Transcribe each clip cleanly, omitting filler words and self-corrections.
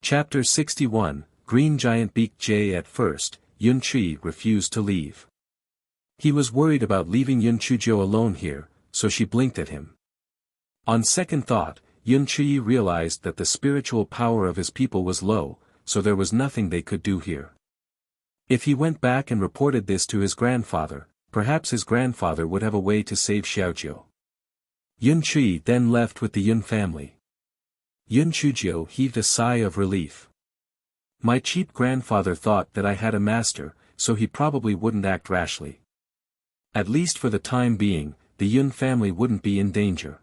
Chapter 61, Green Giant Beak Jay. At first, Yun Chi refused to leave. He was worried about leaving Yun Chuzhou alone here, so she blinked at him. On second thought, Yun Chi realized that the spiritual power of his people was low, so there was nothing they could do here. If he went back and reported this to his grandfather, perhaps his grandfather would have a way to save Xiaojiu. Yun Chi then left with the Yun family. Yun Chuzhou heaved a sigh of relief. My cheap grandfather thought that I had a master, so he probably wouldn't act rashly. At least for the time being, the Yun family wouldn't be in danger.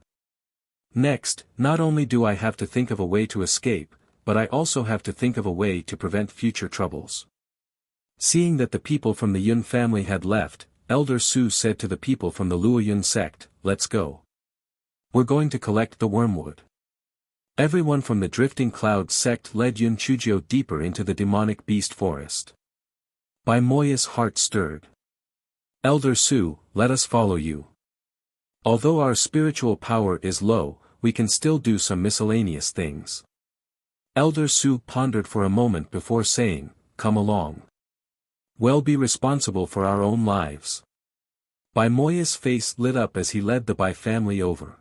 Next, not only do I have to think of a way to escape, but I also have to think of a way to prevent future troubles. Seeing that the people from the Yun family had left, Elder Su said to the people from the Luo Yun sect, "Let's go. We're going to collect the wormwood." Everyone from the Drifting Cloud sect led Yun Chuzhou deeper into the demonic beast forest. Bai Moya's heart stirred. "Elder Su, let us follow you. Although our spiritual power is low, we can still do some miscellaneous things." Elder Su pondered for a moment before saying, "Come along. We'll be responsible for our own lives." Bai Moya's face lit up as he led the Bai family over.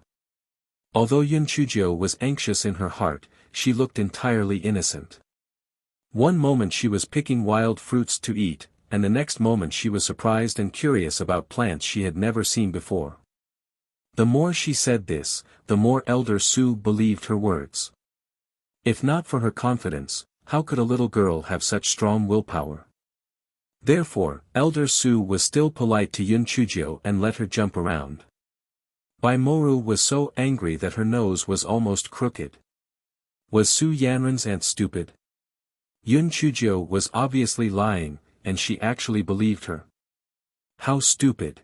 Although Yun Chuzhou was anxious in her heart, she looked entirely innocent. One moment she was picking wild fruits to eat, and the next moment she was surprised and curious about plants she had never seen before. The more she said this, the more Elder Su believed her words. If not for her confidence, how could a little girl have such strong willpower? Therefore, Elder Su was still polite to Yun Chuzhou and let her jump around. Bai Moru was so angry that her nose was almost crooked. Was Su Yanran's aunt stupid? Yun Chuzhou was obviously lying, and she actually believed her. How stupid!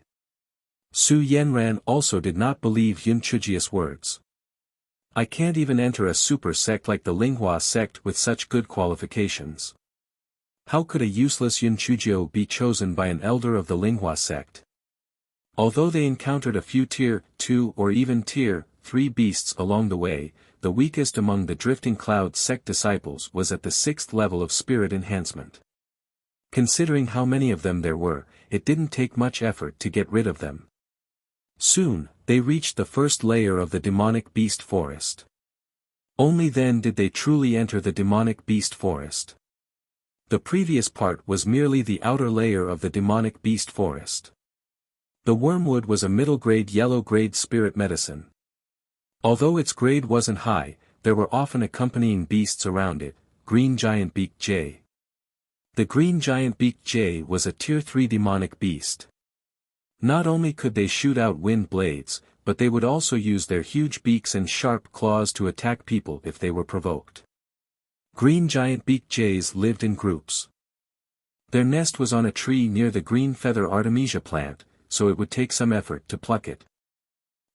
Su Yanran also did not believe Yun Chuzhou's words. I can't even enter a super sect like the Linghua sect with such good qualifications. How could a useless Yun Chuzhou be chosen by an elder of the Linghua sect? Although they encountered a few Tier 2 or even Tier 3 beasts along the way, the weakest among the Drifting Cloud sect disciples was at the 6th level of spirit enhancement. Considering how many of them there were, it didn't take much effort to get rid of them. Soon, they reached the first layer of the demonic beast forest. Only then did they truly enter the demonic beast forest. The previous part was merely the outer layer of the demonic beast forest. The wormwood was a middle-grade yellow-grade spirit medicine. Although its grade wasn't high, there were often accompanying beasts around it. Green Giant Beak Jay. The Green Giant Beak Jay was a Tier 3 demonic beast. Not only could they shoot out wind blades, but they would also use their huge beaks and sharp claws to attack people if they were provoked. Green Giant Beak Jays lived in groups. Their nest was on a tree near the green feather artemisia plant, so it would take some effort to pluck it.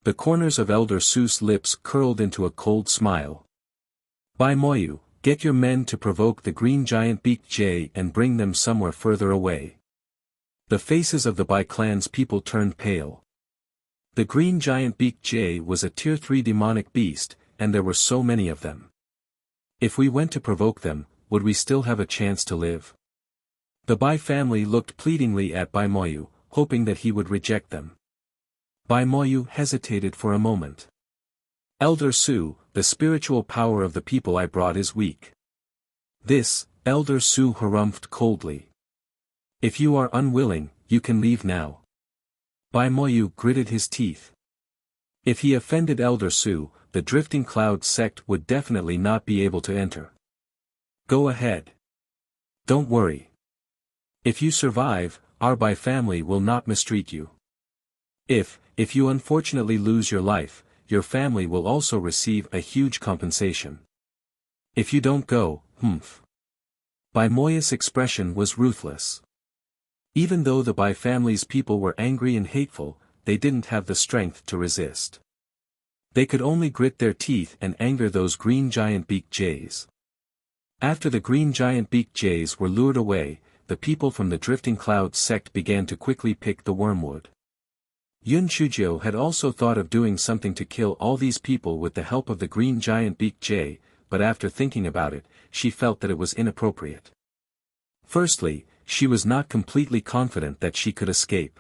The corners of Elder Su's lips curled into a cold smile. Bai Moyu, get your men to provoke the Green Giant Beak Jay and bring them somewhere further away. The faces of the Bai clan's people turned pale. The Green Giant Beak Jay was a Tier 3 demonic beast, and there were so many of them. If we went to provoke them, would we still have a chance to live? The Bai family looked pleadingly at Bai Moyu, hoping that he would reject them. Bai Moyu hesitated for a moment. Elder Su, the spiritual power of the people I brought is weak. This, Elder Su harumphed coldly. If you are unwilling, you can leave now. Bai Moyu gritted his teeth. If he offended Elder Su, the Drifting Cloud sect would definitely not be able to enter. Go ahead. Don't worry. If you survive, our Bai family will not mistreat you. If you unfortunately lose your life, your family will also receive a huge compensation. If you don't go, Bai Moya's expression was ruthless. Even though the Bai family's people were angry and hateful, they didn't have the strength to resist. They could only grit their teeth and anger those Green Giant Beak Jays. After the Green Giant Beak Jays were lured away, the people from the Drifting Cloud sect began to quickly pick the wormwood. Yun Chuzhou had also thought of doing something to kill all these people with the help of the Green Giant Beak Jay, but after thinking about it, she felt that it was inappropriate. Firstly, she was not completely confident that she could escape.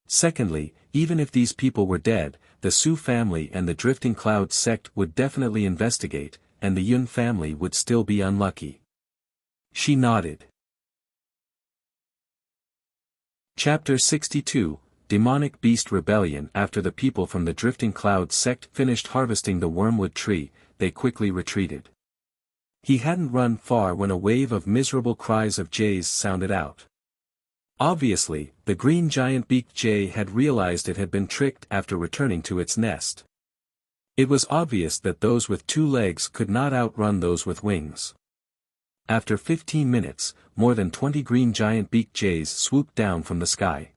Secondly, even if these people were dead, the Su family and the Drifting Cloud sect would definitely investigate, and the Yun family would still be unlucky. She nodded. Chapter 62, Demonic Beast Rebellion. After the people from the Drifting Cloud sect finished harvesting the wormwood tree, they quickly retreated. He hadn't run far when a wave of miserable cries of jays sounded out. Obviously, the green giant-beaked jay had realized it had been tricked after returning to its nest. It was obvious that those with 2 legs could not outrun those with wings. After 15 minutes, more than 20 green giant-beaked jays swooped down from the sky.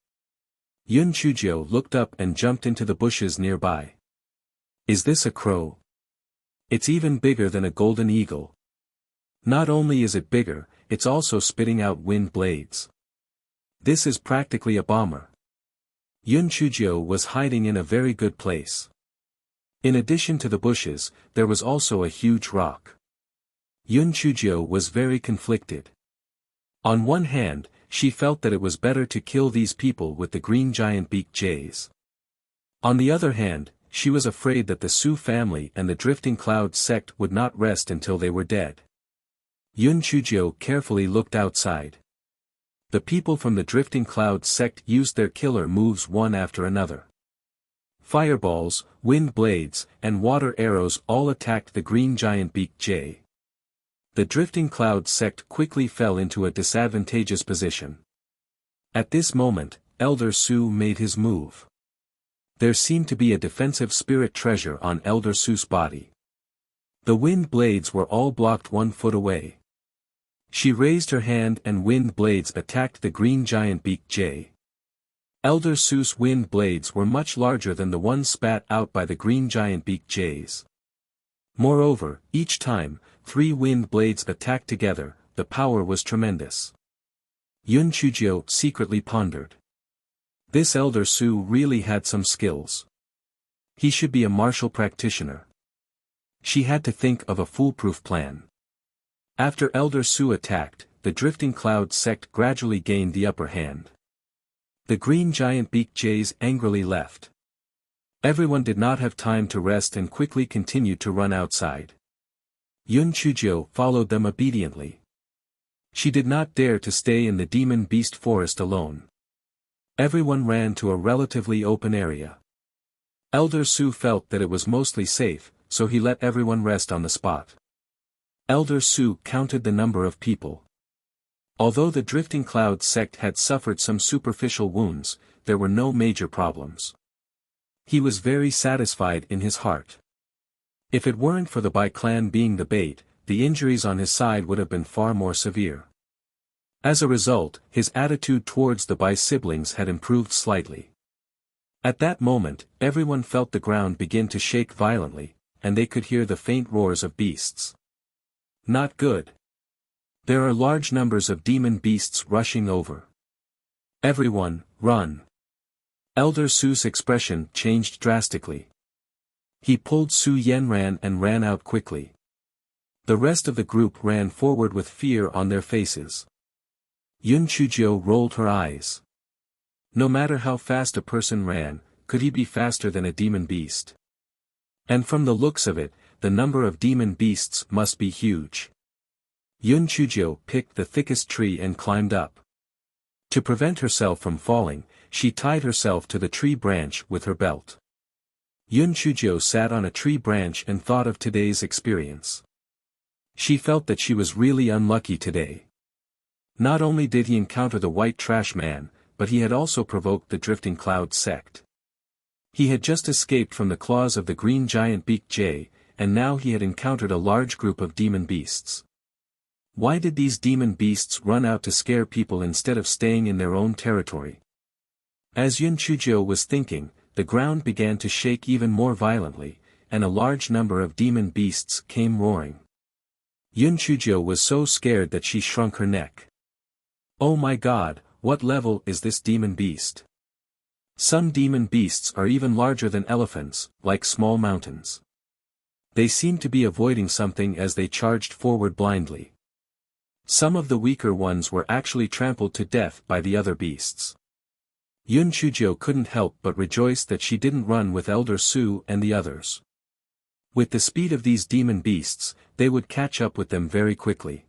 Yun Chujio looked up and jumped into the bushes nearby. Is this a crow? It's even bigger than a golden eagle. Not only is it bigger, it's also spitting out wind blades. This is practically a bomber. Yun Chujio was hiding in a very good place. In addition to the bushes, there was also a huge rock. Yun Chujio was very conflicted. On one hand, she felt that it was better to kill these people with the green giant-beaked jays. On the other hand, she was afraid that the Su family and the Drifting Cloud sect would not rest until they were dead. Yun Chujio carefully looked outside. The people from the Drifting Cloud sect used their killer moves one after another. Fireballs, wind blades, and water arrows all attacked the green giant-beaked jay. The Drifting Cloud sect quickly fell into a disadvantageous position. At this moment, Elder Su made his move. There seemed to be a defensive spirit treasure on Elder Su's body. The wind blades were all blocked 1 foot away. She raised her hand and wind blades attacked the green giant-beaked jay. Elder Su's wind blades were much larger than the ones spat out by the green giant-beaked jays. Moreover, each time, 3 wind blades attacked together, the power was tremendous. Yun Chujio secretly pondered. This Elder Su really had some skills. He should be a martial practitioner. She had to think of a foolproof plan. After Elder Su attacked, the Drifting Cloud sect gradually gained the upper hand. The green giant-beaked jays angrily left. Everyone did not have time to rest and quickly continued to run outside. Yun Chujio followed them obediently. She did not dare to stay in the demon beast forest alone. Everyone ran to a relatively open area. Elder Su felt that it was mostly safe, so he let everyone rest on the spot. Elder Su counted the number of people. Although the Drifting Cloud sect had suffered some superficial wounds, there were no major problems. He was very satisfied in his heart. If it weren't for the Bai clan being the bait, the injuries on his side would have been far more severe. As a result, his attitude towards the Bai siblings had improved slightly. At that moment, everyone felt the ground begin to shake violently, and they could hear the faint roars of beasts. Not good. There are large numbers of demon beasts rushing over. Everyone, run. Elder Su's expression changed drastically. He pulled Su Yenran and ran out quickly. The rest of the group ran forward with fear on their faces. Yun Chujio rolled her eyes. No matter how fast a person ran, could he be faster than a demon beast? And from the looks of it, the number of demon beasts must be huge. Yun Chujio picked the thickest tree and climbed up. To prevent herself from falling, she tied herself to the tree branch with her belt. Yun Chujio sat on a tree branch and thought of today's experience. She felt that she was really unlucky today. Not only did he encounter the white trash man, but he had also provoked the Drifting Cloud sect. He had just escaped from the claws of the green giant-beaked jay, and now he had encountered a large group of demon beasts. Why did these demon beasts run out to scare people instead of staying in their own territory? As Yun Chujio was thinking, the ground began to shake even more violently, and a large number of demon beasts came roaring. Yun Chujio was so scared that she shrunk her neck. Oh my god, what level is this demon beast? Some demon beasts are even larger than elephants, like small mountains. They seemed to be avoiding something as they charged forward blindly. Some of the weaker ones were actually trampled to death by the other beasts. Yun Chuzhou couldn't help but rejoice that she didn't run with Elder Su and the others. With the speed of these demon beasts, they would catch up with them very quickly.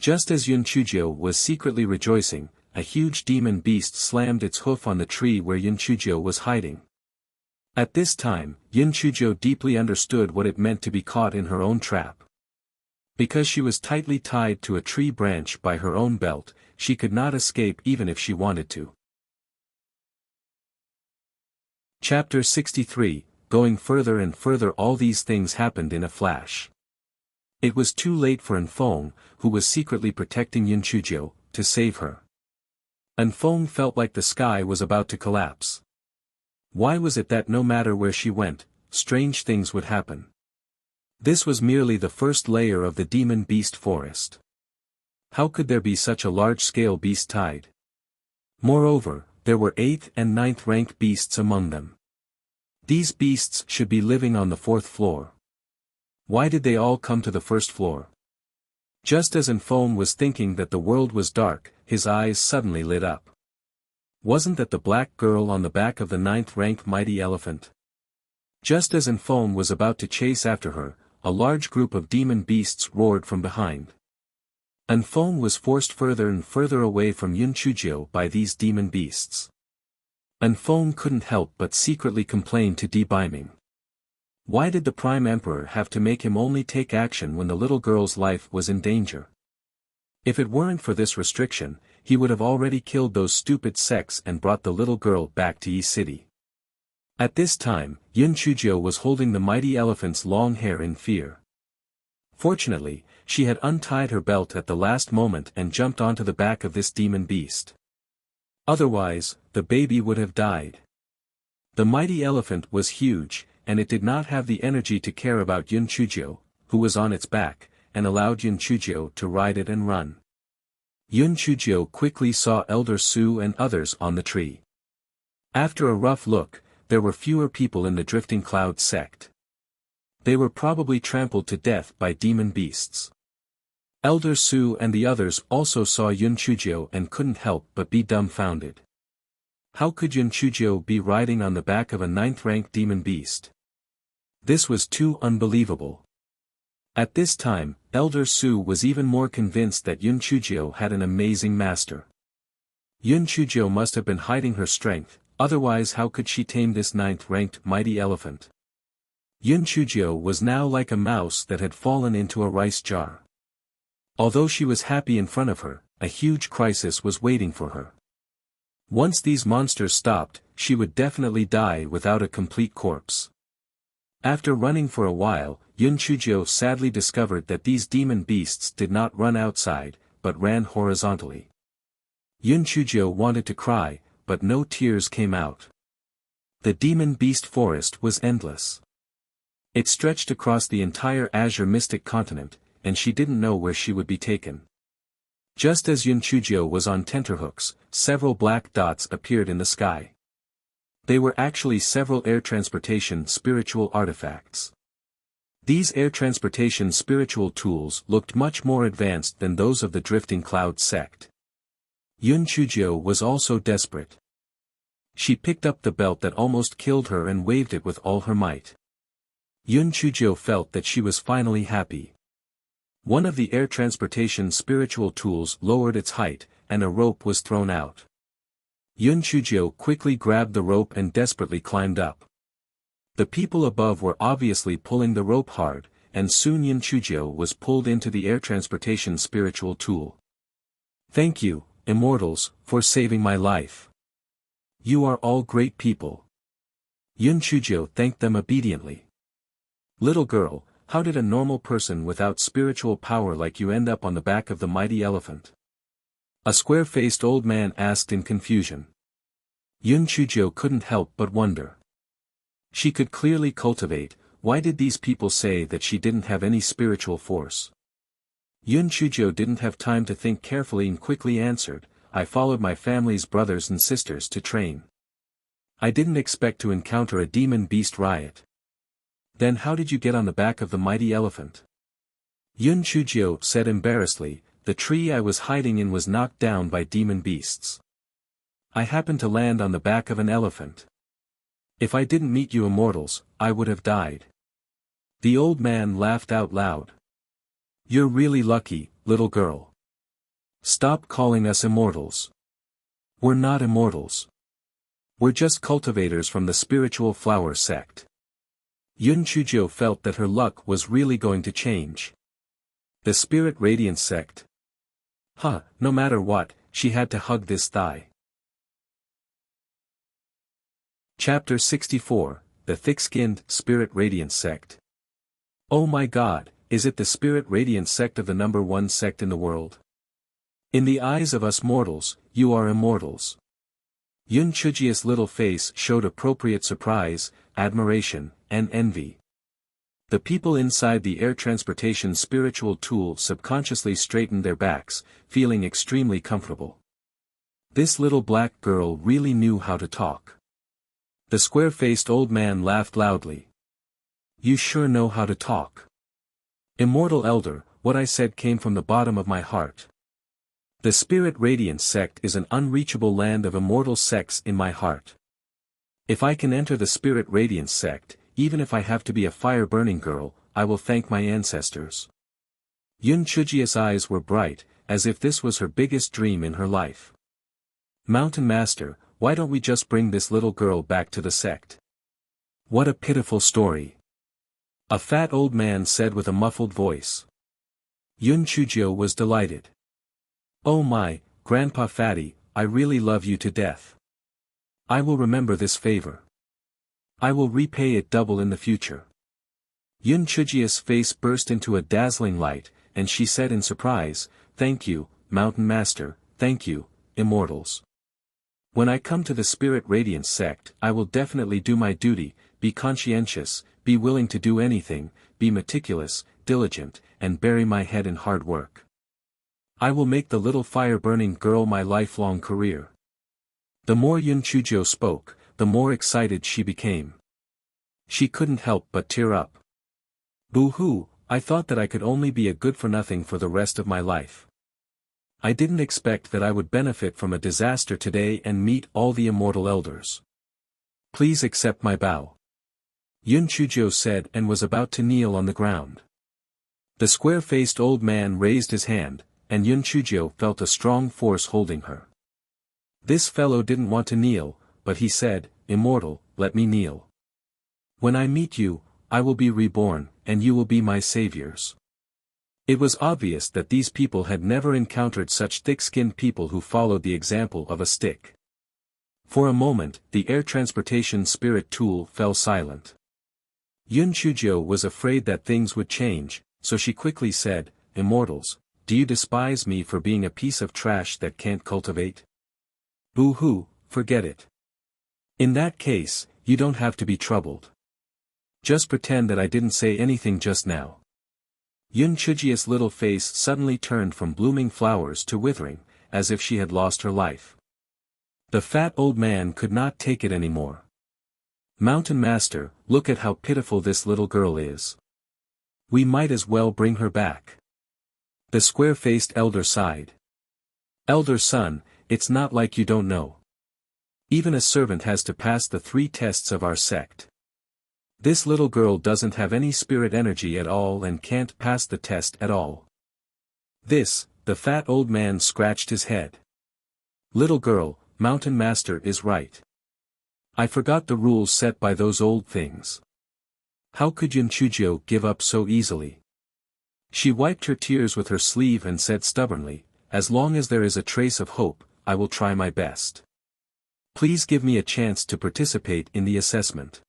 Just as Yun Chuzhou was secretly rejoicing, a huge demon beast slammed its hoof on the tree where Yun Chuzhou was hiding. At this time, Yun Chuzhou deeply understood what it meant to be caught in her own trap. Because she was tightly tied to a tree branch by her own belt, she could not escape even if she wanted to. Chapter 63, Going further and further. All these things happened in a flash. It was too late for Enfeng, who was secretly protecting Yun Chuzhou, to save her. Enfeng felt like the sky was about to collapse. Why was it that no matter where she went, strange things would happen? This was merely the first layer of the demon beast forest. How could there be such a large-scale beast tide? Moreover, there were 8th and 9th rank beasts among them. These beasts should be living on the 4th floor. Why did they all come to the 1st floor? Just as Enfeng was thinking that the world was dark, his eyes suddenly lit up. Wasn't that the black girl on the back of the 9th rank mighty elephant? Just as Enfeng was about to chase after her, a large group of demon beasts roared from behind. Enfeng was forced further and further away from Yun Chuzhou by these demon beasts. Enfeng couldn't help but secretly complain to Di Baiming. Why did the Prime Emperor have to make him only take action when the little girl's life was in danger? If it weren't for this restriction, he would have already killed those stupid sects and brought the little girl back to Yi City. At this time, Yun Chuzhou was holding the mighty elephant's long hair in fear. Fortunately, she had untied her belt at the last moment and jumped onto the back of this demon beast. Otherwise, the baby would have died. The mighty elephant was huge, and it did not have the energy to care about Yun Chuzhou, who was on its back, and allowed Yun Chuzhou to ride it and run. Yun Chuzhou quickly saw Elder Su and others on the tree. After a rough look, there were fewer people in the Drifting Cloud sect. They were probably trampled to death by demon beasts. Elder Su and the others also saw Yun Chuzhou and couldn't help but be dumbfounded. How could Yun Chuzhou be riding on the back of a 9th rank demon beast? This was too unbelievable. At this time, Elder Su was even more convinced that Yun Chuzhou had an amazing master. Yun Chuzhou must have been hiding her strength, otherwise how could she tame this 9th ranked mighty elephant? Yun Chuzhou was now like a mouse that had fallen into a rice jar. Although she was happy in front of her, a huge crisis was waiting for her. Once these monsters stopped, she would definitely die without a complete corpse. After running for a while, Yun Chuzhou sadly discovered that these demon beasts did not run outside, but ran horizontally. Yun Chuzhou wanted to cry, but no tears came out. The demon beast forest was endless. It stretched across the entire Azure Mystic continent, and she didn't know where she would be taken. Just as Yun Chuzhou was on tenterhooks, several black dots appeared in the sky. They were actually several air transportation spiritual artifacts. These air transportation spiritual tools looked much more advanced than those of the Drifting Cloud sect. Yun Chuzhou was also desperate. She picked up the belt that almost killed her and waved it with all her might. Yun Chuzhou felt that she was finally happy. One of the air transportation spiritual tools lowered its height, and a rope was thrown out. Yun Chuzhou quickly grabbed the rope and desperately climbed up. The people above were obviously pulling the rope hard, and soon Yun Chuzhou was pulled into the air transportation spiritual tool. Thank you, immortals, for saving my life. You are all great people. Yun Chuzhou thanked them obediently. Little girl, how did a normal person without spiritual power like you end up on the back of the mighty elephant? A square-faced old man asked in confusion. Yun Chuzhou couldn't help but wonder. She could clearly cultivate, why did these people say that she didn't have any spiritual force? Yun Chuzhou didn't have time to think carefully and quickly answered, I followed my family's brothers and sisters to train. I didn't expect to encounter a demon beast riot. Then how did you get on the back of the mighty elephant? Yun Chujio said embarrassedly, the tree I was hiding in was knocked down by demon beasts. I happened to land on the back of an elephant. If I didn't meet you immortals, I would have died. The old man laughed out loud. You're really lucky, little girl. Stop calling us immortals. We're not immortals. We're just cultivators from the spiritual flower sect. Yun Chujio felt that her luck was really going to change. The spirit radiance sect. No matter what, she had to hug this thigh. Chapter 64, The Thick-Skinned Spirit Radiance Sect. Oh my God, is it the Spirit Radiance Sect of the #1 sect in the world? In the eyes of us mortals, you are immortals. Yun Chujia's little face showed appropriate surprise, admiration, and envy. The people inside the air transportation spiritual tool subconsciously straightened their backs, feeling extremely comfortable. This little black girl really knew how to talk. The square-faced old man laughed loudly. You sure know how to talk. Immortal Elder, what I said came from the bottom of my heart. The Spirit Radiance sect is an unreachable land of immortal sects in my heart. If I can enter the Spirit Radiance sect, even if I have to be a fire-burning girl, I will thank my ancestors. Yun Chujia's eyes were bright, as if this was her biggest dream in her life. Mountain Master, why don't we just bring this little girl back to the sect? What a pitiful story. A fat old man said with a muffled voice. Yun Chujio was delighted. Oh my, Grandpa Fatty, I really love you to death. I will remember this favor. I will repay it double in the future. Yun Chujia's face burst into a dazzling light, and she said in surprise, Thank you, Mountain Master, thank you, immortals. When I come to the Spirit Radiance sect, I will definitely do my duty, be conscientious, be willing to do anything, be meticulous, diligent, and bury my head in hard work. I will make the little fire-burning girl my lifelong career. The more Yun Chujio spoke, the more excited she became. She couldn't help but tear up. Boo-hoo, I thought that I could only be a good-for-nothing for the rest of my life. I didn't expect that I would benefit from a disaster today and meet all the immortal elders. Please accept my bow. Yun Chujio said and was about to kneel on the ground. The square-faced old man raised his hand, and Yun Chujio felt a strong force holding her. This fellow didn't want to kneel, but he said, Immortal, let me kneel. When I meet you, I will be reborn, and you will be my saviors. It was obvious that these people had never encountered such thick-skinned people who followed the example of a stick. For a moment, the air transportation spirit tool fell silent. Yun Chujio was afraid that things would change, so she quickly said, Immortals, do you despise me for being a piece of trash that can't cultivate? Boo-hoo, forget it. In that case, you don't have to be troubled. Just pretend that I didn't say anything just now. Yun Chujia's little face suddenly turned from blooming flowers to withering, as if she had lost her life. The fat old man could not take it anymore. Mountain Master, look at how pitiful this little girl is. We might as well bring her back. The square-faced elder sighed. Elder son, it's not like you don't know. Even a servant has to pass the 3 tests of our sect. This little girl doesn't have any spirit energy at all and can't pass the test at all. The fat old man scratched his head. Little girl, Mountain Master is right. I forgot the rules set by those old things. How could Yun Chujio give up so easily? She wiped her tears with her sleeve and said stubbornly, As long as there is a trace of hope, I will try my best. Please give me a chance to participate in the assessment.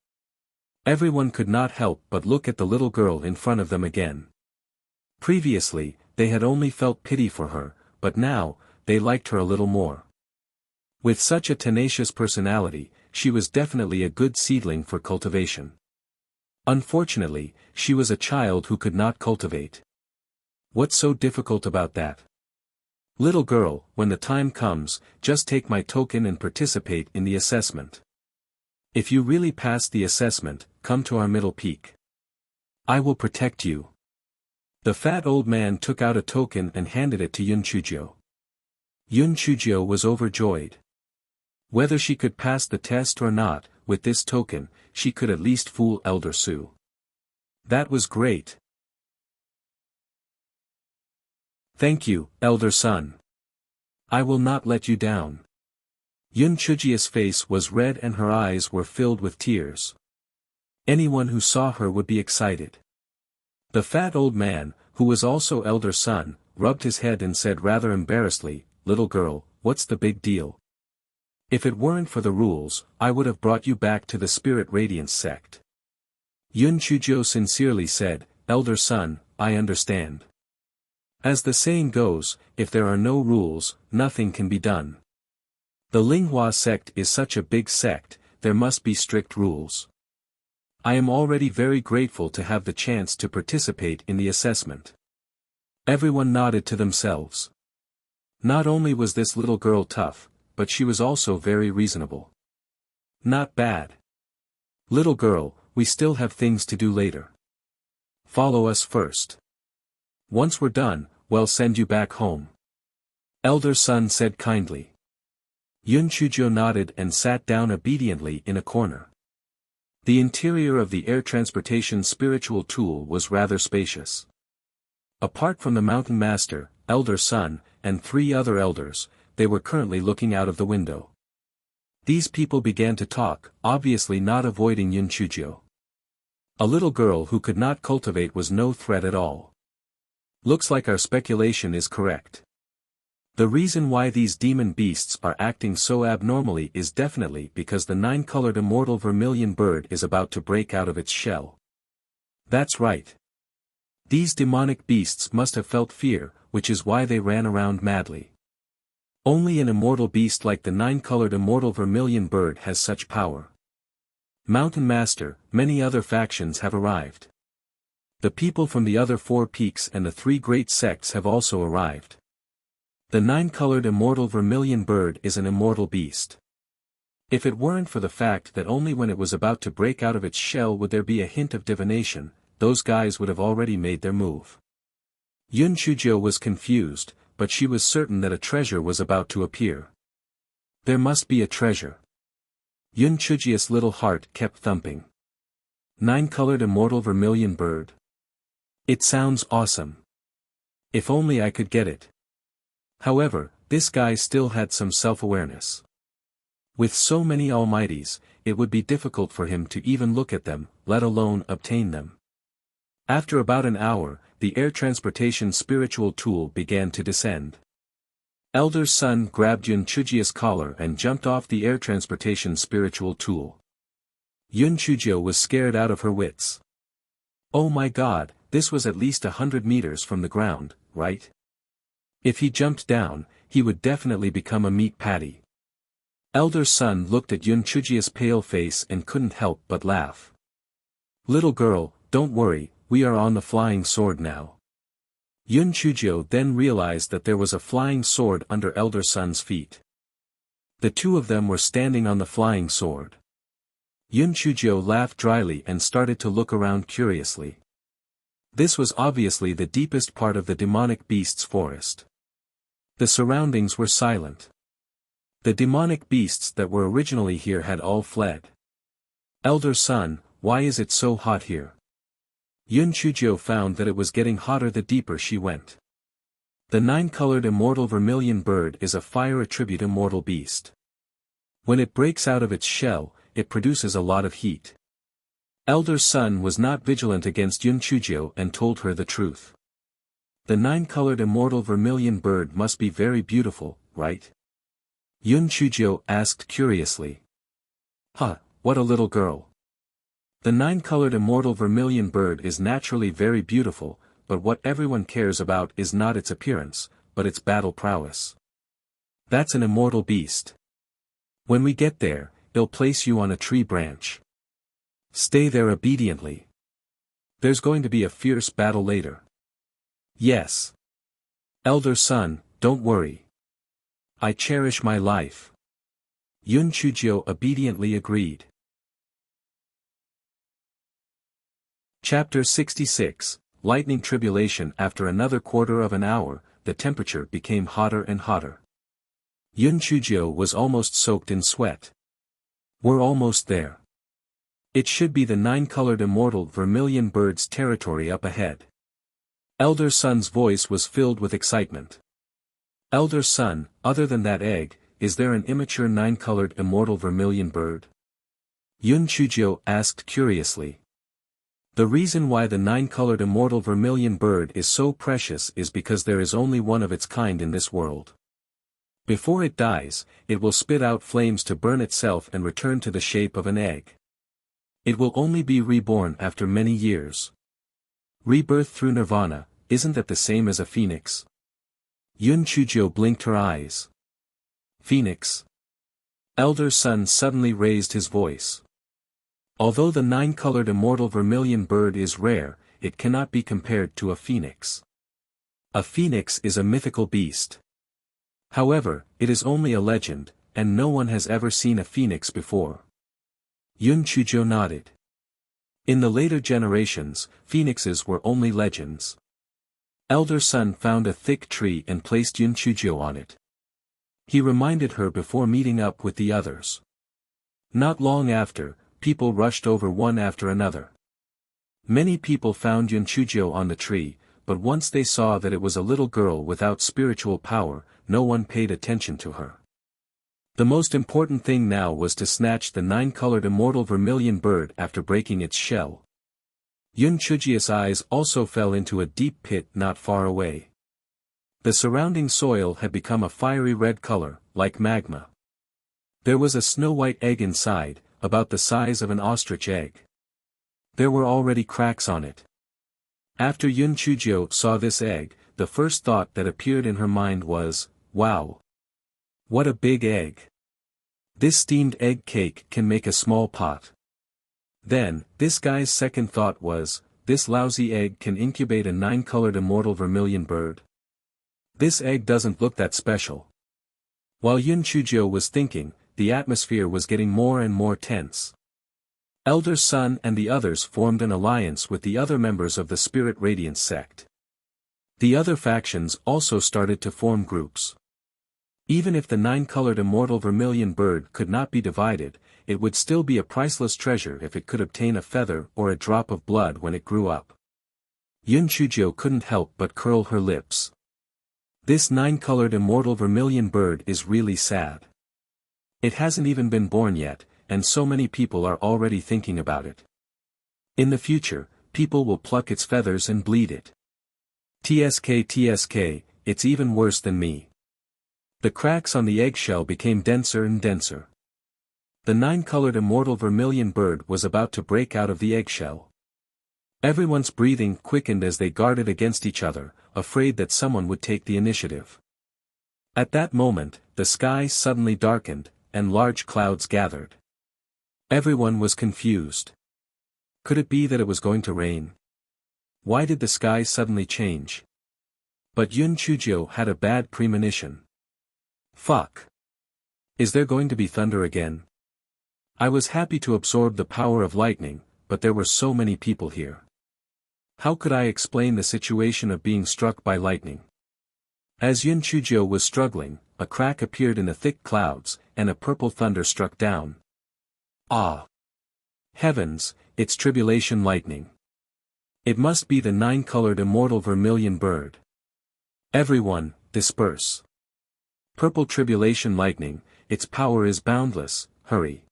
Everyone could not help but look at the little girl in front of them again. Previously, they had only felt pity for her, but now, they liked her a little more. With such a tenacious personality, she was definitely a good seedling for cultivation. Unfortunately, she was a child who could not cultivate. What's so difficult about that? Little girl, when the time comes, just take my token and participate in the assessment. If you really pass the assessment, come to our middle peak. I will protect you. The fat old man took out a token and handed it to Yun Chujio. Yun Chujio was overjoyed. Whether she could pass the test or not, with this token, she could at least fool Elder Su. That was great. Thank you, Elder Son. I will not let you down. Yun Chujio's face was red and her eyes were filled with tears. Anyone who saw her would be excited. The fat old man, who was also Elder Son, rubbed his head and said rather embarrassedly, "Little girl, what's the big deal? If it weren't for the rules, I would have brought you back to the Spirit Radiance sect." Yun Chujio sincerely said, "Elder Son, I understand. As the saying goes, if there are no rules, nothing can be done. The Linghua sect is such a big sect, there must be strict rules. I am already very grateful to have the chance to participate in the assessment." Everyone nodded to themselves. Not only was this little girl tough, but she was also very reasonable. Not bad. Little girl, we still have things to do later. Follow us first. Once we're done, we'll send you back home. Elder Son said kindly. Yun Chujio nodded and sat down obediently in a corner. The interior of the air transportation spiritual tool was rather spacious. Apart from the mountain master, Elder Son, and 3 other elders, they were currently looking out of the window. These people began to talk, obviously not avoiding Yun Chujio. A little girl who could not cultivate was no threat at all. Looks like our speculation is correct. The reason why these demon beasts are acting so abnormally is definitely because the 9-colored immortal vermilion bird is about to break out of its shell. That's right. These demonic beasts must have felt fear, which is why they ran around madly. Only an immortal beast like the 9-colored immortal vermilion bird has such power. Mountain Master, many other factions have arrived. The people from the other 4 peaks and the 3 great sects have also arrived. The 9-colored immortal vermilion bird is an immortal beast. If it weren't for the fact that only when it was about to break out of its shell would there be a hint of divination, those guys would have already made their move. Yun Chujio was confused, but she was certain that a treasure was about to appear. There must be a treasure. Yun Chujio's little heart kept thumping. 9-colored immortal vermilion bird. It sounds awesome. If only I could get it. However, this guy still had some self-awareness. With so many almighties, it would be difficult for him to even look at them, let alone obtain them. After about an hour, the air transportation spiritual tool began to descend. Elder Son grabbed Yun Chujio's collar and jumped off the air transportation spiritual tool. Yun Chujio was scared out of her wits. Oh my god, this was at least 100 meters from the ground, right? If he jumped down, he would definitely become a meat patty. Elder Son looked at Yun Chujio's pale face and couldn't help but laugh. Little girl, don't worry, we are on the flying sword now. Yun Chujio then realized that there was a flying sword under Elder Son's feet. The 2 of them were standing on the flying sword. Yun Chujio laughed dryly and started to look around curiously. This was obviously the deepest part of the demonic beast's forest. The surroundings were silent. The demonic beasts that were originally here had all fled. Elder Son, why is it so hot here? Yun Chujio found that it was getting hotter the deeper she went. The 9-colored immortal vermilion bird is a fire attribute immortal beast. When it breaks out of its shell, it produces a lot of heat. Elder Son was not vigilant against Yun Chujio and told her the truth. The 9-colored immortal vermilion bird must be very beautiful, right? Yun Chujio asked curiously. Huh, what a little girl. The 9-colored immortal vermilion bird is naturally very beautiful, but what everyone cares about is not its appearance, but its battle prowess. That's an immortal beast. When we get there, it'll place you on a tree branch. Stay there obediently. There's going to be a fierce battle later. Yes. Elder Son, don't worry. I cherish my life. Yun Chujio obediently agreed. Chapter 66, Lightning Tribulation. After another quarter of an hour, the temperature became hotter and hotter. Yun Chujio was almost soaked in sweat. We're almost there. It should be the nine-colored immortal vermilion bird's territory up ahead. Elder Sun's voice was filled with excitement. Elder Sun, other than that egg, is there an immature nine-colored immortal vermilion bird? Yun Chujio asked curiously. The reason why the nine-colored immortal vermilion bird is so precious is because there is only one of its kind in this world. Before it dies, it will spit out flames to burn itself and return to the shape of an egg. It will only be reborn after many years. Rebirth through nirvana, isn't that the same as a phoenix? Yun Chujio blinked her eyes. Phoenix? Elder Sun suddenly raised his voice. Although the nine-colored immortal vermilion bird is rare, it cannot be compared to a phoenix. A phoenix is a mythical beast. However, it is only a legend, and no one has ever seen a phoenix before. Yun Chujio nodded. In the later generations, phoenixes were only legends. Elder Sun found a thick tree and placed Yun Chujio on it. He reminded her before meeting up with the others. Not long after, people rushed over one after another. Many people found Yun Chujio on the tree, but once they saw that it was a little girl without spiritual power, no one paid attention to her. The most important thing now was to snatch the nine-colored immortal vermilion bird after breaking its shell. Yun Chujio's eyes also fell into a deep pit not far away. The surrounding soil had become a fiery red color, like magma. There was a snow-white egg inside, about the size of an ostrich egg. There were already cracks on it. After Yun Chujio saw this egg, the first thought that appeared in her mind was, wow! What a big egg! This steamed egg cake can make a small pot. Then, this guy's second thought was, this lousy egg can incubate a nine-colored immortal vermilion bird. This egg doesn't look that special. While Yun Chujio was thinking, the atmosphere was getting more and more tense. Elder Sun and the others formed an alliance with the other members of the Spirit Radiance sect. The other factions also started to form groups. Even if the nine-colored immortal vermilion bird could not be divided, it would still be a priceless treasure if it could obtain a feather or a drop of blood when it grew up. Yun Chujio couldn't help but curl her lips. This nine-colored immortal vermilion bird is really sad. It hasn't even been born yet, and so many people are already thinking about it. In the future, people will pluck its feathers and bleed it. TSK, it's even worse than me. The cracks on the eggshell became denser and denser. The nine-colored immortal vermilion bird was about to break out of the eggshell. Everyone's breathing quickened as they guarded against each other, afraid that someone would take the initiative. At that moment, the sky suddenly darkened, and large clouds gathered. Everyone was confused. Could it be that it was going to rain? Why did the sky suddenly change? But Yun Chujio had a bad premonition. Fuck. Is there going to be thunder again? I was happy to absorb the power of lightning, but there were so many people here. How could I explain the situation of being struck by lightning? As Yun Chujio was struggling, a crack appeared in the thick clouds, and a purple thunder struck down. Ah! Heavens, it's tribulation lightning. It must be the nine-colored immortal vermilion bird. Everyone, disperse. Purple tribulation lightning, its power is boundless, hurry.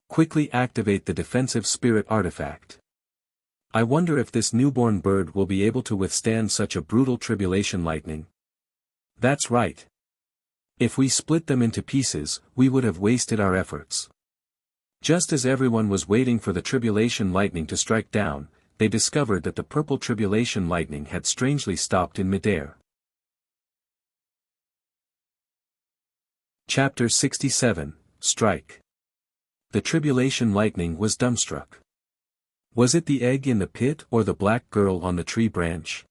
Quickly activate the defensive spirit artifact. I wonder if this newborn bird will be able to withstand such a brutal tribulation lightning. That's right. If we split them into pieces, we would have wasted our efforts. Just as everyone was waiting for the tribulation lightning to strike down, they discovered that the purple tribulation lightning had strangely stopped in midair. Chapter 67, Strike. The tribulation lightning was dumbstruck. Was it the egg in the pit or the black girl on the tree branch?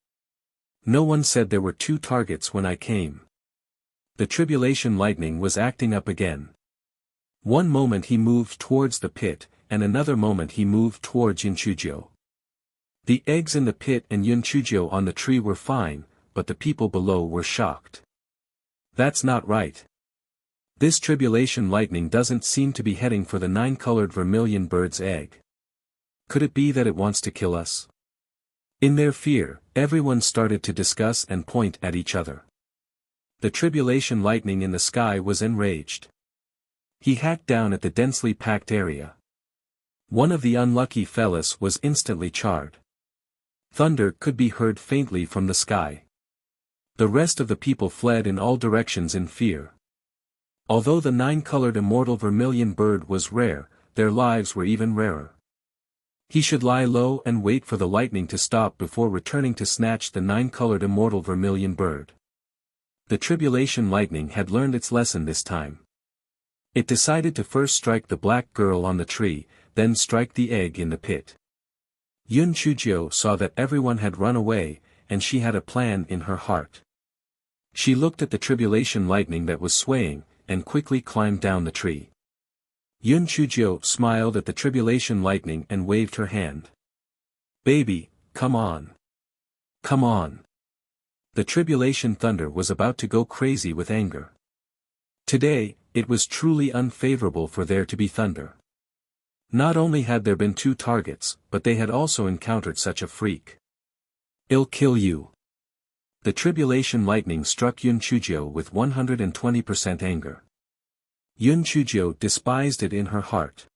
No one said there were two targets when I came. The tribulation lightning was acting up again. One moment he moved towards the pit, and another moment he moved towards Yun Chujio. The eggs in the pit and Yun Chujio on the tree were fine, but the people below were shocked. That's not right. This tribulation lightning doesn't seem to be heading for the 9-colored vermilion bird's egg. Could it be that it wants to kill us? In their fear, everyone started to discuss and point at each other. The tribulation lightning in the sky was enraged. He hacked down at the densely packed area. One of the unlucky fellas was instantly charred. Thunder could be heard faintly from the sky. The rest of the people fled in all directions in fear. Although the 9-colored immortal vermilion bird was rare, their lives were even rarer. He should lie low and wait for the lightning to stop before returning to snatch the 9-colored immortal vermilion bird. The tribulation lightning had learned its lesson this time. It decided to first strike the black girl on the tree, then strike the egg in the pit. Yun Chujio saw that everyone had run away, and she had a plan in her heart. She looked at the tribulation lightning that was swaying, and quickly climbed down the tree. Yun Chujio smiled at the tribulation lightning and waved her hand. "Baby, come on. Come on." The tribulation thunder was about to go crazy with anger. Today, it was truly unfavorable for there to be thunder. Not only had there been 2 targets, but they had also encountered such a freak. "I'll kill you." The tribulation lightning struck Yun Chujio with 120% anger. Yun Chujio despised it in her heart.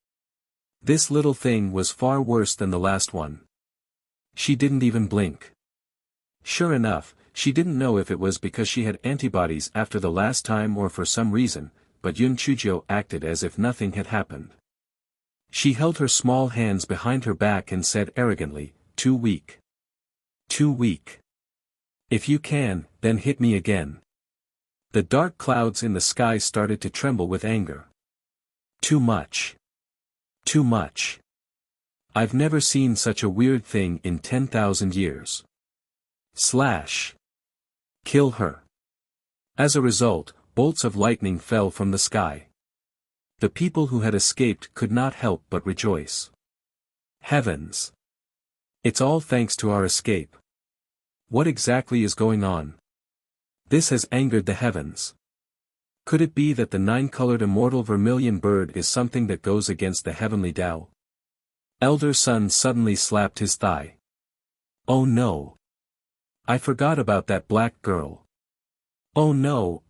This little thing was far worse than the last one. She didn't even blink. Sure enough, she didn't know if it was because she had antibodies after the last time or for some reason, but Yun Chujio acted as if nothing had happened. She held her small hands behind her back and said arrogantly, "Too weak. Too weak. If you can, then hit me again." The dark clouds in the sky started to tremble with anger. Too much. Too much. I've never seen such a weird thing in 10,000 years. Slash. Kill her. As a result, bolts of lightning fell from the sky. The people who had escaped could not help but rejoice. Heavens! It's all thanks to our escape. What exactly is going on? This has angered the heavens. Could it be that the 9-colored immortal vermilion bird is something that goes against the heavenly Tao? Elder Sun suddenly slapped his thigh. Oh no! I forgot about that black girl. Oh no,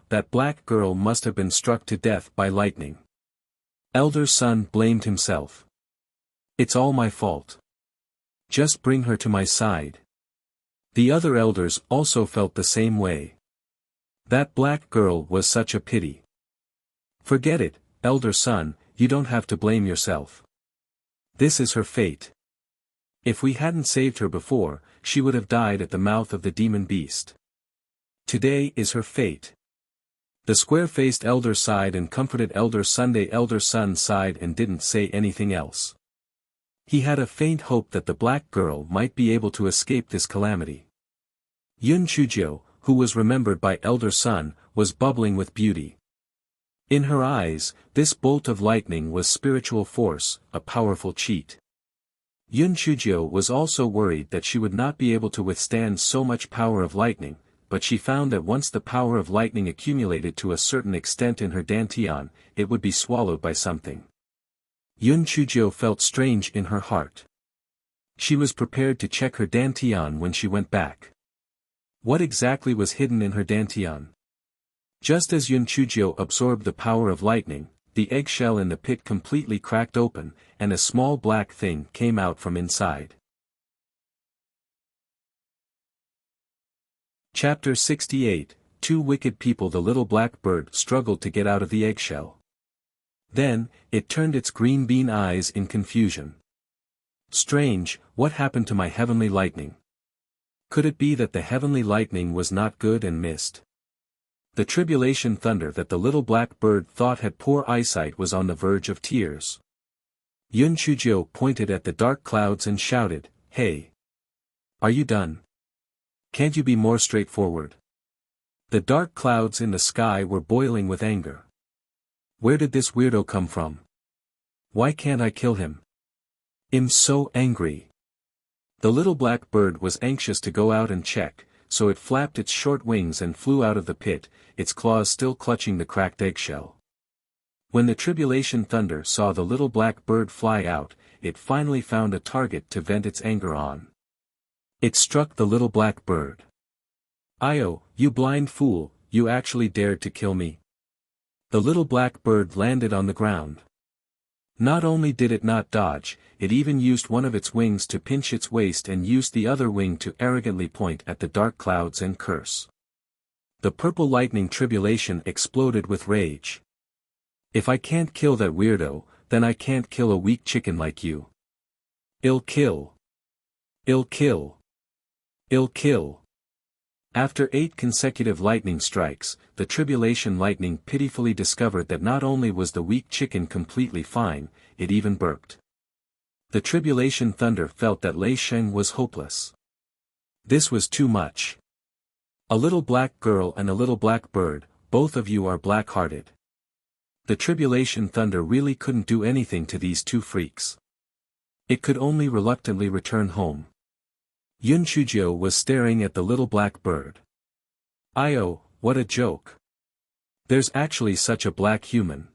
that black girl must have been struck to death by lightning. Elder Sun blamed himself. It's all my fault. Just bring her to my side. The other elders also felt the same way. That black girl was such a pity. Forget it, Elder Sun, you don't have to blame yourself. This is her fate. If we hadn't saved her before, she would have died at the mouth of the demon beast. Today is her fate. The square-faced elder sighed and comforted Elder Sunday. Elder Sun sighed and didn't say anything else. He had a faint hope that the black girl might be able to escape this calamity. Yun Chujio, who was remembered by Elder Sun, was bubbling with beauty. In her eyes, this bolt of lightning was spiritual force, a powerful cheat. Yun Chujio was also worried that she would not be able to withstand so much power of lightning, but she found that once the power of lightning accumulated to a certain extent in her dantian, it would be swallowed by something. Yun Chujio felt strange in her heart. She was prepared to check her dantian when she went back. What exactly was hidden in her dantian? Just as Yun Chujio absorbed the power of lightning, the eggshell in the pit completely cracked open, and a small black thing came out from inside. Chapter 68, 2 wicked people. The little black bird struggled to get out of the eggshell. Then, it turned its green bean eyes in confusion. Strange, what happened to my heavenly lightning? Could it be that the heavenly lightning was not good and missed? The tribulation thunder that the little black bird thought had poor eyesight was on the verge of tears. Yun Chujio pointed at the dark clouds and shouted, "Hey! Are you done? Can't you be more straightforward?" The dark clouds in the sky were boiling with anger. Where did this weirdo come from? Why can't I kill him? I'm so angry. The little black bird was anxious to go out and check, so it flapped its short wings and flew out of the pit, its claws still clutching the cracked eggshell. When the tribulation thunder saw the little black bird fly out, it finally found a target to vent its anger on. It struck the little black bird. "Io, you blind fool, you actually dared to kill me." The little black bird landed on the ground. Not only did it not dodge, it even used one of its wings to pinch its waist and used the other wing to arrogantly point at the dark clouds and curse. The purple lightning tribulation exploded with rage. "If I can't kill that weirdo, then I can't kill a weak chicken like you. I'll kill. I'll kill. I'll kill." After 8 consecutive lightning strikes, the tribulation lightning pitifully discovered that not only was the weak chicken completely fine, it even burped. The tribulation thunder felt that Lei Sheng was hopeless. This was too much. "A little black girl and a little black bird, both of you are black-hearted." The tribulation thunder really couldn't do anything to these two freaks. It could only reluctantly return home. Yun Chujio was staring at the little black bird. "Io, what a joke. There's actually such a black human."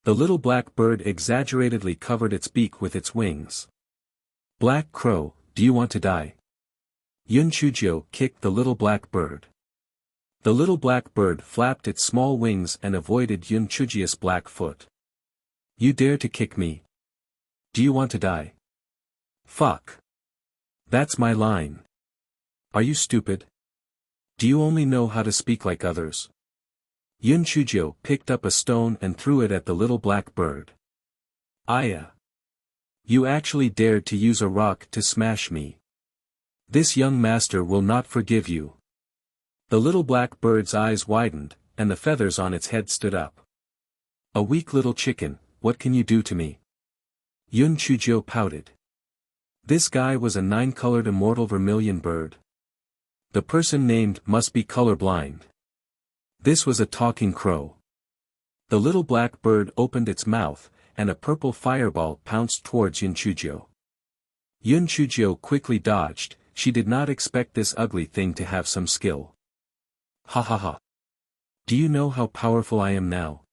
The little black bird exaggeratedly covered its beak with its wings. "Black crow, do you want to die?" Yun Chujio kicked the little black bird. The little black bird flapped its small wings and avoided Yun Chujio's black foot. "You dare to kick me? Do you want to die?" "Fuck. That's my line. Are you stupid? Do you only know how to speak like others?" Yun Chujio picked up a stone and threw it at the little black bird. "Aya. You actually dared to use a rock to smash me. This young master will not forgive you." The little black bird's eyes widened, and the feathers on its head stood up. "A weak little chicken, what can you do to me?" Yun Chujio pouted. This guy was a 9-colored immortal vermilion bird. The person named must be colorblind. This was a talking crow. The little black bird opened its mouth, and a purple fireball pounced towards Yun Chujio. Yun Chujio quickly dodged. She did not expect this ugly thing to have some skill. "Ha ha ha. Do you know how powerful I am now?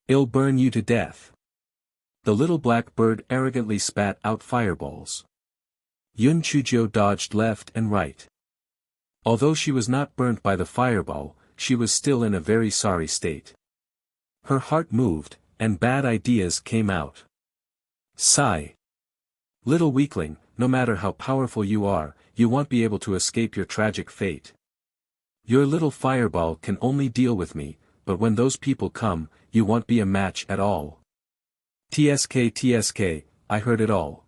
I'll burn you to death." The little black bird arrogantly spat out fireballs. Yun Chujio dodged left and right. Although she was not burnt by the fireball, she was still in a very sorry state. Her heart moved, and bad ideas came out. Sigh. "Little weakling, no matter how powerful you are, you won't be able to escape your tragic fate. Your little fireball can only deal with me, but when those people come, you won't be a match at all. TSK, I heard it all.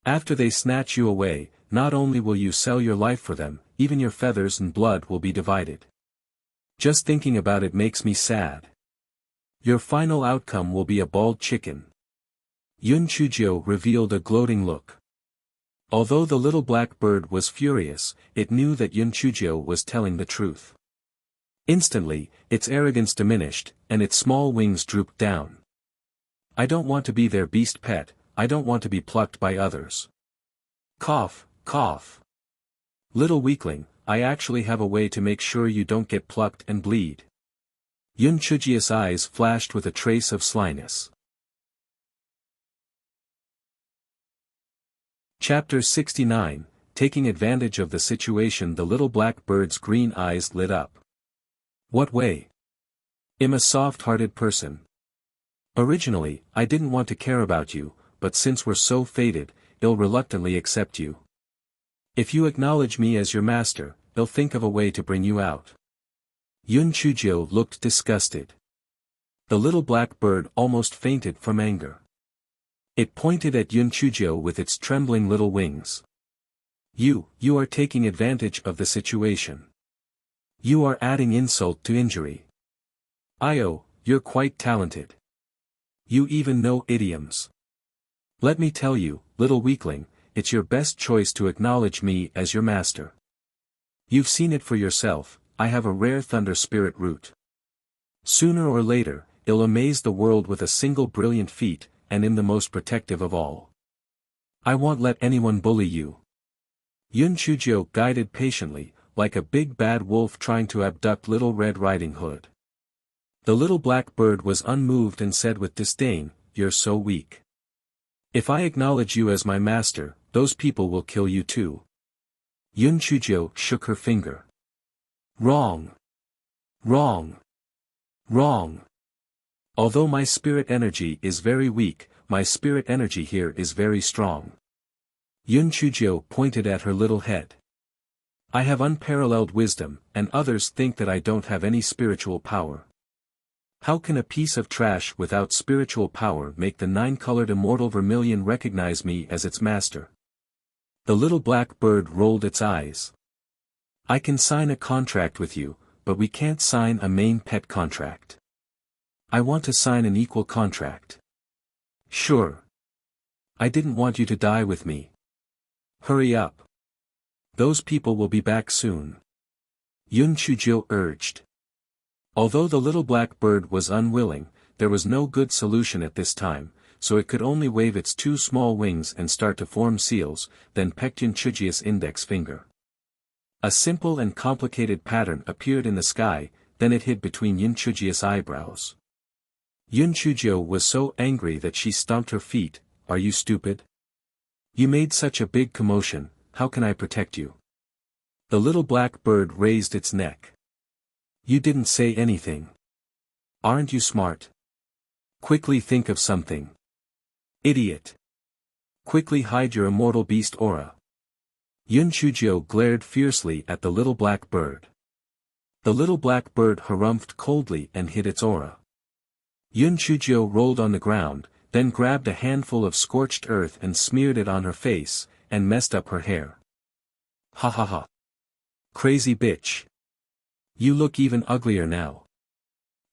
After they snatch you away, not only will you sell your life for them, even your feathers and blood will be divided. Just thinking about it makes me sad. Your final outcome will be a bald chicken." Yun Chujio revealed a gloating look. Although the little black bird was furious, it knew that Yun Chujio was telling the truth. Instantly, its arrogance diminished, and its small wings drooped down. "I don't want to be their beast pet, I don't want to be plucked by others. Cough, cough. Little weakling, I actually have a way to make sure you don't get plucked and bleed." Yun Chujio's eyes flashed with a trace of slyness. Chapter 69, Taking advantage of the situation. The little black bird's green eyes lit up. "What way? I'm a soft-hearted person. Originally, I didn't want to care about you, but since we're so fated, I'll reluctantly accept you. If you acknowledge me as your master, I'll think of a way to bring you out." Yun Chujio looked disgusted. The little black bird almost fainted from anger. It pointed at Yun Chujio with its trembling little wings. You are taking advantage of the situation. You are adding insult to injury. Io, you're quite talented. You even know idioms. Let me tell you, little weakling, it's your best choice to acknowledge me as your master. You've seen it for yourself, I have a rare thunder spirit root. Sooner or later, I'll amaze the world with a single brilliant feat, and am the most protective of all. I won't let anyone bully you. Yun Chujio guided patiently, like a big bad wolf trying to abduct Little Red Riding Hood. The little black bird was unmoved and said with disdain, "You're so weak. If I acknowledge you as my master, those people will kill you too." Yun Chujio shook her finger. Wrong. Wrong. Wrong. Although my spirit energy is very weak, my spirit energy here is very strong. Yun Chujio pointed at her little head. I have unparalleled wisdom, and others think that I don't have any spiritual power. How can a piece of trash without spiritual power make the nine-colored immortal vermilion recognize me as its master? The little black bird rolled its eyes. I can sign a contract with you, but we can't sign a main pet contract. I want to sign an equal contract. Sure. I didn't want you to die with me. Hurry up. Those people will be back soon. Yun Chujio urged. Although the little black bird was unwilling, there was no good solution at this time, so it could only wave its two small wings and start to form seals, then pecked Yun Chujio's index finger. A simple and complicated pattern appeared in the sky, then it hid between Yun Chujio's eyebrows. Yun Chujio was so angry that she stomped her feet. Are you stupid? You made such a big commotion, how can I protect you? The little black bird raised its neck. You didn't say anything. Aren't you smart? Quickly think of something. Idiot. Quickly hide your immortal beast aura. Yun Chujio glared fiercely at the little black bird. The little black bird harumphed coldly and hid its aura. Yun Chujio rolled on the ground, then grabbed a handful of scorched earth and smeared it on her face, and messed up her hair. Ha ha ha. Crazy bitch. You look even uglier now.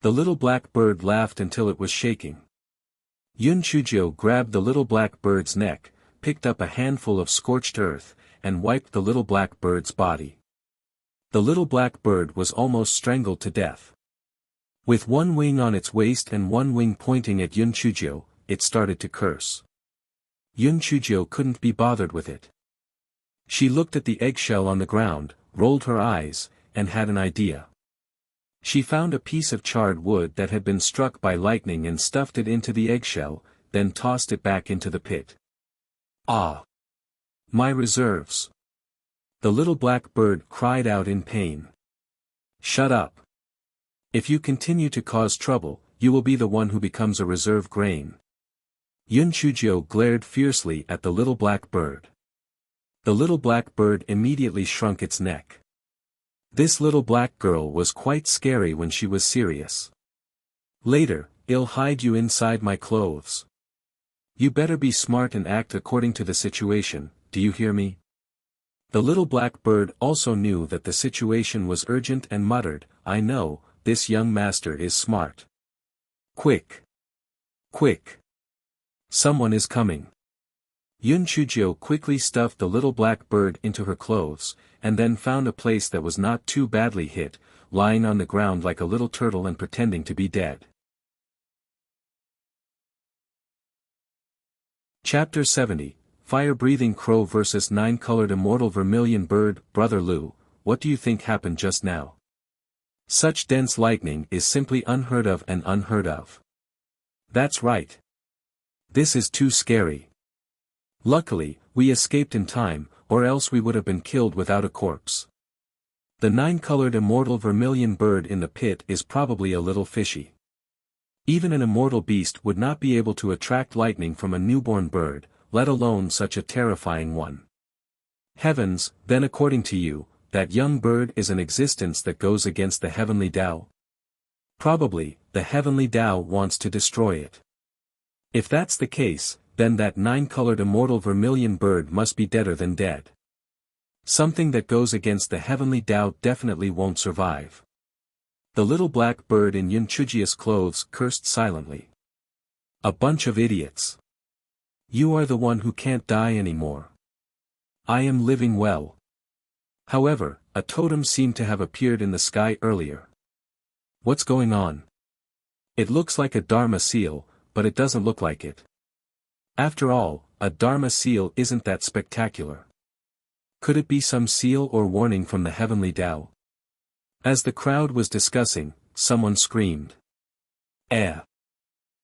The little black bird laughed until it was shaking. Yun Chujio grabbed the little black bird's neck, picked up a handful of scorched earth, and wiped the little black bird's body. The little black bird was almost strangled to death. With one wing on its waist and one wing pointing at Yun Chujio, it started to curse. Yun Chujio couldn't be bothered with it. She looked at the eggshell on the ground, rolled her eyes, and had an idea. She found a piece of charred wood that had been struck by lightning and stuffed it into the eggshell, then tossed it back into the pit. Ah! My reserves! The little black bird cried out in pain. Shut up! If you continue to cause trouble, you will be the one who becomes a reserve grain. Yun Chujio glared fiercely at the little black bird. The little black bird immediately shrunk its neck. This little black girl was quite scary when she was serious. Later, I'll hide you inside my clothes. You better be smart and act according to the situation, do you hear me? The little black bird also knew that the situation was urgent and muttered, I know, this young master is smart. Quick! Quick! Someone is coming. Yun Chujio quickly stuffed the little black bird into her clothes, and then found a place that was not too badly hit, lying on the ground like a little turtle and pretending to be dead. Chapter 70, Fire-Breathing Crow vs. Nine-Colored Immortal Vermilion Bird. Brother Lu, what do you think happened just now? Such dense lightning is simply unheard of and unheard of. That's right. This is too scary. Luckily, we escaped in time, or else we would have been killed without a corpse. The nine-colored immortal vermilion bird in the pit is probably a little fishy. Even an immortal beast would not be able to attract lightning from a newborn bird, let alone such a terrifying one. Heavens, then according to you, that young bird is an existence that goes against the heavenly Tao? Probably, the heavenly Tao wants to destroy it. If that's the case, then that nine-colored immortal vermilion bird must be deader than dead. Something that goes against the heavenly Tao definitely won't survive. The little black bird in Yun Chujio's clothes cursed silently. A bunch of idiots. You are the one who can't die anymore. I am living well. However, a totem seemed to have appeared in the sky earlier. What's going on? It looks like a Dharma seal, but it doesn't look like it. After all, a Dharma seal isn't that spectacular. Could it be some seal or warning from the heavenly Tao? As the crowd was discussing, someone screamed.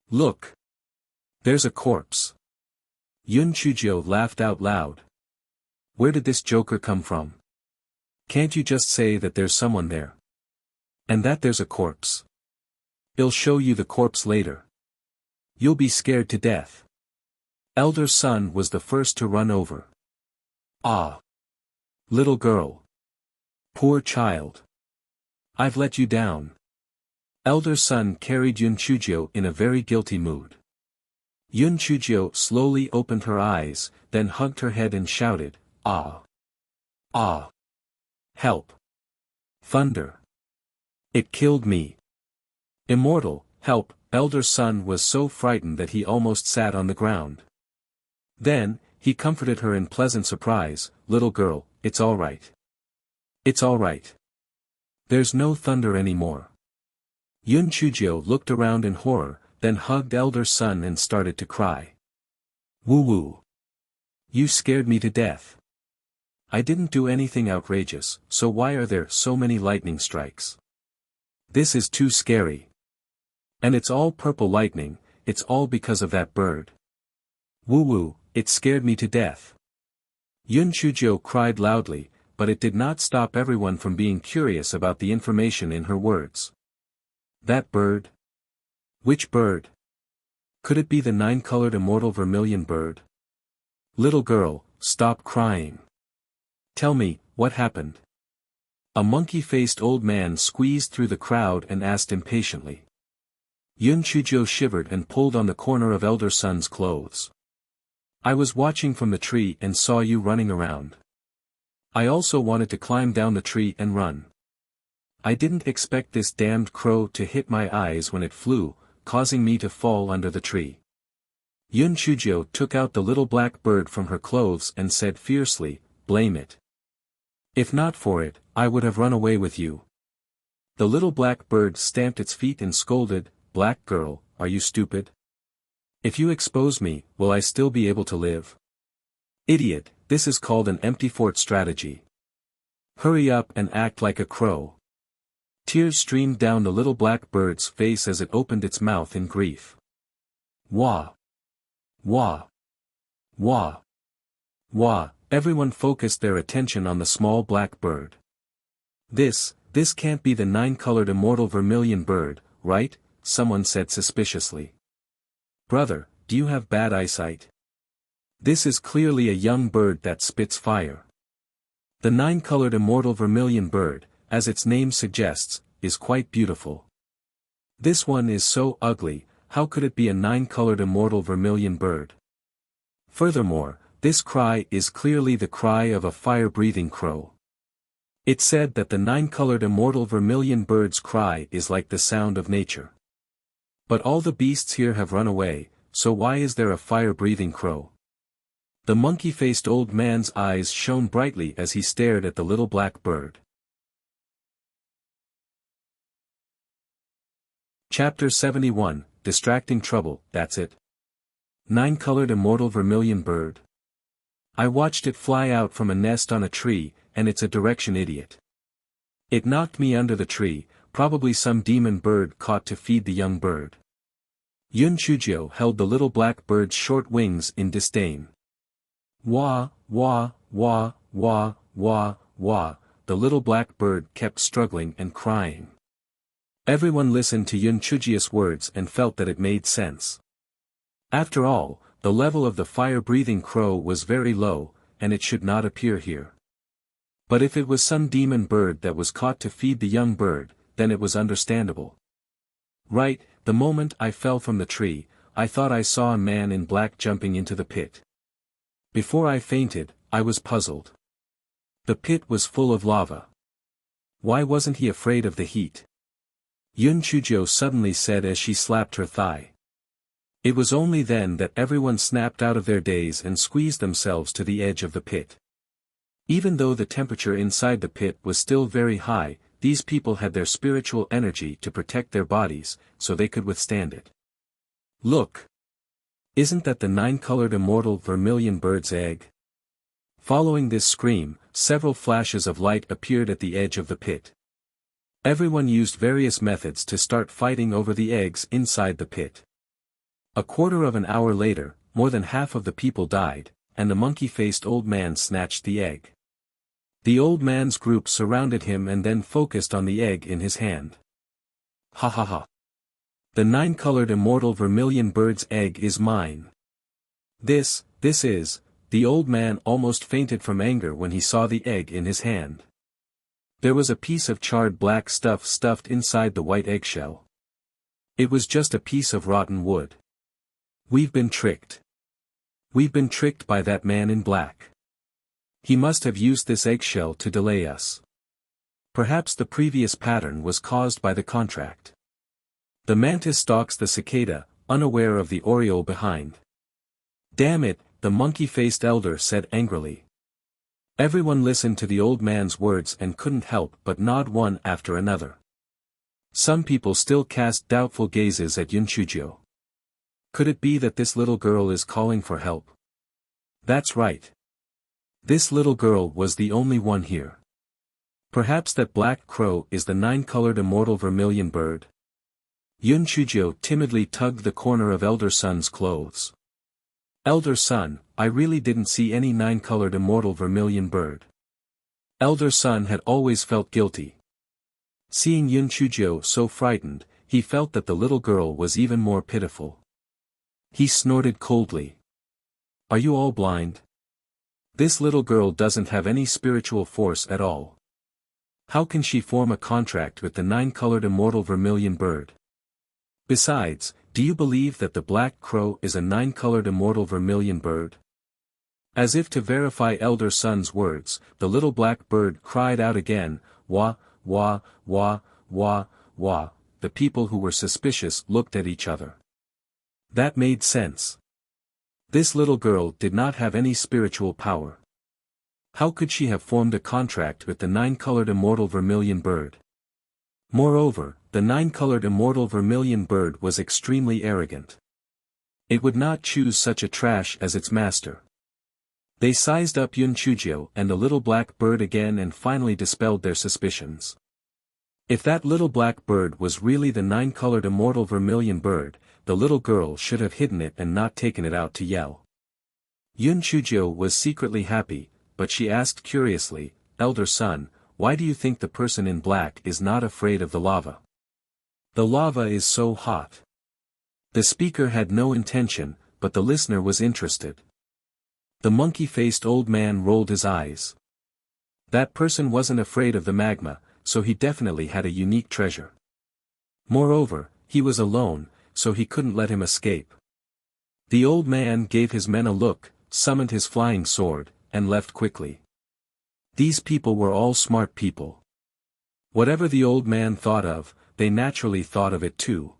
Look! There's a corpse. Yun Chujio laughed out loud. Where did this joker come from? Can't you just say that there's someone there? And that there's a corpse. I'll show you the corpse later. You'll be scared to death. Elder son was the first to run over. Ah! Little girl. Poor child. I've let you down. Elder son carried Yun Chujio in a very guilty mood. Yun Chujio slowly opened her eyes, then hugged her head and shouted, Ah! Ah! Help! Thunder! It killed me! Immortal, help! Elder son was so frightened that he almost sat on the ground. Then, he comforted her in pleasant surprise, Little girl, it's all right. It's all right. There's no thunder anymore. Yun Chujio looked around in horror, then hugged elder son and started to cry. Woo-woo. You scared me to death. I didn't do anything outrageous, so why are there so many lightning strikes? This is too scary. And it's all purple lightning, it's all because of that bird. Woo-woo, it scared me to death. Yun Chujio cried loudly, but it did not stop everyone from being curious about the information in her words. That bird? Which bird? Could it be the 9-colored immortal vermilion bird? Little girl, stop crying. Tell me, what happened? A monkey-faced old man squeezed through the crowd and asked impatiently. Yun Chujio shivered and pulled on the corner of elder son's clothes. I was watching from the tree and saw you running around. I also wanted to climb down the tree and run. I didn't expect this damned crow to hit my eyes when it flew, causing me to fall under the tree. Yun Chujio took out the little black bird from her clothes and said fiercely, blame it. If not for it, I would have run away with you. The little black bird stamped its feet and scolded, Black girl, are you stupid? If you expose me, will I still be able to live? Idiot, this is called an empty fort strategy. Hurry up and act like a crow. Tears streamed down the little black bird's face as it opened its mouth in grief. Wah! Wah! Wah! Wah! Everyone focused their attention on the small black bird. This can't be the 9-colored immortal vermilion bird, right? Someone said suspiciously. Brother, do you have bad eyesight? This is clearly a young bird that spits fire. The 9-colored immortal vermilion bird, as its name suggests, is quite beautiful. This one is so ugly, how could it be a 9-colored immortal vermilion bird? Furthermore, this cry is clearly the cry of a fire-breathing crow. It said that the 9-colored immortal vermilion bird's cry is like the sound of nature. But all the beasts here have run away, so why is there a fire-breathing crow? The monkey-faced old man's eyes shone brightly as he stared at the little black bird. Chapter 71, Distracting Trouble, that's it. 9-colored immortal vermilion bird. I watched it fly out from a nest on a tree, and it's a direction idiot. It knocked me under the tree, probably some demon bird caught to feed the young bird. Yun Chujio held the little black bird's short wings in disdain. Wah, wah, wah, wah, wah, wah, the little black bird kept struggling and crying. Everyone listened to Yun Chujio's words and felt that it made sense. After all, the level of the fire-breathing crow was very low, and it should not appear here. But if it was some demon bird that was caught to feed the young bird, then it was understandable. Right, the moment I fell from the tree, I thought I saw a man in black jumping into the pit. Before I fainted, I was puzzled. The pit was full of lava. Why wasn't he afraid of the heat? Yun Chujio suddenly said as she slapped her thigh. It was only then that everyone snapped out of their daze and squeezed themselves to the edge of the pit. Even though the temperature inside the pit was still very high, these people had their spiritual energy to protect their bodies, so they could withstand it. Look! Isn't that the nine-colored immortal vermilion bird's egg? Following this scream, several flashes of light appeared at the edge of the pit. Everyone used various methods to start fighting over the eggs inside the pit. A quarter of an hour later, more than half of the people died, and the monkey-faced old man snatched the egg. The old man's group surrounded him and then focused on the egg in his hand. Ha ha ha. The nine-colored immortal vermilion bird's egg is mine. This is, the old man almost fainted from anger when he saw the egg in his hand. There was a piece of charred black stuff stuffed inside the white eggshell. It was just a piece of rotten wood. We've been tricked. We've been tricked by that man in black. He must have used this eggshell to delay us. Perhaps the previous pattern was caused by the contract. The mantis stalks the cicada, unaware of the oriole behind. Damn it, the monkey-faced elder said angrily. Everyone listened to the old man's words and couldn't help but nod one after another. Some people still cast doubtful gazes at Yunchujo. Could it be that this little girl is calling for help? That's right. This little girl was the only one here. Perhaps that black crow is the nine-colored immortal vermilion bird? Yunchujo timidly tugged the corner of Elder Sun's clothes. Elder Sun, I really didn't see any nine-colored immortal vermilion bird. Elder Sun had always felt guilty. Seeing Yunchujo so frightened, he felt that the little girl was even more pitiful. He snorted coldly. Are you all blind? This little girl doesn't have any spiritual force at all. How can she form a contract with the nine-colored immortal vermilion bird? Besides, do you believe that the black crow is a nine-colored immortal vermilion bird? As if to verify Elder Sun's words, the little black bird cried out again, wah, wah, wah, wah, wah. The people who were suspicious looked at each other. That made sense. This little girl did not have any spiritual power. How could she have formed a contract with the nine-colored immortal vermilion bird? Moreover, the nine-colored immortal vermilion bird was extremely arrogant. It would not choose such a trash as its master. They sized up Yunchujo and the little black bird again and finally dispelled their suspicions. If that little black bird was really the nine-colored immortal vermilion bird, the little girl should have hidden it and not taken it out to yell. Yunchujo was secretly happy, but she asked curiously, Elder Sun, why do you think the person in black is not afraid of the lava? The lava is so hot. The speaker had no intention, but the listener was interested. The monkey-faced old man rolled his eyes. That person wasn't afraid of the magma, so he definitely had a unique treasure. Moreover, he was alone, so he couldn't let him escape. The old man gave his men a look, summoned his flying sword, and left quickly. These people were all smart people. Whatever the old man thought of, they naturally thought of it too.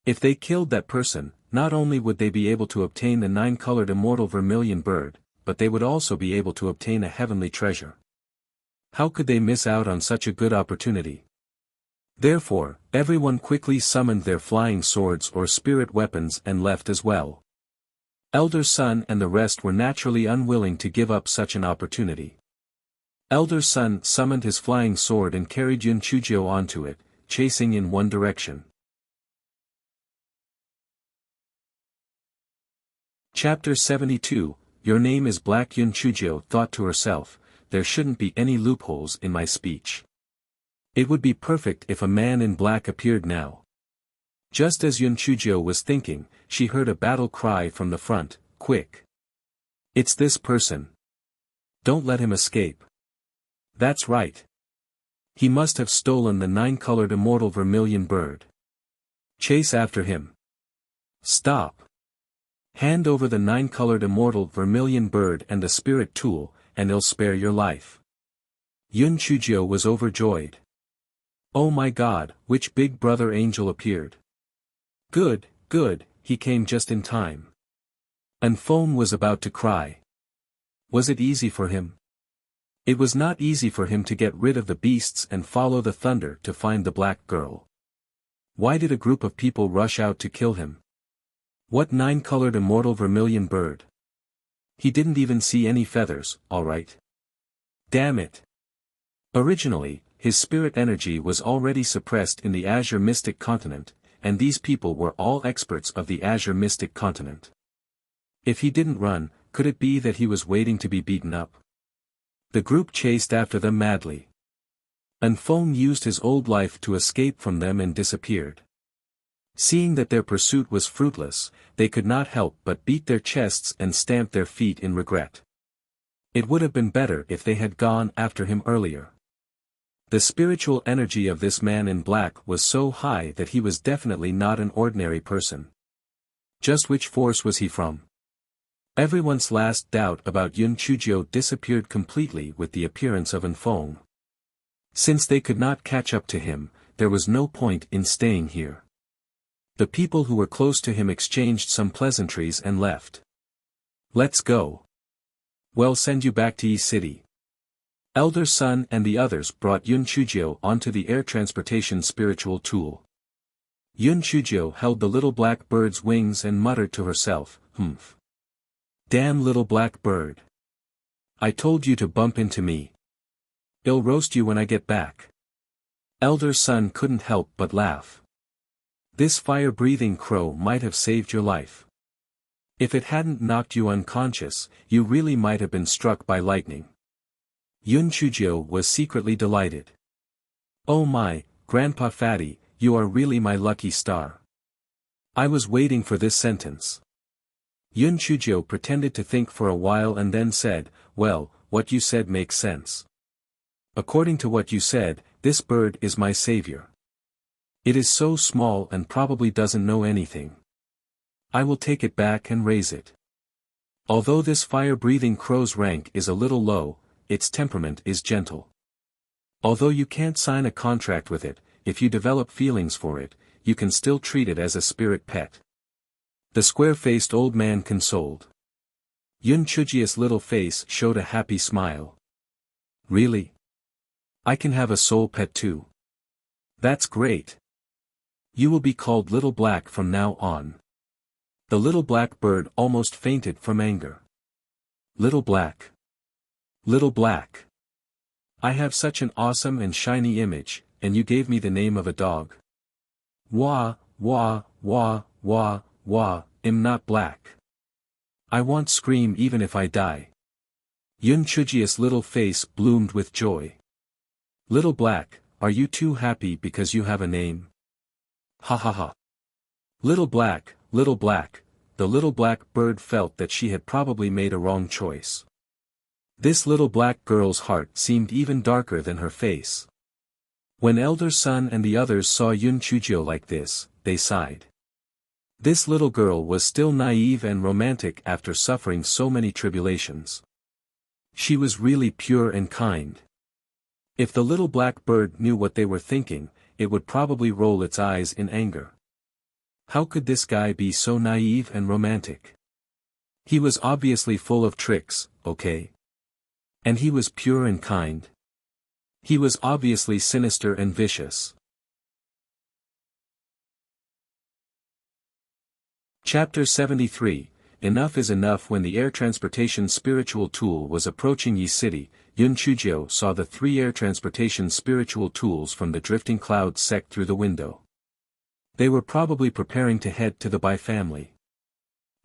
If they killed that person, not only would they be able to obtain the nine-colored immortal vermilion bird, but they would also be able to obtain a heavenly treasure. How could they miss out on such a good opportunity? Therefore, everyone quickly summoned their flying swords or spirit weapons and left as well. Elder Sun and the rest were naturally unwilling to give up such an opportunity. Elder Sun summoned his flying sword and carried Yunchujo onto it, chasing in one direction. Chapter 72, Your name is Black. Yunchujo thought to herself, there shouldn't be any loopholes in my speech. It would be perfect if a man in black appeared now. Just as Yunchujo was thinking, she heard a battle cry from the front, quick. It's this person. Don't let him escape. That's right. He must have stolen the nine-colored immortal vermilion bird. Chase after him. Stop. Hand over the nine-colored immortal vermilion bird and the spirit tool, and he'll spare your life. Yunchujo was overjoyed. Oh my God, which big brother angel appeared? Good, good, he came just in time. Anphone was about to cry. Was it easy for him? It was not easy for him to get rid of the beasts and follow the thunder to find the black girl. Why did a group of people rush out to kill him? What 9-colored immortal vermilion bird? He didn't even see any feathers, alright. Damn it. Originally, his spirit energy was already suppressed in the Azure Mystic Continent, and these people were all experts of the Azure Mystic Continent. If he didn't run, could it be that he was waiting to be beaten up? The group chased after them madly. Anfeng used his old life to escape from them and disappeared. Seeing that their pursuit was fruitless, they could not help but beat their chests and stamp their feet in regret. It would have been better if they had gone after him earlier. The spiritual energy of this man in black was so high that he was definitely not an ordinary person. Just which force was he from? Everyone's last doubt about Yun Chujio disappeared completely with the appearance of Anfeng. Since they could not catch up to him, there was no point in staying here. The people who were close to him exchanged some pleasantries and left. Let's go. We'll send you back to Yi City. Elder Sun and the others brought Yun Chujio onto the air transportation spiritual tool. Yun Chujio held the little black bird's wings and muttered to herself, "Humph. Damn little black bird. I told you to bump into me. I'll roast you when I get back." Elder Sun couldn't help but laugh. This fire-breathing crow might have saved your life. If it hadn't knocked you unconscious, you really might have been struck by lightning. Yun Chujio was secretly delighted. Oh my, Grandpa Fatty, you are really my lucky star. I was waiting for this sentence. Yun Chujio pretended to think for a while and then said, "Well, what you said makes sense. According to what you said, this bird is my savior. It is so small and probably doesn't know anything. I will take it back and raise it. Although this fire-breathing crow's rank is a little low, its temperament is gentle. Although you can't sign a contract with it, if you develop feelings for it, you can still treat it as a spirit pet." The square-faced old man consoled. Yun Chujio's little face showed a happy smile. "Really? I can have a soul pet too. That's great. You will be called Little Black from now on." The little black bird almost fainted from anger. "Little Black. Little Black. I have such an awesome and shiny image, and you gave me the name of a dog. Wah, wah, wah, wah, wah, I'm not black. I won't scream even if I die." Yun Chujio's little face bloomed with joy. "Little Black, are you too happy because you have a name? Ha ha ha. Little Black, the little black bird felt that she had probably made a wrong choice. This little black girl's heart seemed even darker than her face. When Elder Sun and the others saw Yun Chujio like this, they sighed. This little girl was still naive and romantic after suffering so many tribulations. She was really pure and kind. If the little black bird knew what they were thinking, it would probably roll its eyes in anger. How could this guy be so naive and romantic? He was obviously full of tricks, okay? And he was pure and kind. He was obviously sinister and vicious. Chapter 73. Enough is enough. When the air transportation spiritual tool was approaching Yi City, Yun Chujio saw the 3 air transportation spiritual tools from the drifting cloud sect through the window. They were probably preparing to head to the Bai family.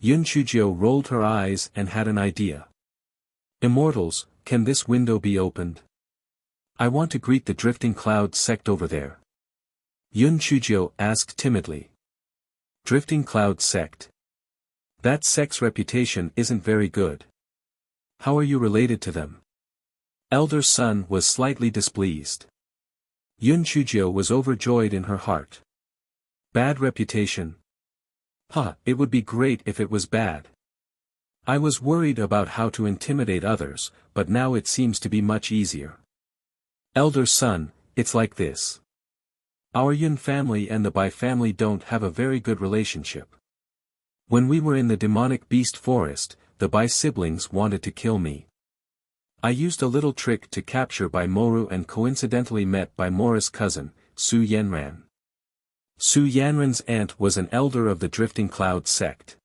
Yun Chujio rolled her eyes and had an idea. "Immortals, can this window be opened? I want to greet the drifting cloud sect over there." Yun Chujio asked timidly. Drifting cloud sect? That sect's reputation isn't very good. How are you related to them? Elder Sun was slightly displeased. Yun Chujio was overjoyed in her heart. Bad reputation? It would be great if it was bad. I was worried about how to intimidate others, but now it seems to be much easier. Elder Sun, it's like this. Our Yun family and the Bai family don't have a very good relationship. When we were in the demonic beast forest, the Bai siblings wanted to kill me. I used a little trick to capture Bai Moru and coincidentally met Bai Mora's cousin, Su Yanran. Su Yanran's aunt was an elder of the Drifting Cloud sect.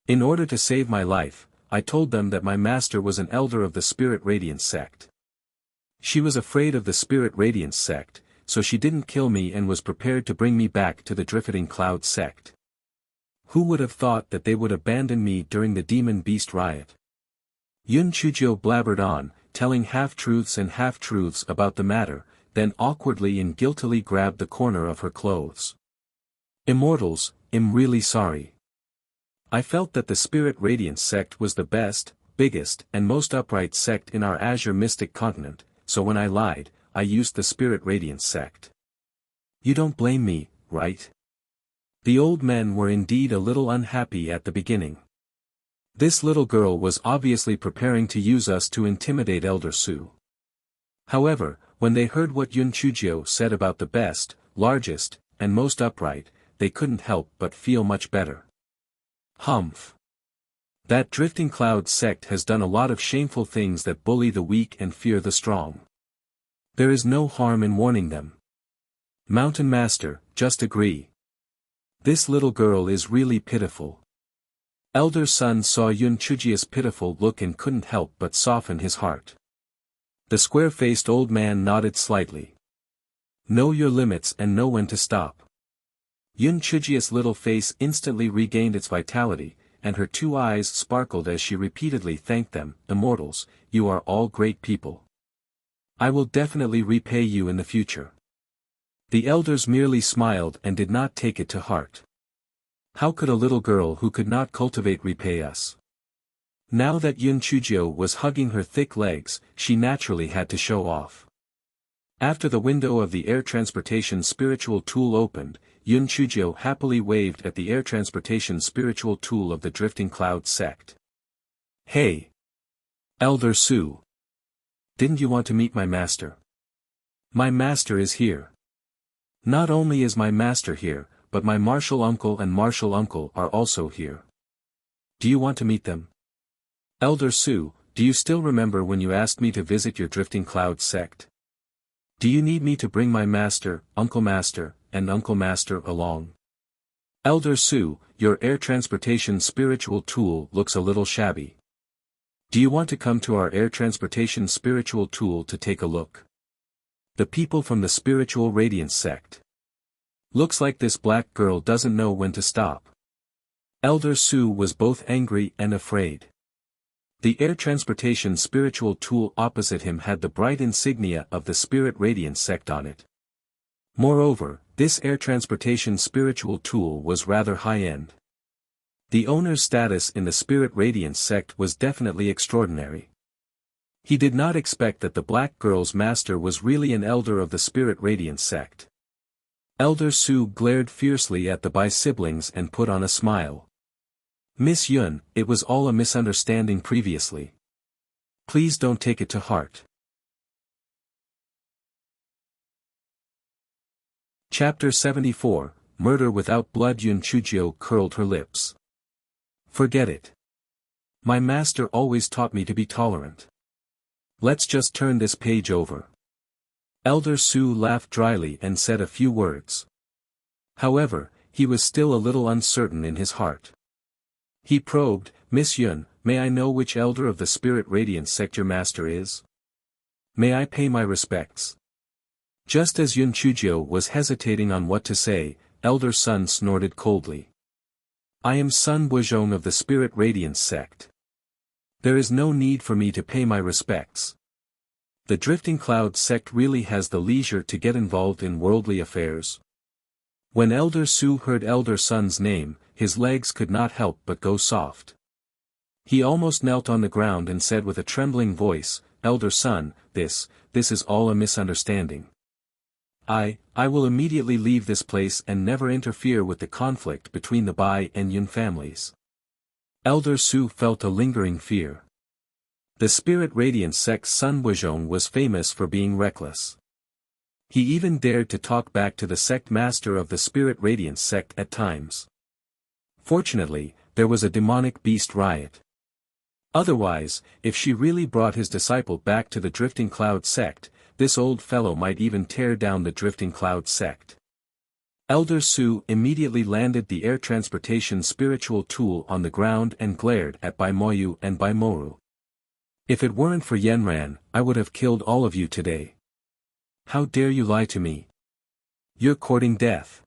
In order to save my life, I told them that my master was an elder of the Spirit Radiance sect. She was afraid of the Spirit Radiance sect, so she didn't kill me and was prepared to bring me back to the Drifting Cloud sect. Who would have thought that they would abandon me during the Demon Beast riot? Yun Chujio blabbered on, telling half-truths and half-truths about the matter, then awkwardly and guiltily grabbed the corner of her clothes. Immortals, I'm really sorry. I felt that the Spirit Radiance sect was the best, biggest, and most upright sect in our Azure Mystic continent, so when I lied, I used the Spirit Radiance sect. You don't blame me, right? The old men were indeed a little unhappy at the beginning. This little girl was obviously preparing to use us to intimidate Elder Su. However, when they heard what Yun Chujio said about the best, largest, and most upright, they couldn't help but feel much better. Humph. That Drifting Cloud sect has done a lot of shameful things that bully the weak and fear the strong. There is no harm in warning them. Mountain Master, just agree. This little girl is really pitiful. Elder Sun saw Yun Chujio's pitiful look and couldn't help but soften his heart. The square-faced old man nodded slightly. Know your limits and know when to stop. Yun Chujio's little face instantly regained its vitality, and her two eyes sparkled as she repeatedly thanked them. Immortals, you are all great people. I will definitely repay you in the future. The elders merely smiled and did not take it to heart. How could a little girl who could not cultivate repay us? Now that Yun Chujio was hugging her thick legs, she naturally had to show off. After the window of the air transportation spiritual tool opened, Yun Chujio happily waved at the air transportation spiritual tool of the Drifting Cloud sect. Hey! Elder Su! Didn't you want to meet my master? My master is here. Not only is my master here, but my martial uncle and martial uncle are also here. Do you want to meet them? Elder Su, do you still remember when you asked me to visit your Drifting Cloud sect? Do you need me to bring my master, and Uncle Master along? Elder Su, your air transportation spiritual tool looks a little shabby. Do you want to come to our air transportation spiritual tool to take a look? The people from the Spiritual Radiance sect. Looks like this black girl doesn't know when to stop. Elder Su was both angry and afraid. The air transportation spiritual tool opposite him had the bright insignia of the Spirit Radiance sect on it. Moreover, this air transportation spiritual tool was rather high-end. The owner's status in the Spirit Radiance sect was definitely extraordinary. He did not expect that the black girl's master was really an elder of the Spirit Radiance sect. Elder Su glared fiercely at the bi-siblings and put on a smile. Miss Yun, it was all a misunderstanding previously. Please don't take it to heart. Chapter 74, Murder Without Blood. Yun Chujio curled her lips. Forget it. My master always taught me to be tolerant. Let's just turn this page over. Elder Su laughed dryly and said a few words. However, he was still a little uncertain in his heart. He probed, Miss Yun, may I know which elder of the Spirit Radiance sect your master is? May I pay my respects? Just as Yun Chujio was hesitating on what to say, Elder Sun snorted coldly. I am Sun Buzhong of the Spirit Radiance sect. There is no need for me to pay my respects. The Drifting Cloud sect really has the leisure to get involved in worldly affairs. When Elder Su heard Elder Sun's name, his legs could not help but go soft. He almost knelt on the ground and said with a trembling voice, Elder Sun, this is all a misunderstanding. I will immediately leave this place and never interfere with the conflict between the Bai and Yun families. Elder Su felt a lingering fear. The Spirit Radiance sect's Sun Buzhong was famous for being reckless. He even dared to talk back to the sect master of the Spirit Radiance sect at times. Fortunately, there was a demonic beast riot. Otherwise, if she really brought his disciple back to the Drifting Cloud sect, this old fellow might even tear down the Drifting Cloud sect. Elder Su immediately landed the air transportation spiritual tool on the ground and glared at Bai Moyu and Bai Moru. If it weren't for Yanran, I would have killed all of you today. How dare you lie to me? You're courting death.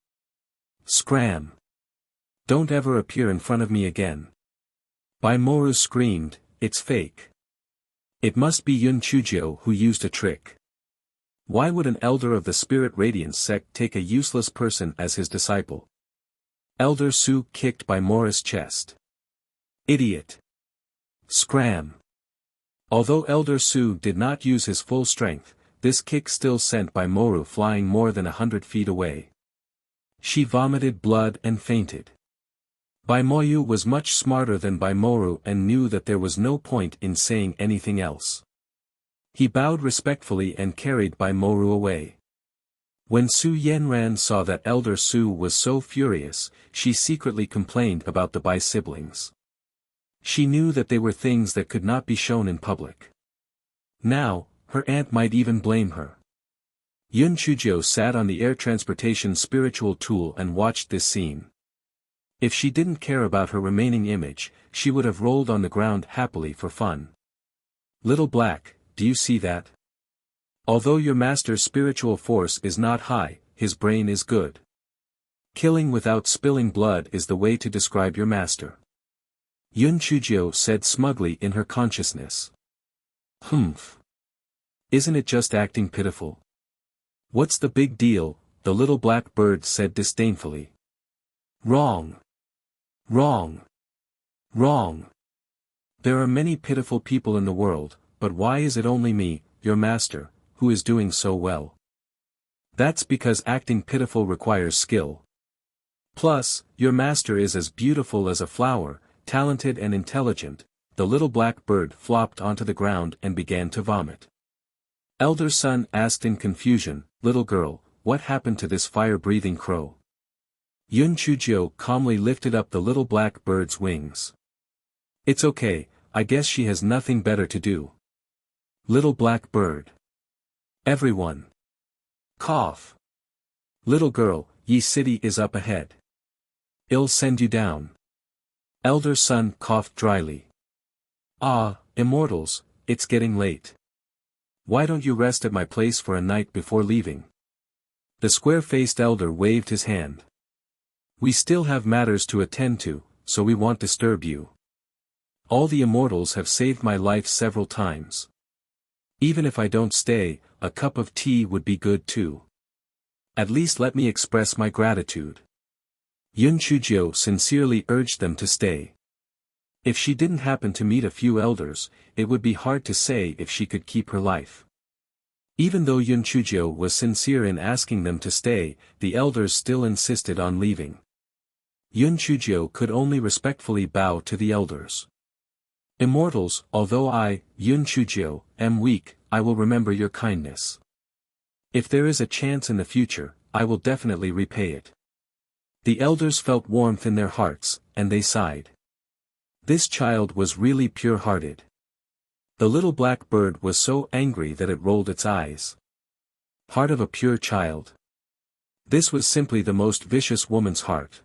Scram. Don't ever appear in front of me again. Bai Moru screamed, it's fake. It must be Yun Chujio who used a trick. Why would an elder of the Spirit Radiance sect take a useless person as his disciple? Elder Su kicked Bai Moru's chest. Idiot. Scram. Although Elder Su did not use his full strength, this kick still sent Bai Moru flying more than 100 feet away. She vomited blood and fainted. Bai Moyu was much smarter than Bai Moru and knew that there was no point in saying anything else. He bowed respectfully and carried Bai Moru away. When Su Yanran saw that Elder Su was so furious, she secretly complained about the Bai siblings. She knew that they were things that could not be shown in public. Now, her aunt might even blame her. Yun Chujio sat on the air transportation spiritual tool and watched this scene. If she didn't care about her remaining image, she would have rolled on the ground happily for fun. Little Black, do you see that? Although your master's spiritual force is not high, his brain is good. Killing without spilling blood is the way to describe your master. Yun Chujio said smugly in her consciousness. Humph. Isn't it just acting pitiful? What's the big deal? The little black bird said disdainfully. Wrong. Wrong. Wrong. There are many pitiful people in the world, but why is it only me, your master, who is doing so well? That's because acting pitiful requires skill. Plus, your master is as beautiful as a flower, talented and intelligent. The little black bird flopped onto the ground and began to vomit. Elder Sun asked in confusion, little girl, what happened to this fire-breathing crow? Yun Chujio calmly lifted up the little black bird's wings. It's okay, I guess she has nothing better to do. Little black bird. Everyone. Cough. Little girl, Yi City is up ahead. I'll send you down. Elder Sun coughed dryly. Ah, immortals, it's getting late. Why don't you rest at my place for a night before leaving? The square-faced elder waved his hand. We still have matters to attend to, so we won't disturb you. All the immortals have saved my life several times. Even if I don't stay, a cup of tea would be good too. At least let me express my gratitude. Yun Chujio sincerely urged them to stay. If she didn't happen to meet a few elders, it would be hard to say if she could keep her life. Even though Yun Chujio was sincere in asking them to stay, the elders still insisted on leaving. Yun Chujio could only respectfully bow to the elders. Immortals, although I, Yun Chujio, am weak, I will remember your kindness. If there is a chance in the future, I will definitely repay it. The elders felt warmth in their hearts, and they sighed. This child was really pure-hearted. The little black bird was so angry that it rolled its eyes. Heart of a pure child. This was simply the most vicious woman's heart.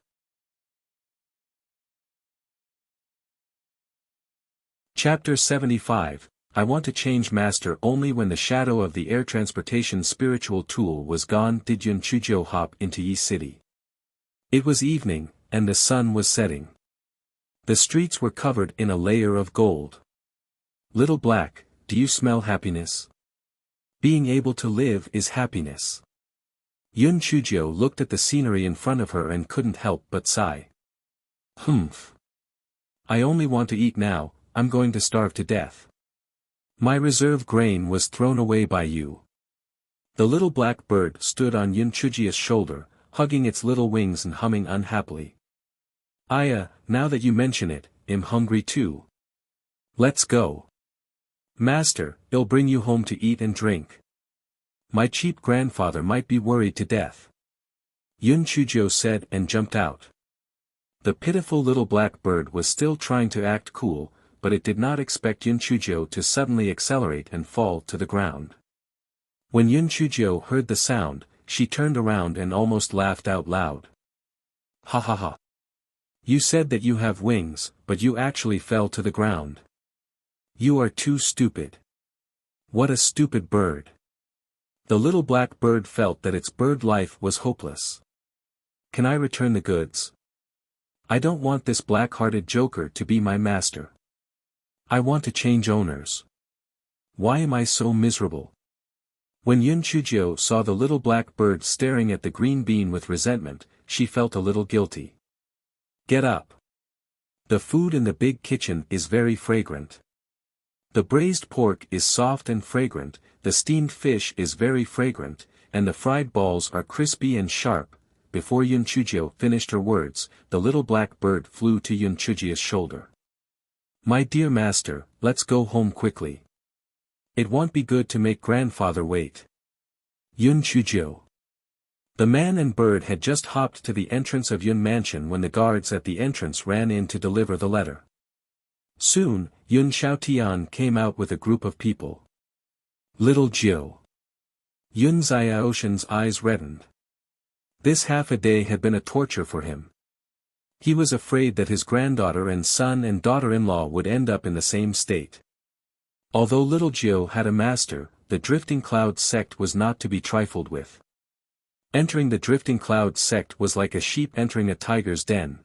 Chapter 75, I want to change master only when the shadow of the air transportation spiritual tool was gone did Yun Chujio hop into Yi City. It was evening, and the sun was setting. The streets were covered in a layer of gold. Little Black, do you smell happiness? Being able to live is happiness. Yun Chujio looked at the scenery in front of her and couldn't help but sigh. Humph. I only want to eat now, I'm going to starve to death. My reserve grain was thrown away by you. The little black bird stood on Yun Chujio's shoulder, hugging its little wings and humming unhappily. Aya, now that you mention it, I'm hungry too. Let's go. Master, I'll bring you home to eat and drink. My cheap grandfather might be worried to death. Yun Chujio said and jumped out. The pitiful little black bird was still trying to act cool, but it did not expect Yun Chujio to suddenly accelerate and fall to the ground. When Yun Chujio heard the sound, she turned around and almost laughed out loud. Ha ha ha. You said that you have wings, but you actually fell to the ground. You are too stupid. What a stupid bird. The little black bird felt that its bird life was hopeless. Can I return the goods? I don't want this black-hearted joker to be my master. I want to change owners. Why am I so miserable? When Yun Chujio saw the little black bird staring at the green bean with resentment, she felt a little guilty. Get up. The food in the big kitchen is very fragrant. The braised pork is soft and fragrant, the steamed fish is very fragrant, and the fried balls are crispy and sharp. Before Yun Chujio finished her words, the little black bird flew to Yun Chujio's shoulder. My dear master, let's go home quickly. It won't be good to make grandfather wait. Yun Chujio. The man and bird had just hopped to the entrance of Yun Mansion when the guards at the entrance ran in to deliver the letter. Soon, Yun Xiaotian came out with a group of people. Little Jiu. Yun Xiaoshan's eyes reddened. This half a day had been a torture for him. He was afraid that his granddaughter and son and daughter-in-law would end up in the same state. Although little Jiu had a master, the Drifting Cloud sect was not to be trifled with. Entering the Drifting Cloud sect was like a sheep entering a tiger's den.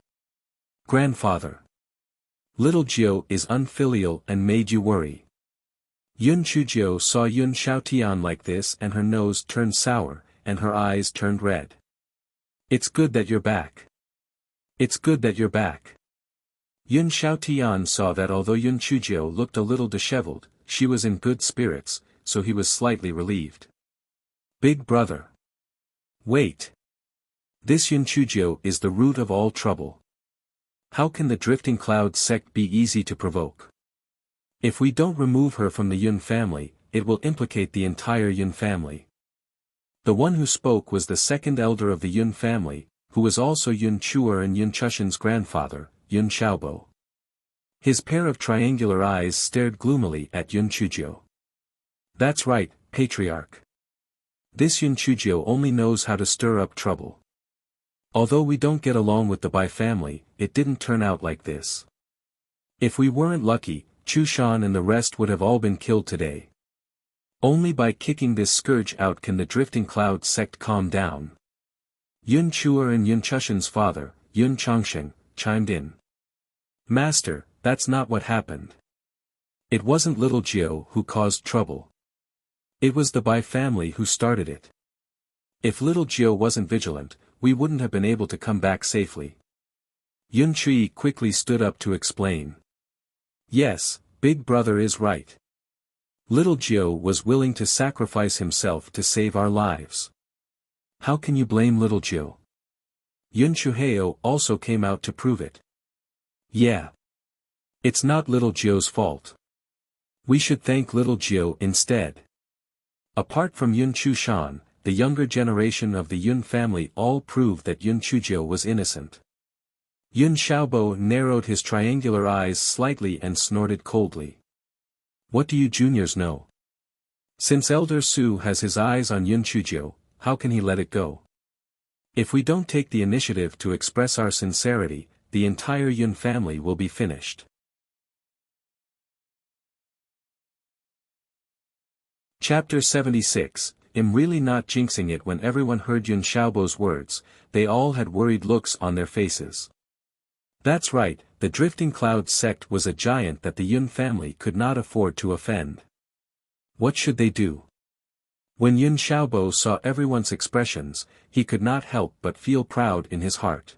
Grandfather. Little Jiu is unfilial and made you worry. Yun Chujio saw Yun Xiaotian like this and her nose turned sour, and her eyes turned red. It's good that you're back. It's good that you're back. Yun Xiaotian saw that although Yun Chujio looked a little disheveled, she was in good spirits, so he was slightly relieved. Big brother. Wait. This Yun Chujio is the root of all trouble. How can the Drifting Cloud sect be easy to provoke? If we don't remove her from the Yun family, it will implicate the entire Yun family. The one who spoke was the second elder of the Yun family, who was also Yun Chuer and Yun Chushan's grandfather, Yun Xiaobo. His pair of triangular eyes stared gloomily at Yun Chujio. That's right, patriarch. This Yun Chujio only knows how to stir up trouble. Although we don't get along with the Bai family, it didn't turn out like this. If we weren't lucky, Chu Shan and the rest would have all been killed today. Only by kicking this scourge out can the Drifting Cloud sect calm down. Yun Chuer and Yun Chushan's father, Yun Changsheng, chimed in. Master, that's not what happened. It wasn't little Jiu who caused trouble. It was the Bai family who started it. If little Jiu wasn't vigilant, we wouldn't have been able to come back safely. Yun Chi quickly stood up to explain. Yes, big brother is right. Little Jiu was willing to sacrifice himself to save our lives. How can you blame little Jiu? Yun Chuheo also came out to prove it. Yeah. It's not little Jiu's fault. We should thank little Jiu instead. Apart from Yun Chushan, the younger generation of the Yun family all proved that Yun Chujio was innocent. Yun Xiaobo narrowed his triangular eyes slightly and snorted coldly. What do you juniors know? Since Elder Su has his eyes on Yun Chujio, how can he let it go? If we don't take the initiative to express our sincerity, the entire Yun family will be finished. Chapter 76, I'm really not jinxing it. When everyone heard Yun Xiaobo's words, they all had worried looks on their faces. That's right, the Drifting Cloud sect was a giant that the Yun family could not afford to offend. What should they do? When Yun Xiaobo saw everyone's expressions, he could not help but feel proud in his heart.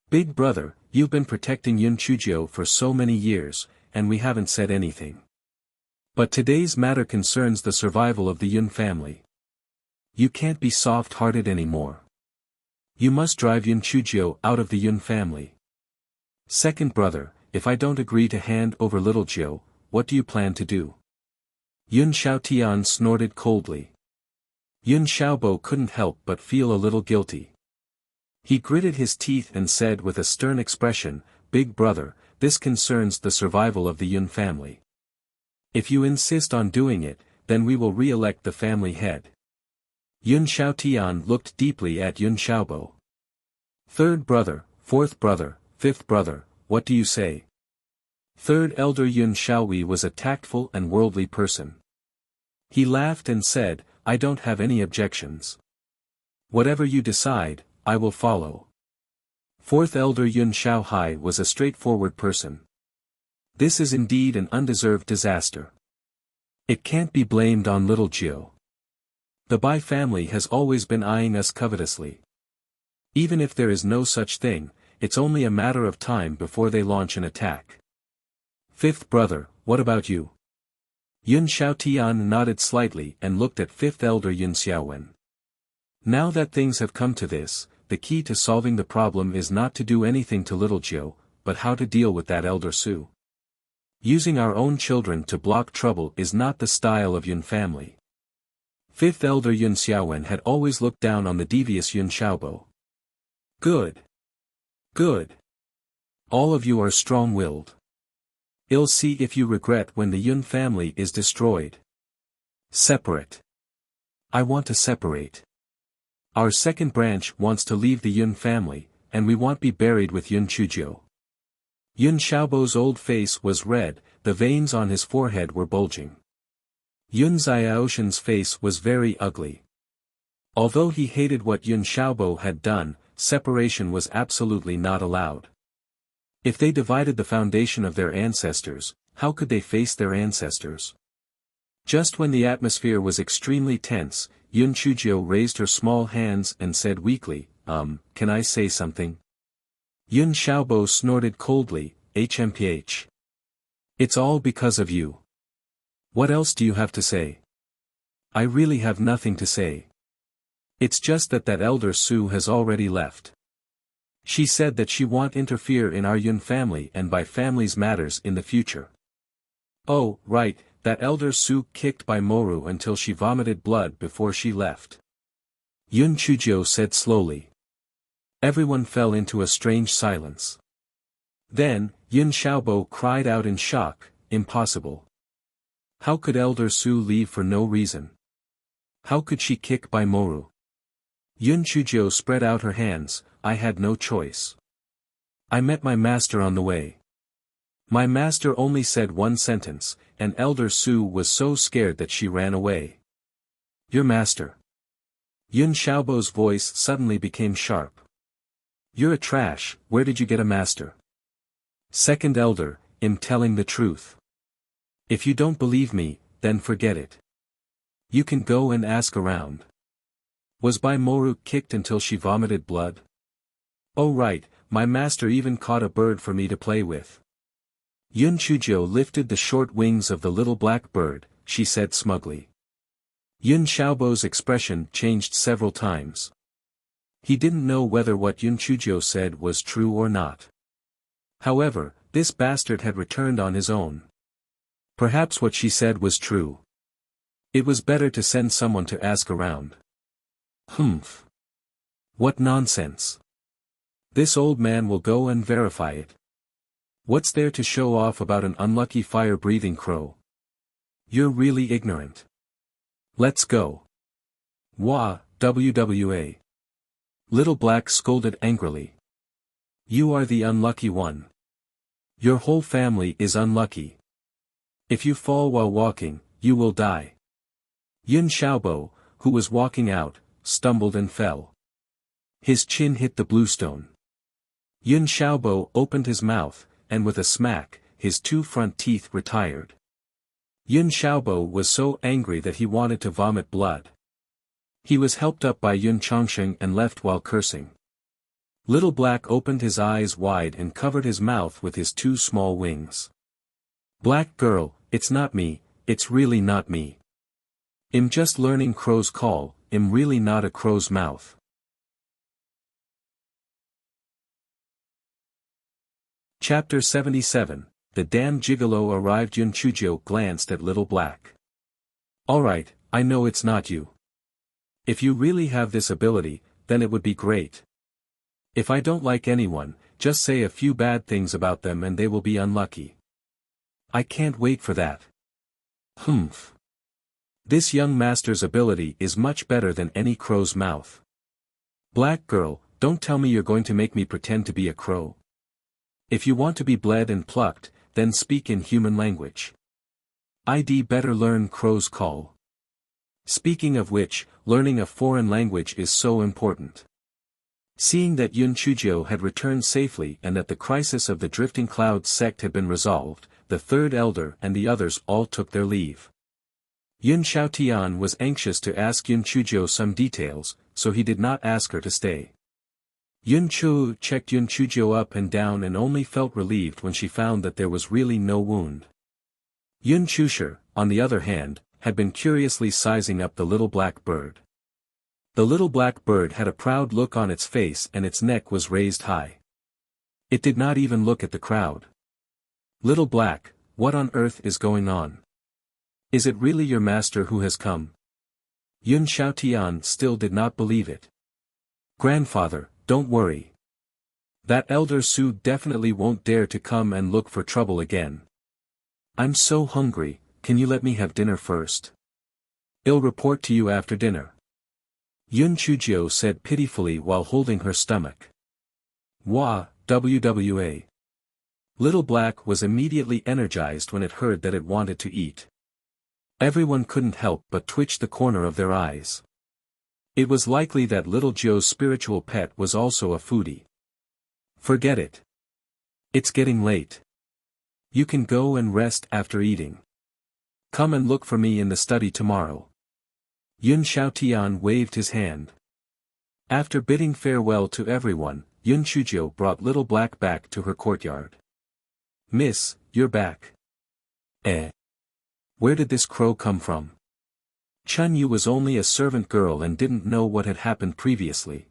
Big brother, you've been protecting Yun Chujio for so many years, and we haven't said anything. But today's matter concerns the survival of the Yun family. You can't be soft-hearted anymore. You must drive Yun Chujio out of the Yun family. Second brother, if I don't agree to hand over little Jiu, what do you plan to do? Yun Xiaotian snorted coldly. Yun Xiaobo couldn't help but feel a little guilty. He gritted his teeth and said with a stern expression, Big brother, this concerns the survival of the Yun family. If you insist on doing it, then we will re-elect the family head. Yun Xiaotian looked deeply at Yun Xiaobo. Third brother, fourth brother, fifth brother, what do you say? Third elder Yun Xiaowei was a tactful and worldly person. He laughed and said, I don't have any objections. Whatever you decide, I will follow. Fourth elder Yun Xiaohai was a straightforward person. This is indeed an undeserved disaster. It can't be blamed on little Jiu. The Bai family has always been eyeing us covetously. Even if there is no such thing, it's only a matter of time before they launch an attack. Fifth brother, what about you? Yun Xiaotian nodded slightly and looked at fifth elder Yun Xiaowen. Now that things have come to this, the key to solving the problem is not to do anything to little Jiu, but how to deal with that elder Su. Using our own children to block trouble is not the style of Yun family. Fifth elder Yun Xiaowen had always looked down on the devious Yun Xiaobo. Good. Good. All of you are strong-willed. I'll see if you regret when the Yun family is destroyed. Separate. I want to separate. Our second branch wants to leave the Yun family, and we want be buried with Yun Chuzhou. Yun Xiaobo's old face was red, the veins on his forehead were bulging. Yun Xiaoshan's face was very ugly. Although he hated what Yun Xiaobo had done, separation was absolutely not allowed. If they divided the foundation of their ancestors, how could they face their ancestors? Just when the atmosphere was extremely tense, Yun Chuzhou raised her small hands and said weakly, can I say something? Yun Xiaobo snorted coldly, HMPH. It's all because of you. What else do you have to say? I really have nothing to say. It's just that elder Su has already left. She said that she won't interfere in our Yun family and by family's matters in the future. Oh, right, that elder Su kicked Bai Moru until she vomited blood before she left. Yun Chuzhou said slowly. Everyone fell into a strange silence. Then, Yun Xiaobo cried out in shock, impossible. How could elder Su leave for no reason? How could she kick Bai Moru? Yun Chuzhou spread out her hands, I had no choice. I met my master on the way. My master only said one sentence, and elder Su was so scared that she ran away. Your master. Yun Xiaobo's voice suddenly became sharp. You're a trash, where did you get a master? Second elder, I'm telling the truth. If you don't believe me, then forget it. You can go and ask around. Was Bai Moru kicked until she vomited blood? Oh right, my master even caught a bird for me to play with. Yun Chuzhou lifted the short wings of the little black bird, she said smugly. Yun Xiaobo's expression changed several times. He didn't know whether what Yun Chuzhou said was true or not. However, this bastard had returned on his own. Perhaps what she said was true. It was better to send someone to ask around. Humph. What nonsense. This old man will go and verify it. What's there to show off about an unlucky fire-breathing crow? You're really ignorant. Let's go. Wah, WWA. Little Black scolded angrily. You are the unlucky one. Your whole family is unlucky. If you fall while walking, you will die. Yun Xiaobo, who was walking out, stumbled and fell. His chin hit the bluestone. Yun Xiaobo opened his mouth, and with a smack, his two front teeth retired. Yun Xiaobo was so angry that he wanted to vomit blood. He was helped up by Yun Chongsheng and left while cursing. Little Black opened his eyes wide and covered his mouth with his two small wings. Black girl, it's not me, it's really not me. I'm just learning crow's call, I'm really not a crow's mouth. Chapter 77, The Damn Gigolo Arrived. Yun Chuzhou glanced at Little Black. Alright, I know it's not you. If you really have this ability, then it would be great. If I don't like anyone, just say a few bad things about them and they will be unlucky. I can't wait for that. Humph. This young master's ability is much better than any crow's mouth. Black girl, don't tell me you're going to make me pretend to be a crow. If you want to be bled and plucked, then speak in human language. I'd better learn crow's call. Speaking of which, learning a foreign language is so important. Seeing that Yun Chujio had returned safely and that the crisis of the Drifting Clouds sect had been resolved, the third elder and the others all took their leave. Yun Xiaotian was anxious to ask Yun Chujio some details, so he did not ask her to stay. Yun Chu checked Yun Chujio up and down and only felt relieved when she found that there was really no wound. Yun Chusher, on the other hand, had been curiously sizing up the little black bird. The little black bird had a proud look on its face and its neck was raised high. It did not even look at the crowd. Little black, what on earth is going on? Is it really your master who has come? Yun Xiaotian still did not believe it. Grandfather, don't worry. That elder Su definitely won't dare to come and look for trouble again. I'm so hungry, can you let me have dinner first? I'll report to you after dinner. Yun Chujio said pitifully while holding her stomach. Wah, WWA. Little Black was immediately energized when it heard that it wanted to eat. Everyone couldn't help but twitch the corner of their eyes. It was likely that Little Joe's spiritual pet was also a foodie. Forget it. It's getting late. You can go and rest after eating. Come and look for me in the study tomorrow. Yun Xiaotian waved his hand. After bidding farewell to everyone, Yun Chujio brought Little Black back to her courtyard. Miss, you're back. Where did this crow come from? Chun Yu was only a servant girl and didn't know what had happened previously.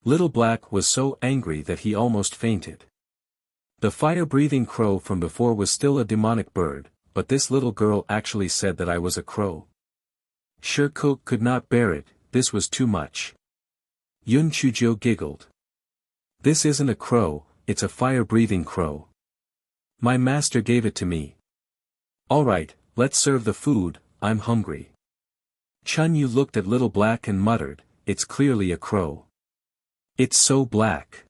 Little Black was so angry that he almost fainted. The fire-breathing crow from before was still a demonic bird, but this little girl actually said that I was a crow. Shirko could not bear it, this was too much. Yun Chujio giggled. This isn't a crow, it's a fire-breathing crow. My master gave it to me. Alright, let's serve the food, I'm hungry. Chun Yu looked at Little Black and muttered, it's clearly a crow. It's so black.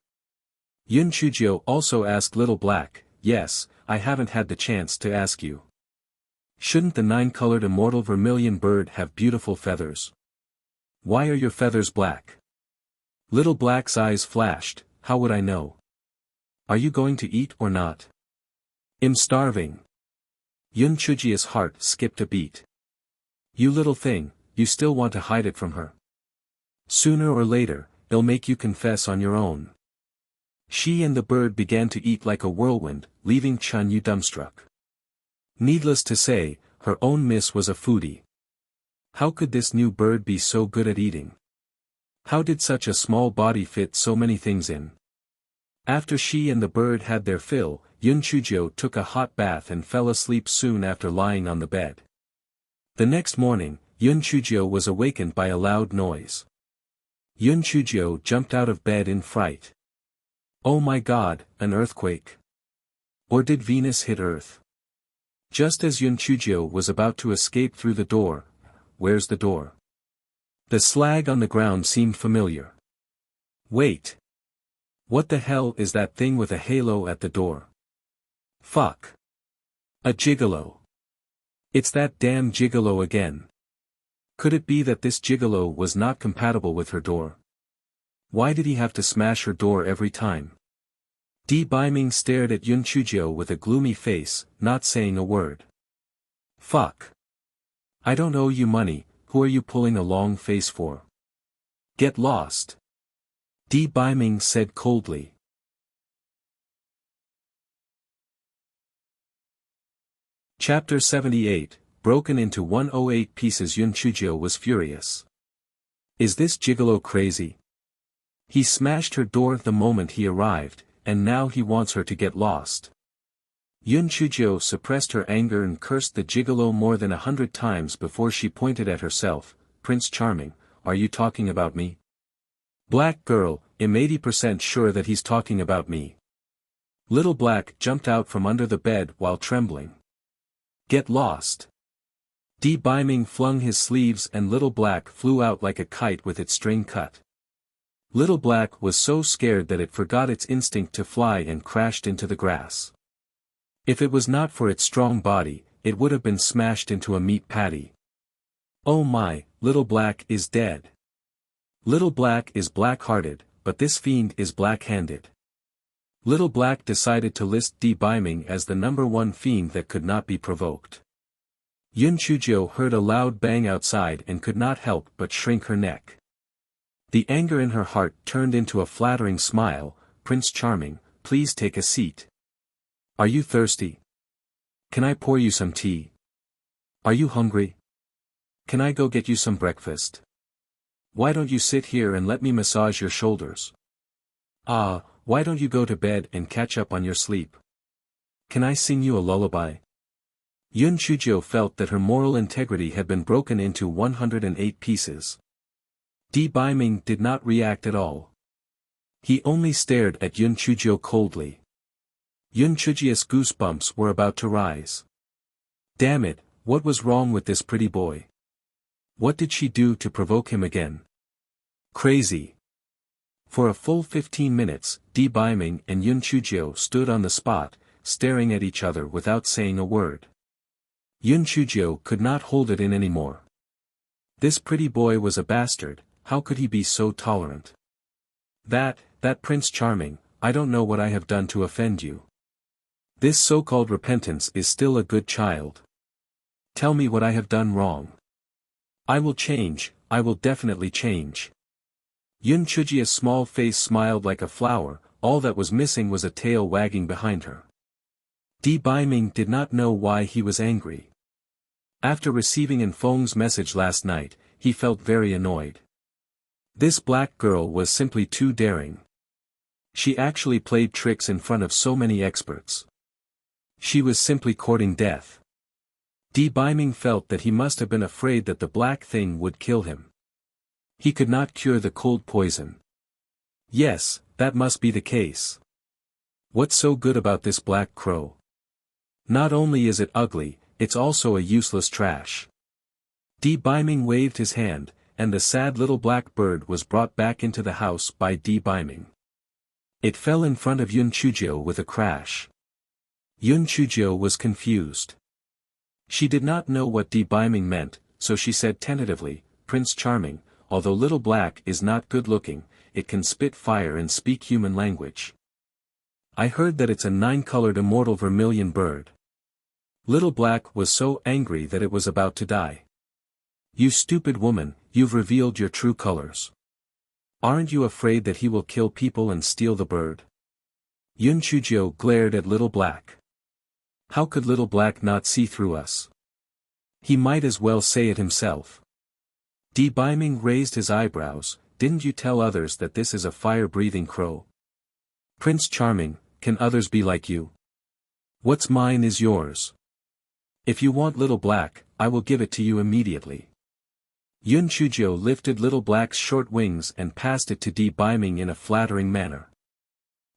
Yun Chujio also asked Little Black, yes, I haven't had the chance to ask you. Shouldn't the 9-colored immortal vermilion bird have beautiful feathers? Why are your feathers black? Little Black's eyes flashed, how would I know? Are you going to eat or not? I'm starving. Yun Chujio's heart skipped a beat. You little thing, you still want to hide it from her. Sooner or later, they'll make you confess on your own. She and the bird began to eat like a whirlwind, leaving Chun Yu dumbstruck. Needless to say, her own miss was a foodie. How could this new bird be so good at eating? How did such a small body fit so many things in? After she and the bird had their fill, Yun Chujio took a hot bath and fell asleep soon after lying on the bed. The next morning, Yun Chujio was awakened by a loud noise. Yun Chujio jumped out of bed in fright. Oh my God, an earthquake. Or did Venus hit Earth? Just as Yun Chujio was about to escape through the door, where's the door? The slag on the ground seemed familiar. Wait. What the hell is that thing with a halo at the door? Fuck. A gigolo. It's that damn gigolo again. Could it be that this gigolo was not compatible with her door? Why did he have to smash her door every time? Di Baiming stared at Yun Chujio with a gloomy face, not saying a word. Fuck. I don't owe you money, who are you pulling a long face for? Get lost. Di Baiming said coldly. Chapter 78, broken into 108 pieces. Yun Chujio was furious. Is this gigolo crazy? He smashed her door the moment he arrived, and now he wants her to get lost. Yun Chujio suppressed her anger and cursed the gigolo more than 100 times before she pointed at herself. Prince Charming, are you talking about me? Black girl, I'm 80% sure that he's talking about me. Little Black jumped out from under the bed while trembling. Get lost. Biming flung his sleeves and Little Black flew out like a kite with its string cut. Little Black was so scared that it forgot its instinct to fly and crashed into the grass. If it was not for its strong body, it would have been smashed into a meat patty. Oh my, Little Black is dead. Little Black is black-hearted, but this fiend is black-handed. Little Black decided to list Biming as the #1 fiend that could not be provoked. Yun Chujio heard a loud bang outside and could not help but shrink her neck. The anger in her heart turned into a flattering smile. Prince Charming, please take a seat. Are you thirsty? Can I pour you some tea? Are you hungry? Can I go get you some breakfast? Why don't you sit here and let me massage your shoulders? Ah, why don't you go to bed and catch up on your sleep? Can I sing you a lullaby? Yun Chujio felt that her moral integrity had been broken into 108 pieces. Biming did not react at all. He only stared at Yun Chujio coldly. Yun Chujio's goosebumps were about to rise. Damn it, what was wrong with this pretty boy? What did she do to provoke him again? Crazy. For a full 15 minutes, Biming and Yun Chujio stood on the spot, staring at each other without saying a word. Yun Chujio could not hold it in anymore. This pretty boy was a bastard. How could he be so tolerant? That Prince Charming, I don't know what I have done to offend you. This so-called repentance is still a good child. Tell me what I have done wrong. I will change, I will definitely change. Yun Chujio's small face smiled like a flower, all that was missing was a tail wagging behind her. Biming did not know why he was angry. After receiving Enfeng's message last night, he felt very annoyed. This black girl was simply too daring. She actually played tricks in front of so many experts. She was simply courting death. Biming felt that he must have been afraid that the black thing would kill him. He could not cure the cold poison. Yes, that must be the case. What's so good about this black crow? Not only is it ugly, it's also a useless trash. Biming waved his hand, and the sad little black bird was brought back into the house by Biming. It fell in front of Yun Chujio with a crash. Yun Chujio was confused. She did not know what Biming meant, so she said tentatively, Prince Charming, although Little Black is not good-looking, it can spit fire and speak human language. I heard that it's a 9-colored immortal vermilion bird. Little Black was so angry that it was about to die. You stupid woman, you've revealed your true colors. Aren't you afraid that he will kill people and steal the bird? Yun Chujio glared at Little Black. How could Little Black not see through us? He might as well say it himself. Biming raised his eyebrows. Didn't you tell others that this is a fire-breathing crow? Prince Charming, can others be like you? What's mine is yours. If you want Little Black, I will give it to you immediately. Yun Chujio lifted Little Black's short wings and passed it to Biming in a flattering manner.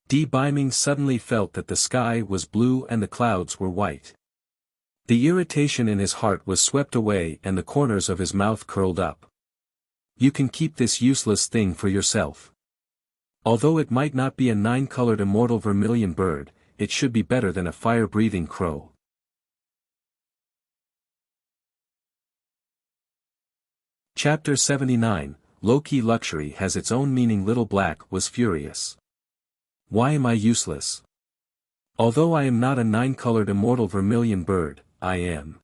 Biming suddenly felt that the sky was blue and the clouds were white. The irritation in his heart was swept away and the corners of his mouth curled up. You can keep this useless thing for yourself. Although it might not be a 9-colored immortal vermilion bird, it should be better than a fire-breathing crow. Chapter 79, Low-Key Luxury has its own meaning. Little Black was furious. Why am I useless? Although I am not a 9-colored immortal vermilion bird, I am.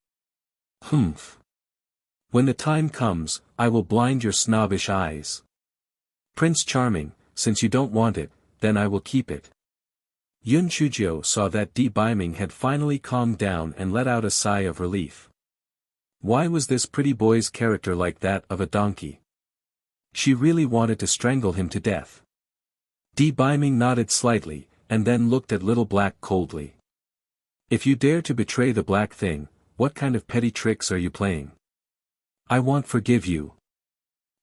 Humph. When the time comes, I will blind your snobbish eyes. Prince Charming, since you don't want it, then I will keep it. Yun Chujio saw that Biming had finally calmed down and let out a sigh of relief. Why was this pretty boy's character like that of a donkey? She really wanted to strangle him to death. Biming nodded slightly, and then looked at Little Black coldly. If you dare to betray the black thing, what kind of petty tricks are you playing? I won't forgive you.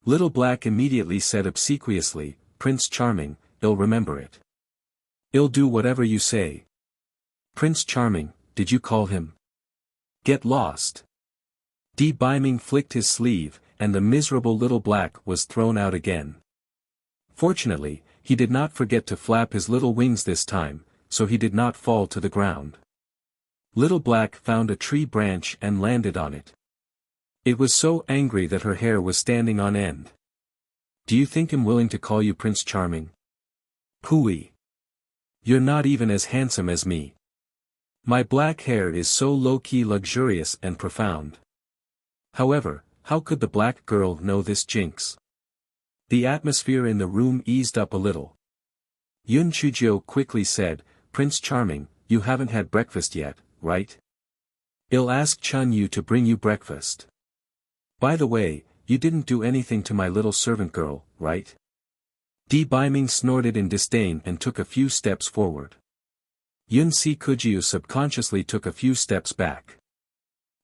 Little Black immediately said obsequiously, Prince Charming, I'll remember it. I'll do whatever you say. Prince Charming, did you call him? Get lost. Di Biming flicked his sleeve, and the miserable little black was thrown out again. Fortunately, he did not forget to flap his little wings this time, so he did not fall to the ground. Little Black found a tree branch and landed on it. It was so angry that her hair was standing on end. Do you think I'm willing to call you Prince Charming? Pooey. You're not even as handsome as me. My black hair is so low-key luxurious and profound. However, how could the black girl know this jinx? The atmosphere in the room eased up a little. Yun Chujio quickly said, Prince Charming, you haven't had breakfast yet, right? I'll ask Chun Yu to bring you breakfast. By the way, you didn't do anything to my little servant girl, right? Di Biming snorted in disdain and took a few steps forward. Yun Si Kujiu subconsciously took a few steps back.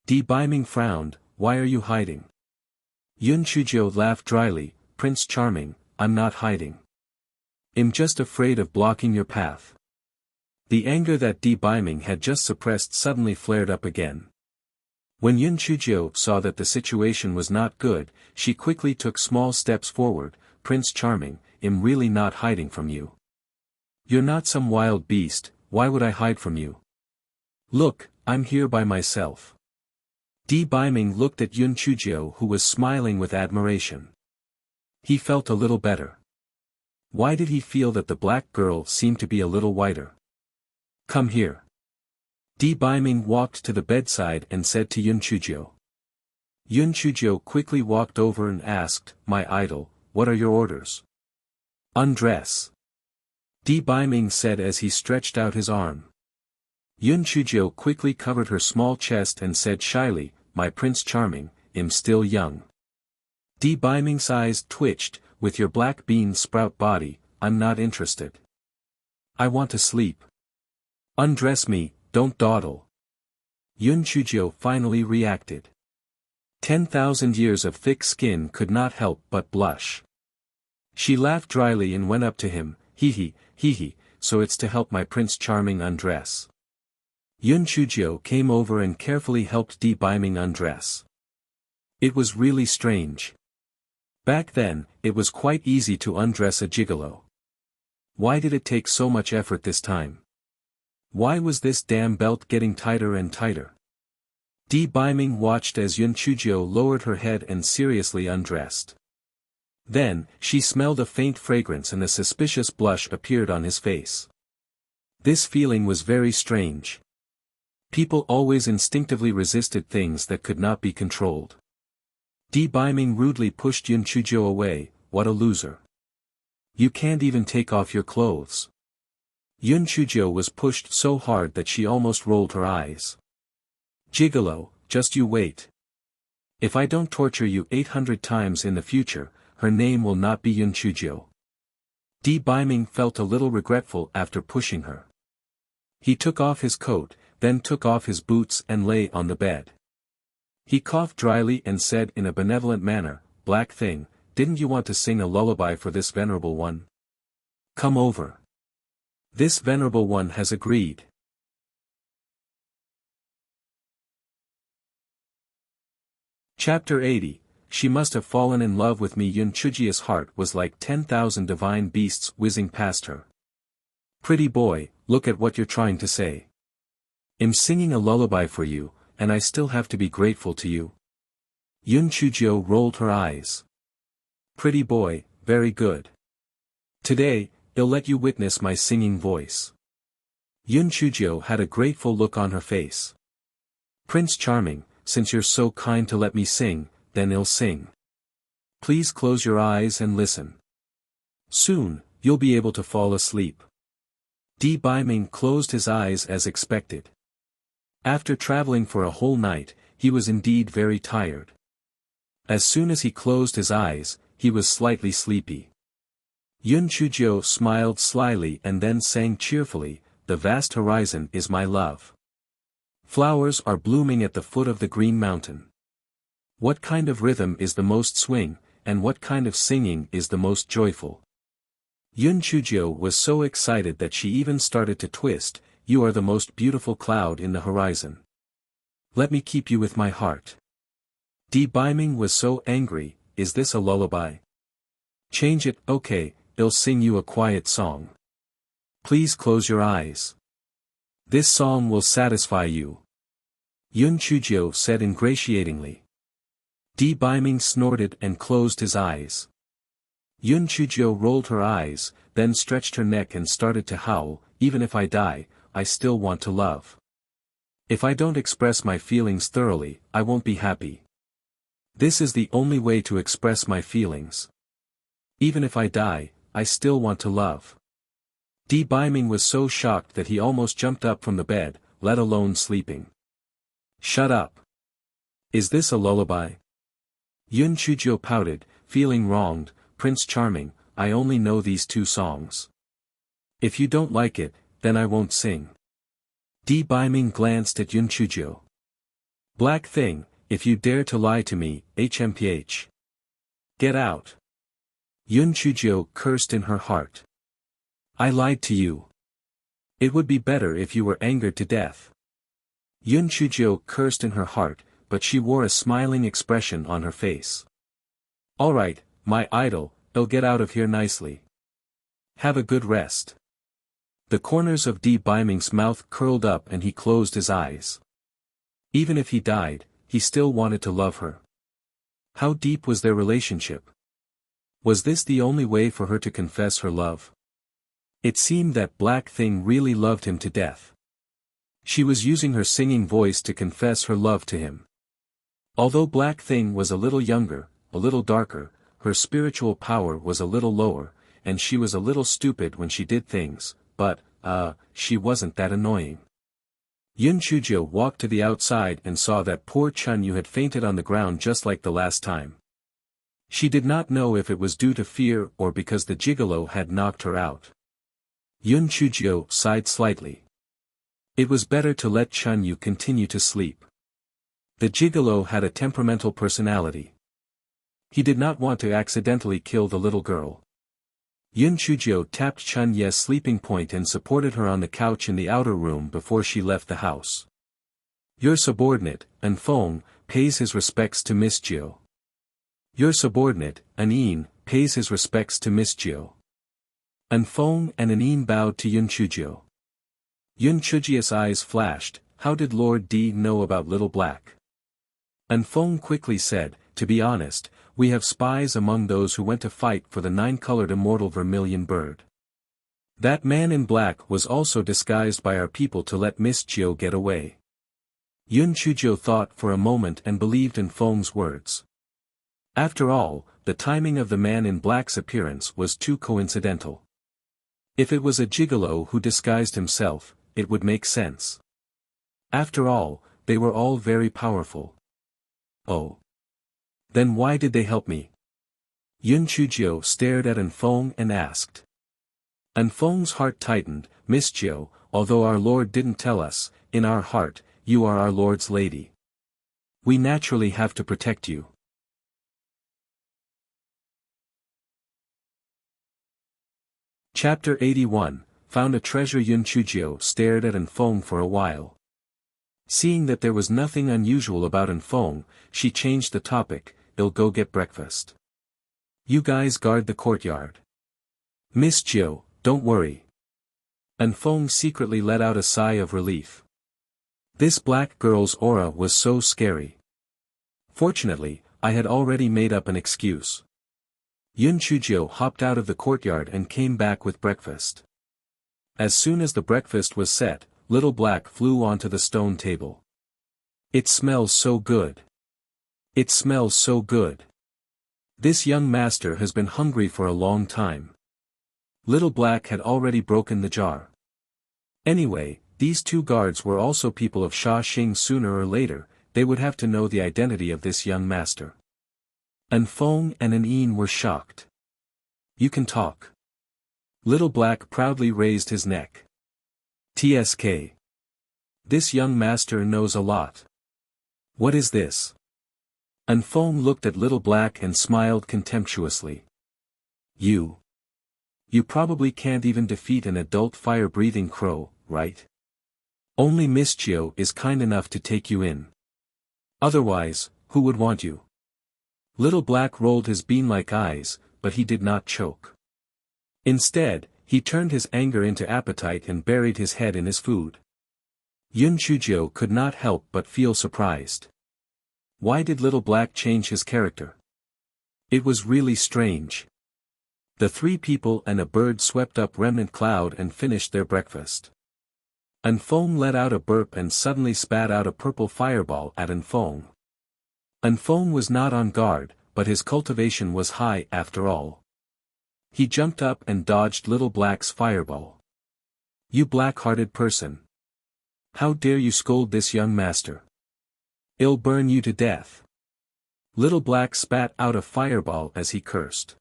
Di Biming frowned, why are you hiding? Yun Chujio laughed dryly, Prince Charming, I'm not hiding. I'm just afraid of blocking your path. The anger that Di Biming had just suppressed suddenly flared up again. When Yun Chujio saw that the situation was not good, she quickly took small steps forward, Prince Charming, I'm really not hiding from you. You're not some wild beast, why would I hide from you? Look, I'm here by myself. Di Biming looked at Yun Chujio who was smiling with admiration. He felt a little better. Why did he feel that the black girl seemed to be a little whiter? Come here. Di Biming walked to the bedside and said to Yun Chujio. Yun Chujio quickly walked over and asked, my idol, what are your orders? Undress. Di Biming said as he stretched out his arm. Yun Chujio quickly covered her small chest and said shyly, my Prince Charming, I'm still young. Di Biming's eyes twitched, with your black bean sprout body, I'm not interested. I want to sleep. Undress me, don't dawdle. Yun Chujio finally reacted. 10,000 years of thick skin could not help but blush. She laughed dryly and went up to him, hee hee, so it's to help my Prince Charming undress. Yun Chujio came over and carefully helped Di Biming undress. It was really strange. Back then, it was quite easy to undress a gigolo. Why did it take so much effort this time? Why was this damn belt getting tighter and tighter? Di Biming watched as Yun Chujio lowered her head and seriously undressed. Then, she smelled a faint fragrance and a suspicious blush appeared on his face. This feeling was very strange. People always instinctively resisted things that could not be controlled. Di Biming rudely pushed Yun Chujio away, what a loser. You can't even take off your clothes. Yun Chujio was pushed so hard that she almost rolled her eyes. Gigolo, just you wait. If I don't torture you 800 times in the future, her name will not be Yun Chujio. Di Biming felt a little regretful after pushing her. He took off his coat, then took off his boots and lay on the bed. He coughed dryly and said in a benevolent manner, Black Thing, didn't you want to sing a lullaby for this venerable one? Come over. This venerable one has agreed. Chapter 80, She must have fallen in love with me. Yun Chujio's heart was like 10,000 divine beasts whizzing past her. Pretty boy, look at what you're trying to say. I'm singing a lullaby for you, and I still have to be grateful to you. Yun Chujio rolled her eyes. Pretty boy, very good. Today, I'll let you witness my singing voice. Yun Chujio had a grateful look on her face. Prince Charming, since you're so kind to let me sing, then I'll sing. Please close your eyes and listen. Soon, you'll be able to fall asleep. Di Biming closed his eyes as expected. After traveling for a whole night, he was indeed very tired. As soon as he closed his eyes, he was slightly sleepy. Yun Chujio smiled slyly and then sang cheerfully, the vast horizon is my love. Flowers are blooming at the foot of the green mountain. What kind of rhythm is the most swing, and what kind of singing is the most joyful? Yun Chujio was so excited that she even started to twist, you are the most beautiful cloud in the horizon. Let me keep you with my heart. Di Biming was so angry. Is this a lullaby? Change it. Okay, I'll sing you a quiet song. Please close your eyes. This song will satisfy you. Yun Chujio said ingratiatingly. Di Biming snorted and closed his eyes. Yun Chujio rolled her eyes, then stretched her neck and started to howl. Even if I die, I still want to love. If I don't express my feelings thoroughly, I won't be happy. This is the only way to express my feelings. Even if I die, I still want to love. Di Biming was so shocked that he almost jumped up from the bed, let alone sleeping. Shut up. Is this a lullaby? Yun Chujio pouted, feeling wronged. Prince Charming, I only know these 2 songs. If you don't like it, then I won't sing. Di Biming glanced at Yun Chujio. Black thing, if you dare to lie to me, HMPH. Get out. Yun Chujio cursed in her heart. I lied to you. It would be better if you were angered to death. Yun Chujio cursed in her heart, but she wore a smiling expression on her face. Alright, my idol, I'll get out of here nicely. Have a good rest. The corners of Di Biming's mouth curled up and he closed his eyes. Even if he died, he still wanted to love her. How deep was their relationship? Was this the only way for her to confess her love? It seemed that Black Thing really loved him to death. She was using her singing voice to confess her love to him. Although Black Thing was a little younger, a little darker, her spiritual power was a little lower, and she was a little stupid when she did things, but, she wasn't that annoying. Yun Chujio walked to the outside and saw that poor Chun Yu had fainted on the ground just like the last time. She did not know if it was due to fear or because the gigolo had knocked her out. Yun Chujio sighed slightly. It was better to let Chun Yu continue to sleep. The gigolo had a temperamental personality. He did not want to accidentally kill the little girl. Yun Chujio tapped Chun Ye's sleeping point and supported her on the couch in the outer room before she left the house. Your subordinate, An Fong, pays his respects to Miss Jiu. Your subordinate, An Yin, pays his respects to Miss Jiu. An Fong and An Yin bowed to Yun Chujio. Yun Chujio's eyes flashed. How did Lord D know about Little Black? An Fong quickly said, to be honest, we have spies among those who went to fight for the 9-colored immortal vermilion bird. That man in black was also disguised by our people to let Miss Jiu get away. Yun Chujio thought for a moment and believed in Feng's words. After all, the timing of the man in black's appearance was too coincidental. If it was a gigolo who disguised himself, it would make sense. After all, they were all very powerful. Oh. Then why did they help me? Yun Chujio stared at An Fong and asked. An Feng's heart tightened. Miss Jiu, although our Lord didn't tell us, in our heart, you are our Lord's lady. We naturally have to protect you. Chapter 81, Found a Treasure. Yun Chujio stared at An Fong for a while. Seeing that there was nothing unusual about An Fong, she changed the topic. I'll go get breakfast. You guys guard the courtyard. Miss Jiu, don't worry. An Fong secretly let out a sigh of relief. This black girl's aura was so scary. Fortunately, I had already made up an excuse. Yun Chujio hopped out of the courtyard and came back with breakfast. As soon as the breakfast was set, Little Black flew onto the stone table. It smells so good. It smells so good. This young master has been hungry for a long time. Little Black had already broken the jar. Anyway, these 2 guards were also people of Sha Xing. Sooner or later, they would have to know the identity of this young master. An Fong and An Yin were shocked. You can talk. Little Black proudly raised his neck. TSK. This young master knows a lot. What is this? An Fong looked at Little Black and smiled contemptuously. You probably can't even defeat an adult fire-breathing crow, right? Only Miss Jiu is kind enough to take you in. Otherwise, who would want you? Little Black rolled his bean-like eyes, but he did not choke. Instead, he turned his anger into appetite and buried his head in his food. Yun Chujio could not help but feel surprised. Why did Little Black change his character? It was really strange. The three people and a bird swept up Remnant Cloud and finished their breakfast. Anfeng let out a burp and suddenly spat out a purple fireball at Anfeng. Anfeng was not on guard, but his cultivation was high after all. He jumped up and dodged Little Black's fireball. You black-hearted person! How dare you scold this young master? I'll burn you to death. Little Black spat out a fireball as he cursed.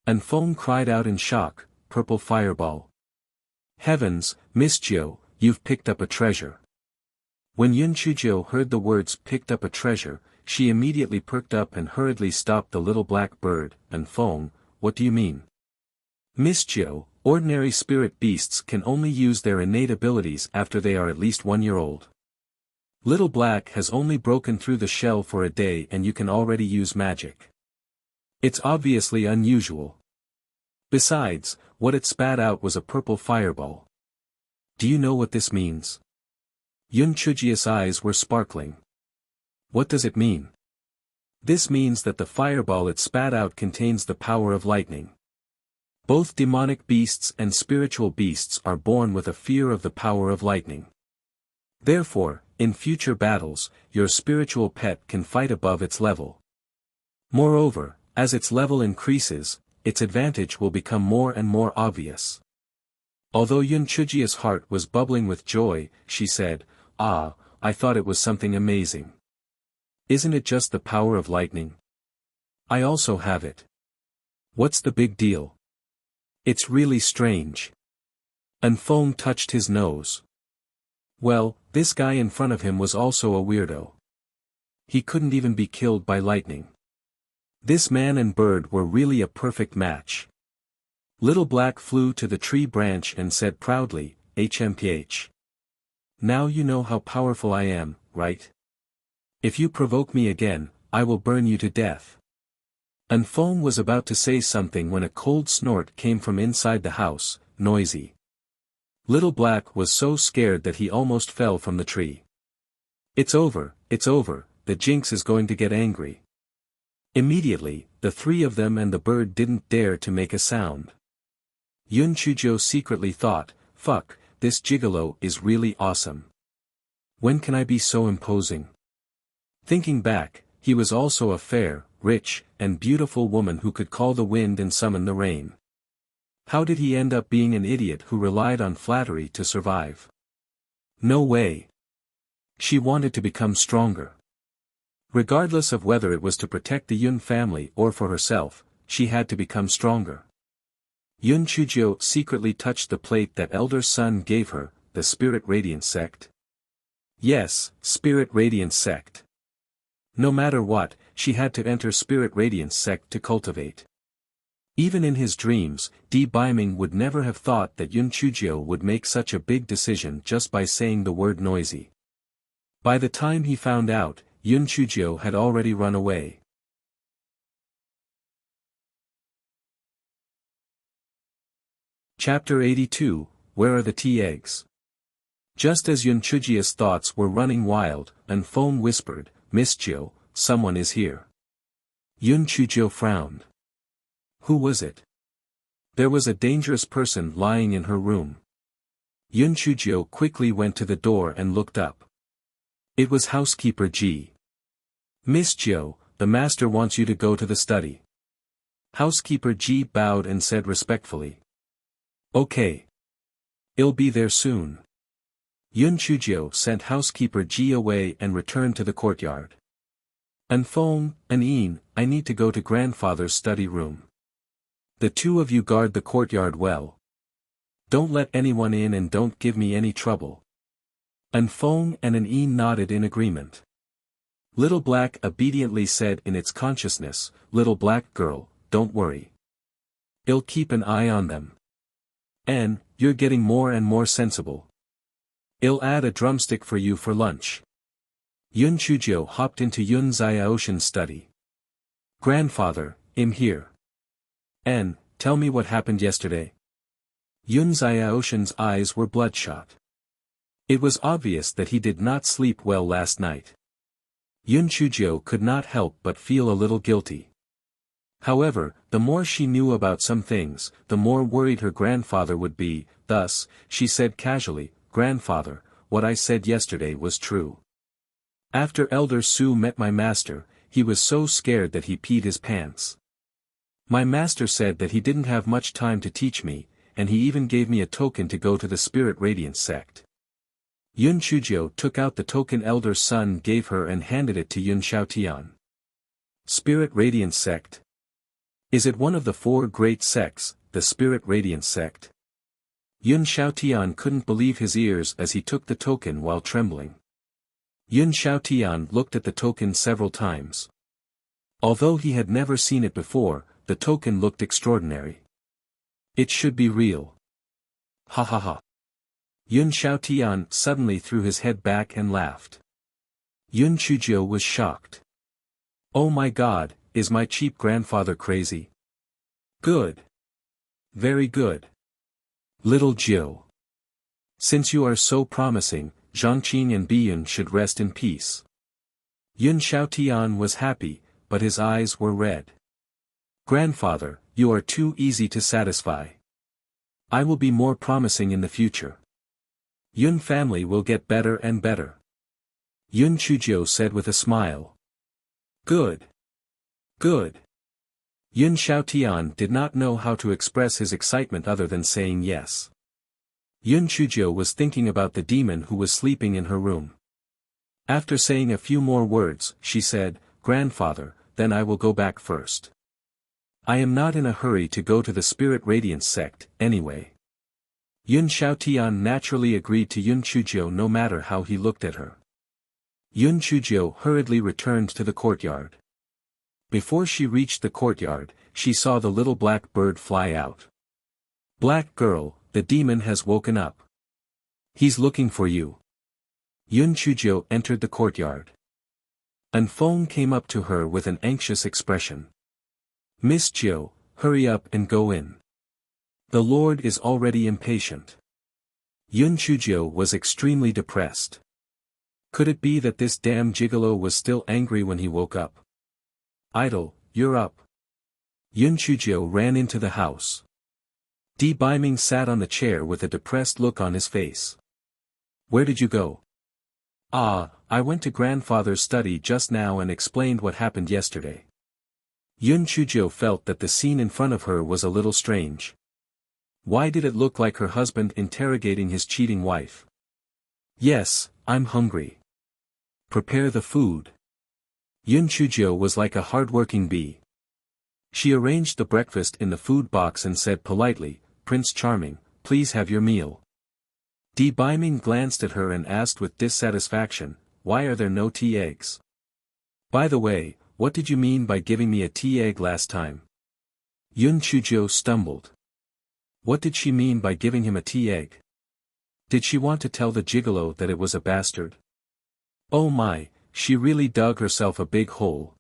Anfeng cried out in shock, purple fireball. Heavens, Miss Jiu, you've picked up a treasure. When Yun Chujio heard the words picked up a treasure, she immediately perked up and hurriedly stopped the little black bird. Anfeng, what do you mean? Miss Jiu, ordinary spirit beasts can only use their innate abilities after they are at least 1 year old. Little Black has only broken through the shell for a day and you can already use magic. It's obviously unusual. Besides, what it spat out was a purple fireball. Do you know what this means? Yun Chujio's eyes were sparkling. What does it mean? This means that the fireball it spat out contains the power of lightning. Both demonic beasts and spiritual beasts are born with a fear of the power of lightning. Therefore, in future battles, your spiritual pet can fight above its level. Moreover, as its level increases, its advantage will become more and more obvious. Although Yun Chujio's heart was bubbling with joy, she said, "Ah, I thought it was something amazing. Isn't it just the power of lightning? I also have it. What's the big deal? It's really strange." Anfeng touched his nose. Well, this guy in front of him was also a weirdo. He couldn't even be killed by lightning. This man and bird were really a perfect match. Little Black flew to the tree branch and said proudly, "HMPH. Now you know how powerful I am, right? If you provoke me again, I will burn you to death." Anfeng was about to say something when a cold snort came from inside the house, noisy. Little Black was so scared that he almost fell from the tree. It's over, the Jinx is going to get angry." Immediately, the three of them and the bird didn't dare to make a sound. Yun Chujio secretly thought, fuck, this gigolo is really awesome. When can I be so imposing? Thinking back, he was also a fair, rich, and beautiful woman who could call the wind and summon the rain. How did he end up being an idiot who relied on flattery to survive? No way. She wanted to become stronger. Regardless of whether it was to protect the Yun family or for herself, she had to become stronger. Yun Chujio secretly touched the plate that Elder Sun gave her, the Spirit Radiance sect. Yes, Spirit Radiance sect. No matter what, she had to enter Spirit Radiance sect to cultivate. Even in his dreams, Di Biming would never have thought that Yun Chujio would make such a big decision just by saying the word noisy. By the time he found out, Yun Chujio had already run away. Chapter 82, Where are the tea eggs? Just as Yun Chujio's thoughts were running wild, Anfeng whispered, "Miss Jiu, someone is here." Yun Chujio frowned. Who was it? There was a dangerous person lying in her room. Yun Chujio quickly went to the door and looked up. It was housekeeper Ji. "Miss Jiu, the master wants you to go to the study." Housekeeper Ji bowed and said respectfully. "Okay. I'll be there soon." Yun Chujio sent housekeeper Ji away and returned to the courtyard. "Anfeng, Anin, I need to go to grandfather's study room. The two of you guard the courtyard well. Don't let anyone in and don't give me any trouble." Anfeng and Anin nodded in agreement. Little Black obediently said in its consciousness, "Little Black girl, don't worry. I'll keep an eye on them. And, you're getting more and more sensible. I'll add a drumstick for you for lunch." Yun Chujio hopped into Yun Xiaoshan's study. Grandfather, I'm here. Tell me what happened yesterday. Yun Xiaoshan's eyes were bloodshot. It was obvious that he did not sleep well last night. Yun Chujio could not help but feel a little guilty. However, the more she knew about some things, the more worried her grandfather would be. Thus, she said casually, "Grandfather, what I said yesterday was true. After Elder Su met my master, he was so scared that he peed his pants. My master said that he didn't have much time to teach me, and he even gave me a token to go to the Spirit Radiance sect." Yun Chujio took out the token Elder Sun gave her and handed it to Yun Xiaotian. Spirit Radiance sect? Is it one of the 4 great sects, the Spirit Radiance sect? Yun Xiaotian couldn't believe his ears as he took the token while trembling. Yun Xiaotian looked at the token several times. Although he had never seen it before, the token looked extraordinary. It should be real. Ha ha ha. Yun Xiaotian suddenly threw his head back and laughed. Yun Chujio was shocked. Oh my God, is my cheap grandfather crazy? Good. Very good. Little Jill. Since you are so promising, Zhangqing and Biyun should rest in peace. Yun Xiaotian was happy, but his eyes were red. Grandfather, you are too easy to satisfy. I will be more promising in the future. Yun family will get better and better. Yun Chujio said with a smile. Good. Good. Yun Xiaotian did not know how to express his excitement other than saying yes. Yun Chujio was thinking about the demon who was sleeping in her room. After saying a few more words, she said, "Grandfather, then I will go back first. I am not in a hurry to go to the Spirit Radiance sect, anyway." Yun Xiaotian naturally agreed to Yun Chujio no matter how he looked at her. Yun Chujio hurriedly returned to the courtyard. Before she reached the courtyard, she saw the little black bird fly out. "Black girl, the demon has woken up. He's looking for you." Yun Chujio entered the courtyard. An Feng came up to her with an anxious expression. "Miss Jiu, hurry up and go in. The Lord is already impatient." Yun Chujio was extremely depressed. Could it be that this damn gigolo was still angry when he woke up? "Idol, you're up." Yun Chujio ran into the house. Di Biming sat on the chair with a depressed look on his face. "Where did you go?" I went to grandfather's study just now and explained what happened yesterday." Yun Chujio felt that the scene in front of her was a little strange. Why did it look like her husband interrogating his cheating wife? "Yes, I'm hungry. Prepare the food." Yun Chujio was like a hard-working bee. She arranged the breakfast in the food box and said politely, "Prince Charming, please have your meal." Di Biming glanced at her and asked with dissatisfaction, "Why are there no tea eggs? By the way, what did you mean by giving me a tea egg last time?" Yun Chujio stumbled. What did she mean by giving him a tea egg? Did she want to tell the gigolo that it was a bastard? Oh my, she really dug herself a big hole.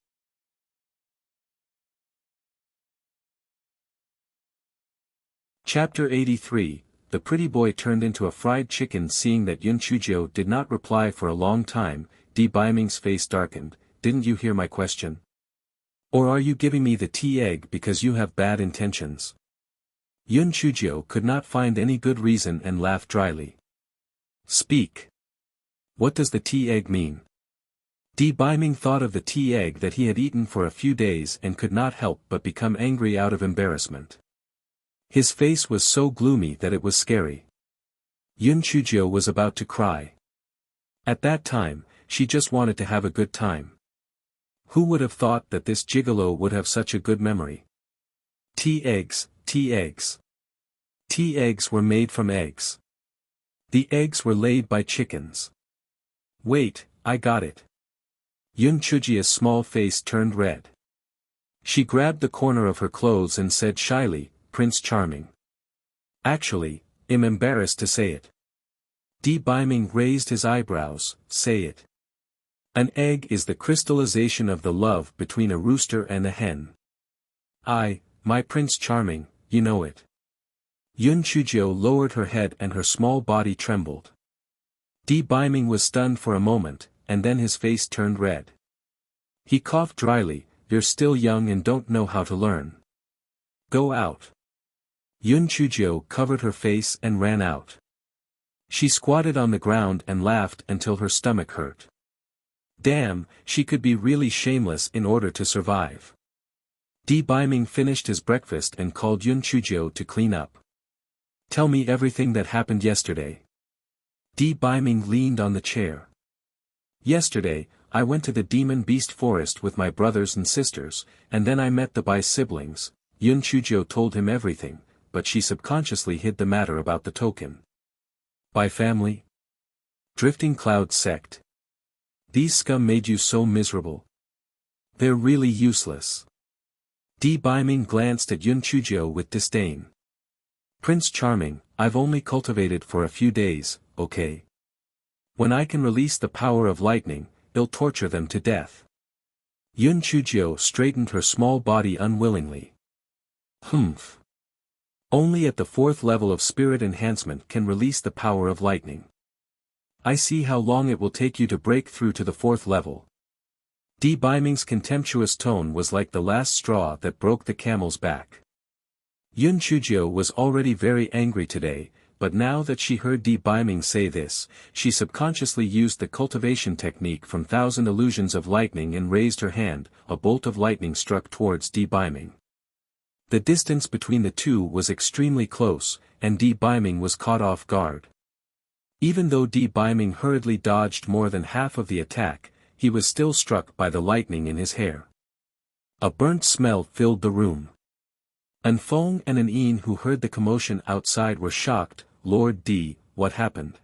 Chapter 83, The pretty boy turned into a fried chicken. Seeing that Yun Chujio did not reply for a long time, Di Biming's face darkened. "Didn't you hear my question? Or are you giving me the tea egg because you have bad intentions?" Yun Chujio could not find any good reason and laughed dryly. "Speak. What does the tea egg mean?" Di Biming thought of the tea egg that he had eaten for a few days and could not help but become angry out of embarrassment. His face was so gloomy that it was scary. Yun Chujio was about to cry. At that time, she just wanted to have a good time. Who would have thought that this gigolo would have such a good memory? Tea eggs, tea eggs. Tea eggs were made from eggs. The eggs were laid by chickens. Wait, I got it. Yun Chujio's small face turned red. She grabbed the corner of her clothes and said shyly, "Prince Charming. Actually, I'm embarrassed to say it." Di Biming raised his eyebrows. "Say it." An egg is the crystallization of the love between a rooster and a hen. My Prince Charming, you know it. Yun Chujio lowered her head and her small body trembled. Di Biming was stunned for a moment, and then his face turned red. He coughed dryly, "You're still young and don't know how to learn. Go out." Yun Chujio covered her face and ran out. She squatted on the ground and laughed until her stomach hurt. Damn, she could be really shameless in order to survive. Di Biming finished his breakfast and called Yun Chujio to clean up. "Tell me everything that happened yesterday." Di Biming leaned on the chair. "Yesterday, I went to the demon beast forest with my brothers and sisters, and then I met the Bai siblings." Yun Chujio told him everything, but she subconsciously hid the matter about the token. "Bai family? Drifting Cloud sect? These scum made you so miserable. They're really useless." Di Biming glanced at Yun Chujio with disdain. "Prince Charming, I've only cultivated for a few days, okay? When I can release the power of lightning, it'll torture them to death." Yun Chujio straightened her small body unwillingly. "Humph. Only at the 4th level of spirit enhancement can release the power of lightning. I see how long it will take you to break through to the 4th level." Di Biming's contemptuous tone was like the last straw that broke the camel's back. Yun Chujio was already very angry today, but now that she heard Di Biming say this, she subconsciously used the cultivation technique from Thousand Illusions of Lightning and raised her hand. A bolt of lightning struck towards Di Biming. The distance between the two was extremely close, and Di Biming was caught off guard. Even though Di Biming hurriedly dodged more than half of the attack, he was still struck by the lightning in his hair. A burnt smell filled the room. An Feng and an Yin who heard the commotion outside were shocked. "Lord Di, what happened?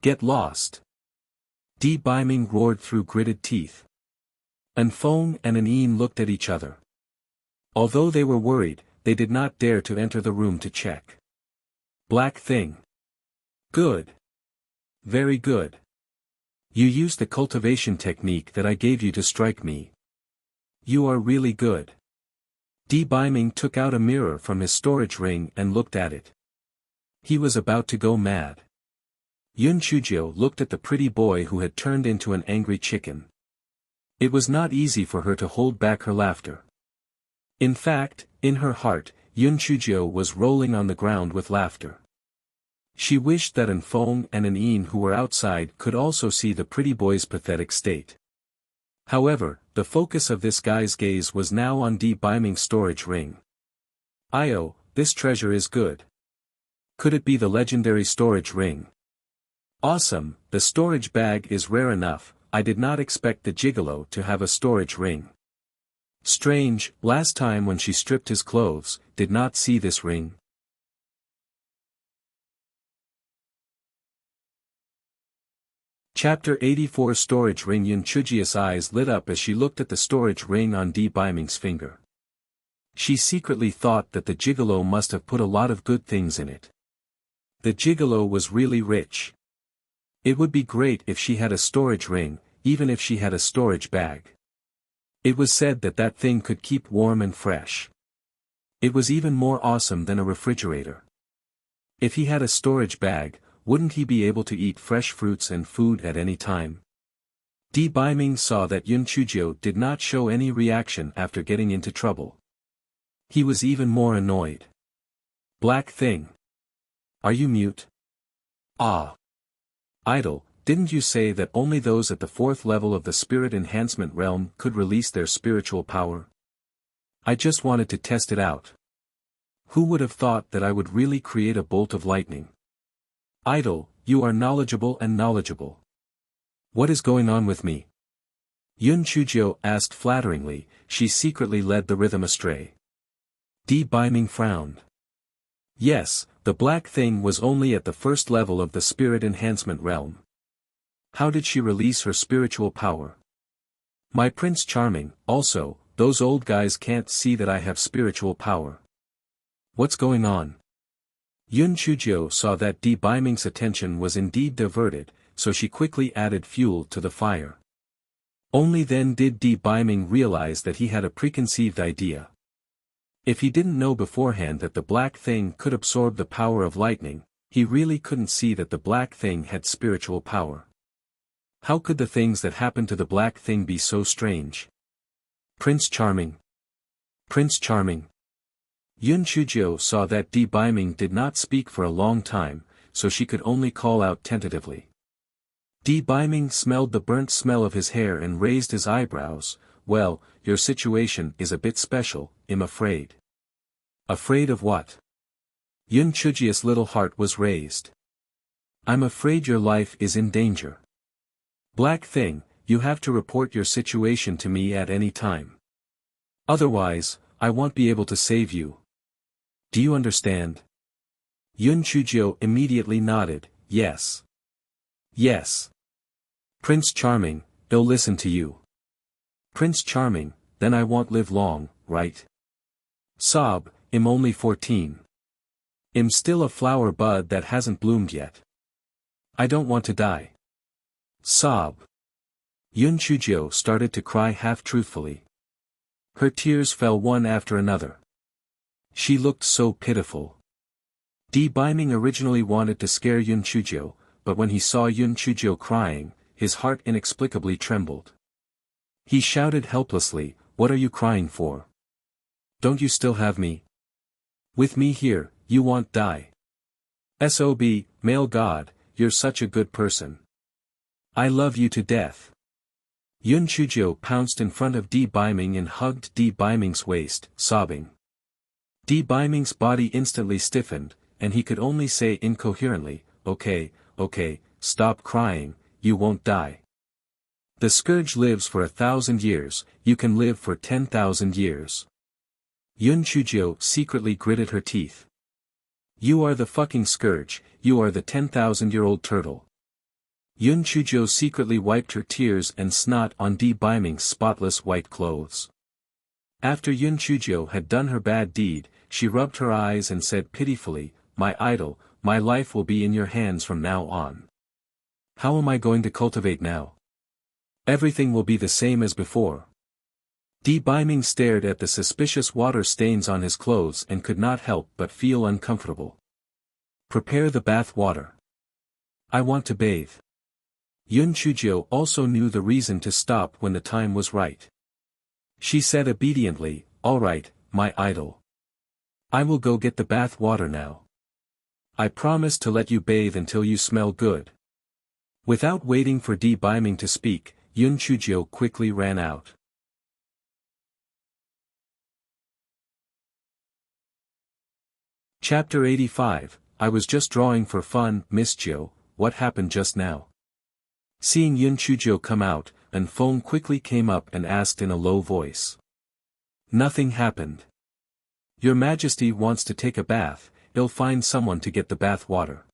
Get lost!" Di Biming roared through gritted teeth. An Feng and an Yin looked at each other. Although they were worried, they did not dare to enter the room to check. "Black thing. Good. Very good. You used the cultivation technique that I gave you to strike me. You are really good." Di Biming took out a mirror from his storage ring and looked at it. He was about to go mad. Yun Chujio looked at the pretty boy who had turned into an angry chicken. It was not easy for her to hold back her laughter. In fact, in her heart, Yun Chujio was rolling on the ground with laughter. She wished that An Feng and An Yin who were outside could also see the pretty boy's pathetic state. However, the focus of this guy's gaze was now on Di Biming's storage ring. "Io, this treasure is good. Could it be the legendary storage ring? Awesome, the storage bag is rare enough. I did not expect the gigolo to have a storage ring. Strange, last time when she stripped his clothes, did not see this ring." Chapter 84 Storage Ring. Yun Chujio's eyes lit up as she looked at the storage ring on Di Biming's finger. She secretly thought that the gigolo must have put a lot of good things in it. The gigolo was really rich. It would be great if she had a storage ring, even if she had a storage bag. It was said that that thing could keep warm and fresh. It was even more awesome than a refrigerator. If he had a storage bag, wouldn't he be able to eat fresh fruits and food at any time? Di Biming saw that Yun Chujio did not show any reaction after getting into trouble. He was even more annoyed. "Black thing. Are you mute? Ah. Idle, didn't you say that only those at the 4th level of the spirit enhancement realm could release their spiritual power? I just wanted to test it out. Who would have thought that I would really create a bolt of lightning? Idle, you are knowledgeable and knowledgeable. What is going on with me?" Yun Chujio asked flatteringly. She secretly led the rhythm astray. Di Biming frowned. Yes, the black thing was only at the 1st level of the spirit enhancement realm. How did she release her spiritual power? "My Prince Charming, also, those old guys can't see that I have spiritual power. What's going on?" Yun Chujio saw that Di Biming's attention was indeed diverted, so she quickly added fuel to the fire. Only then did Di Biming realize that he had a preconceived idea. If he didn't know beforehand that the black thing could absorb the power of lightning, he really couldn't see that the black thing had spiritual power. How could the things that happened to the black thing be so strange? Prince Charming. Prince Charming. Yun Chujio saw that Di Biming did not speak for a long time, so she could only call out tentatively. Di Biming smelled the burnt smell of his hair and raised his eyebrows. Well, your situation is a bit special, I'm afraid. Afraid of what? Yun Chujio's little heart was raised. I'm afraid your life is in danger. Black thing, you have to report your situation to me at any time. Otherwise, I won't be able to save you. Do you understand? Yun Chujio immediately nodded, yes. Yes. Prince Charming, they'll listen to you. Prince Charming, then I won't live long, right? Sob, I'm only 14. I'm still a flower bud that hasn't bloomed yet. I don't want to die. Sob. Yun Chujio started to cry half-truthfully. Her tears fell one after another. She looked so pitiful. Di Biming originally wanted to scare Yun Chujio, but when he saw Yun Chujio crying, his heart inexplicably trembled. He shouted helplessly, "What are you crying for? Don't you still have me? With me here, you won't die. Sob, male god, you're such a good person. I love you to death." Yun Chujio pounced in front of Di Biming and hugged Di Biming's waist, sobbing. Di Biming's body instantly stiffened, and he could only say incoherently, okay, stop crying, you won't die. The scourge lives for 1,000 years, you can live for 10,000 years. Yun Chujio secretly gritted her teeth. You are the fucking scourge, you are the 10,000-year-old turtle. Yun Chujio secretly wiped her tears and snot on Di Biming's spotless white clothes. After Yun Chujio had done her bad deed, she rubbed her eyes and said pitifully, "My idol, my life will be in your hands from now on. How am I going to cultivate now? Everything will be the same as before." Di Biming stared at the suspicious water stains on his clothes and could not help but feel uncomfortable. Prepare the bath water. I want to bathe. Yun Chujio also knew the reason to stop when the time was right. She said obediently, "All right, my idol. I will go get the bath water now. I promise to let you bathe until you smell good." Without waiting for Di Biming to speak, Yun Chujio quickly ran out. Chapter 85, I was just drawing for fun, Miss Jo, what happened just now? Seeing Yun Chujio come out, An Feng quickly came up and asked in a low voice. Nothing happened. Your Majesty wants to take a bath, he'll find someone to get the bath water.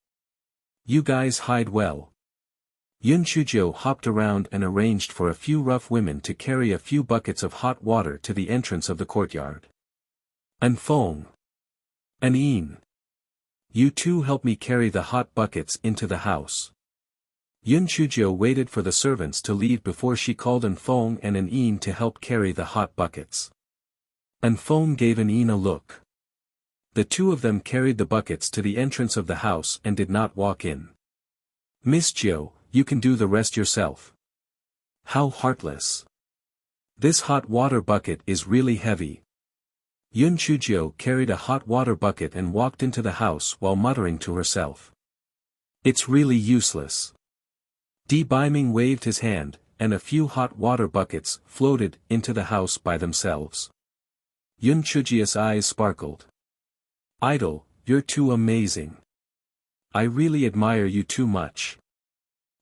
You guys hide well. Yun Chujio hopped around and arranged for a few rough women to carry a few buckets of hot water to the entrance of the courtyard. An Feng. An Een. You two help me carry the hot buckets into the house. Yun Chujio waited for the servants to leave before she called An Feng and An Een to help carry the hot buckets. An Feng gave An Een a look. The two of them carried the buckets to the entrance of the house and did not walk in. Miss Jo, you can do the rest yourself. How heartless. This hot water bucket is really heavy. Yun Chujio carried a hot water bucket and walked into the house while muttering to herself. It's really useless. Di Biming waved his hand, and a few hot water buckets floated into the house by themselves. Yun Chujio's eyes sparkled. Idol, you're too amazing. I really admire you too much.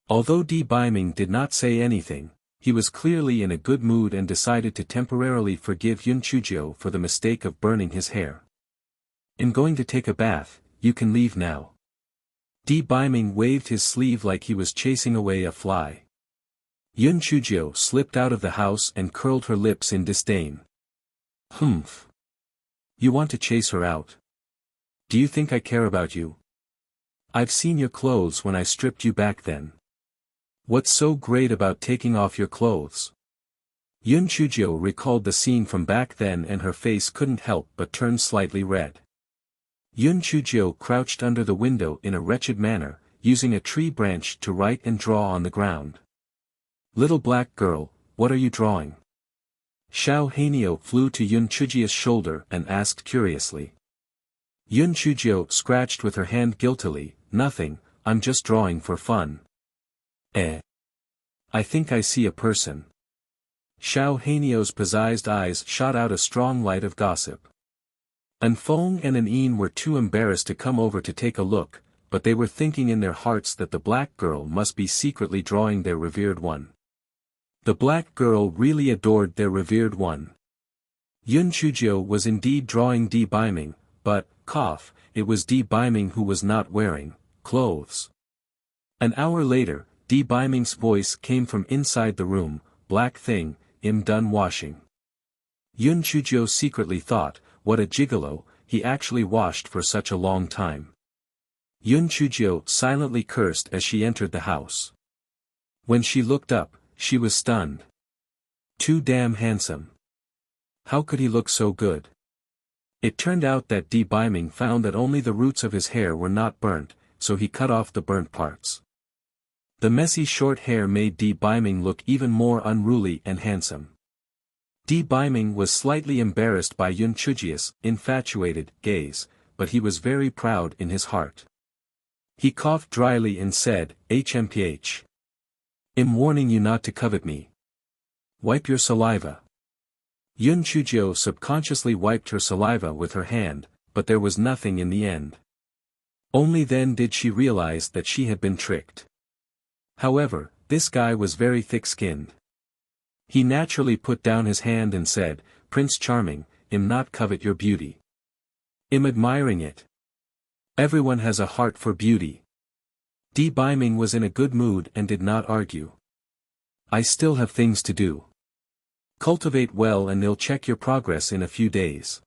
Although Di Biming did not say anything, he was clearly in a good mood and decided to temporarily forgive Yun Chujio for the mistake of burning his hair. In going to take a bath, you can leave now. Di Biming waved his sleeve like he was chasing away a fly. Yun Chujio slipped out of the house and curled her lips in disdain. Humph. You want to chase her out? Do you think I care about you? I've seen your clothes when I stripped you back then. What's so great about taking off your clothes? Yun Chujio recalled the scene from back then and her face couldn't help but turn slightly red. Yun Chujio crouched under the window in a wretched manner, using a tree branch to write and draw on the ground. Little black girl, what are you drawing? Xiao Hanio flew to Yun Chujio's shoulder and asked curiously. Yun Chujio scratched with her hand guiltily, nothing, I'm just drawing for fun. I think I see a person. Xiao Hanio's pizzazed eyes shot out a strong light of gossip. An Feng and An Yin were too embarrassed to come over to take a look, but they were thinking in their hearts that the black girl must be secretly drawing their revered one. The black girl really adored their revered one. Yun Chujio was indeed drawing Di Baiming, but, it was Di Baiming who was not wearing clothes. An hour later, Di Baiming's voice came from inside the room, black thing, I'm done washing. Yun Chujio secretly thought, what a gigolo, he actually washed for such a long time. Yun Chujio silently cursed as she entered the house. When she looked up, she was stunned. Too damn handsome. How could he look so good? It turned out that Di Baiming found that only the roots of his hair were not burnt, so he cut off the burnt parts. The messy short hair made Di Baiming look even more unruly and handsome. Di Baiming was slightly embarrassed by Yun Chujio's infatuated gaze, but he was very proud in his heart. He coughed dryly and said, HMPH. I'm warning you not to covet me. Wipe your saliva. Yun Chujio subconsciously wiped her saliva with her hand, but there was nothing in the end. Only then did she realize that she had been tricked. However, this guy was very thick-skinned. He naturally put down his hand and said, Prince Charming, I'm not covet your beauty. I'm admiring it. Everyone has a heart for beauty. Di Baiming was in a good mood and did not argue. I still have things to do. Cultivate well and they'll check your progress in a few days.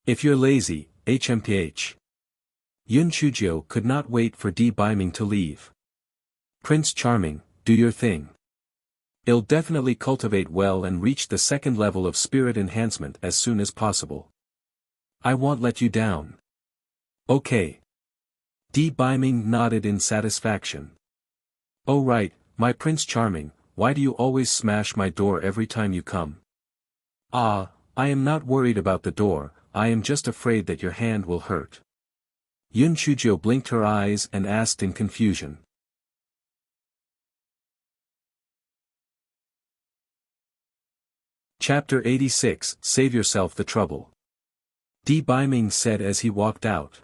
If you're lazy, HMPH. Yun Chujio could not wait for Di Baiming to leave. Prince Charming, do your thing. I'll definitely cultivate well and reach the second level of spirit enhancement as soon as possible. I won't let you down. Okay. Di Baiming nodded in satisfaction. Oh right, my Prince Charming, why do you always smash my door every time you come? I am not worried about the door, I am just afraid that your hand will hurt. Yun Chujio blinked her eyes and asked in confusion. Chapter 86 Save yourself the trouble. Di Baiming said as he walked out.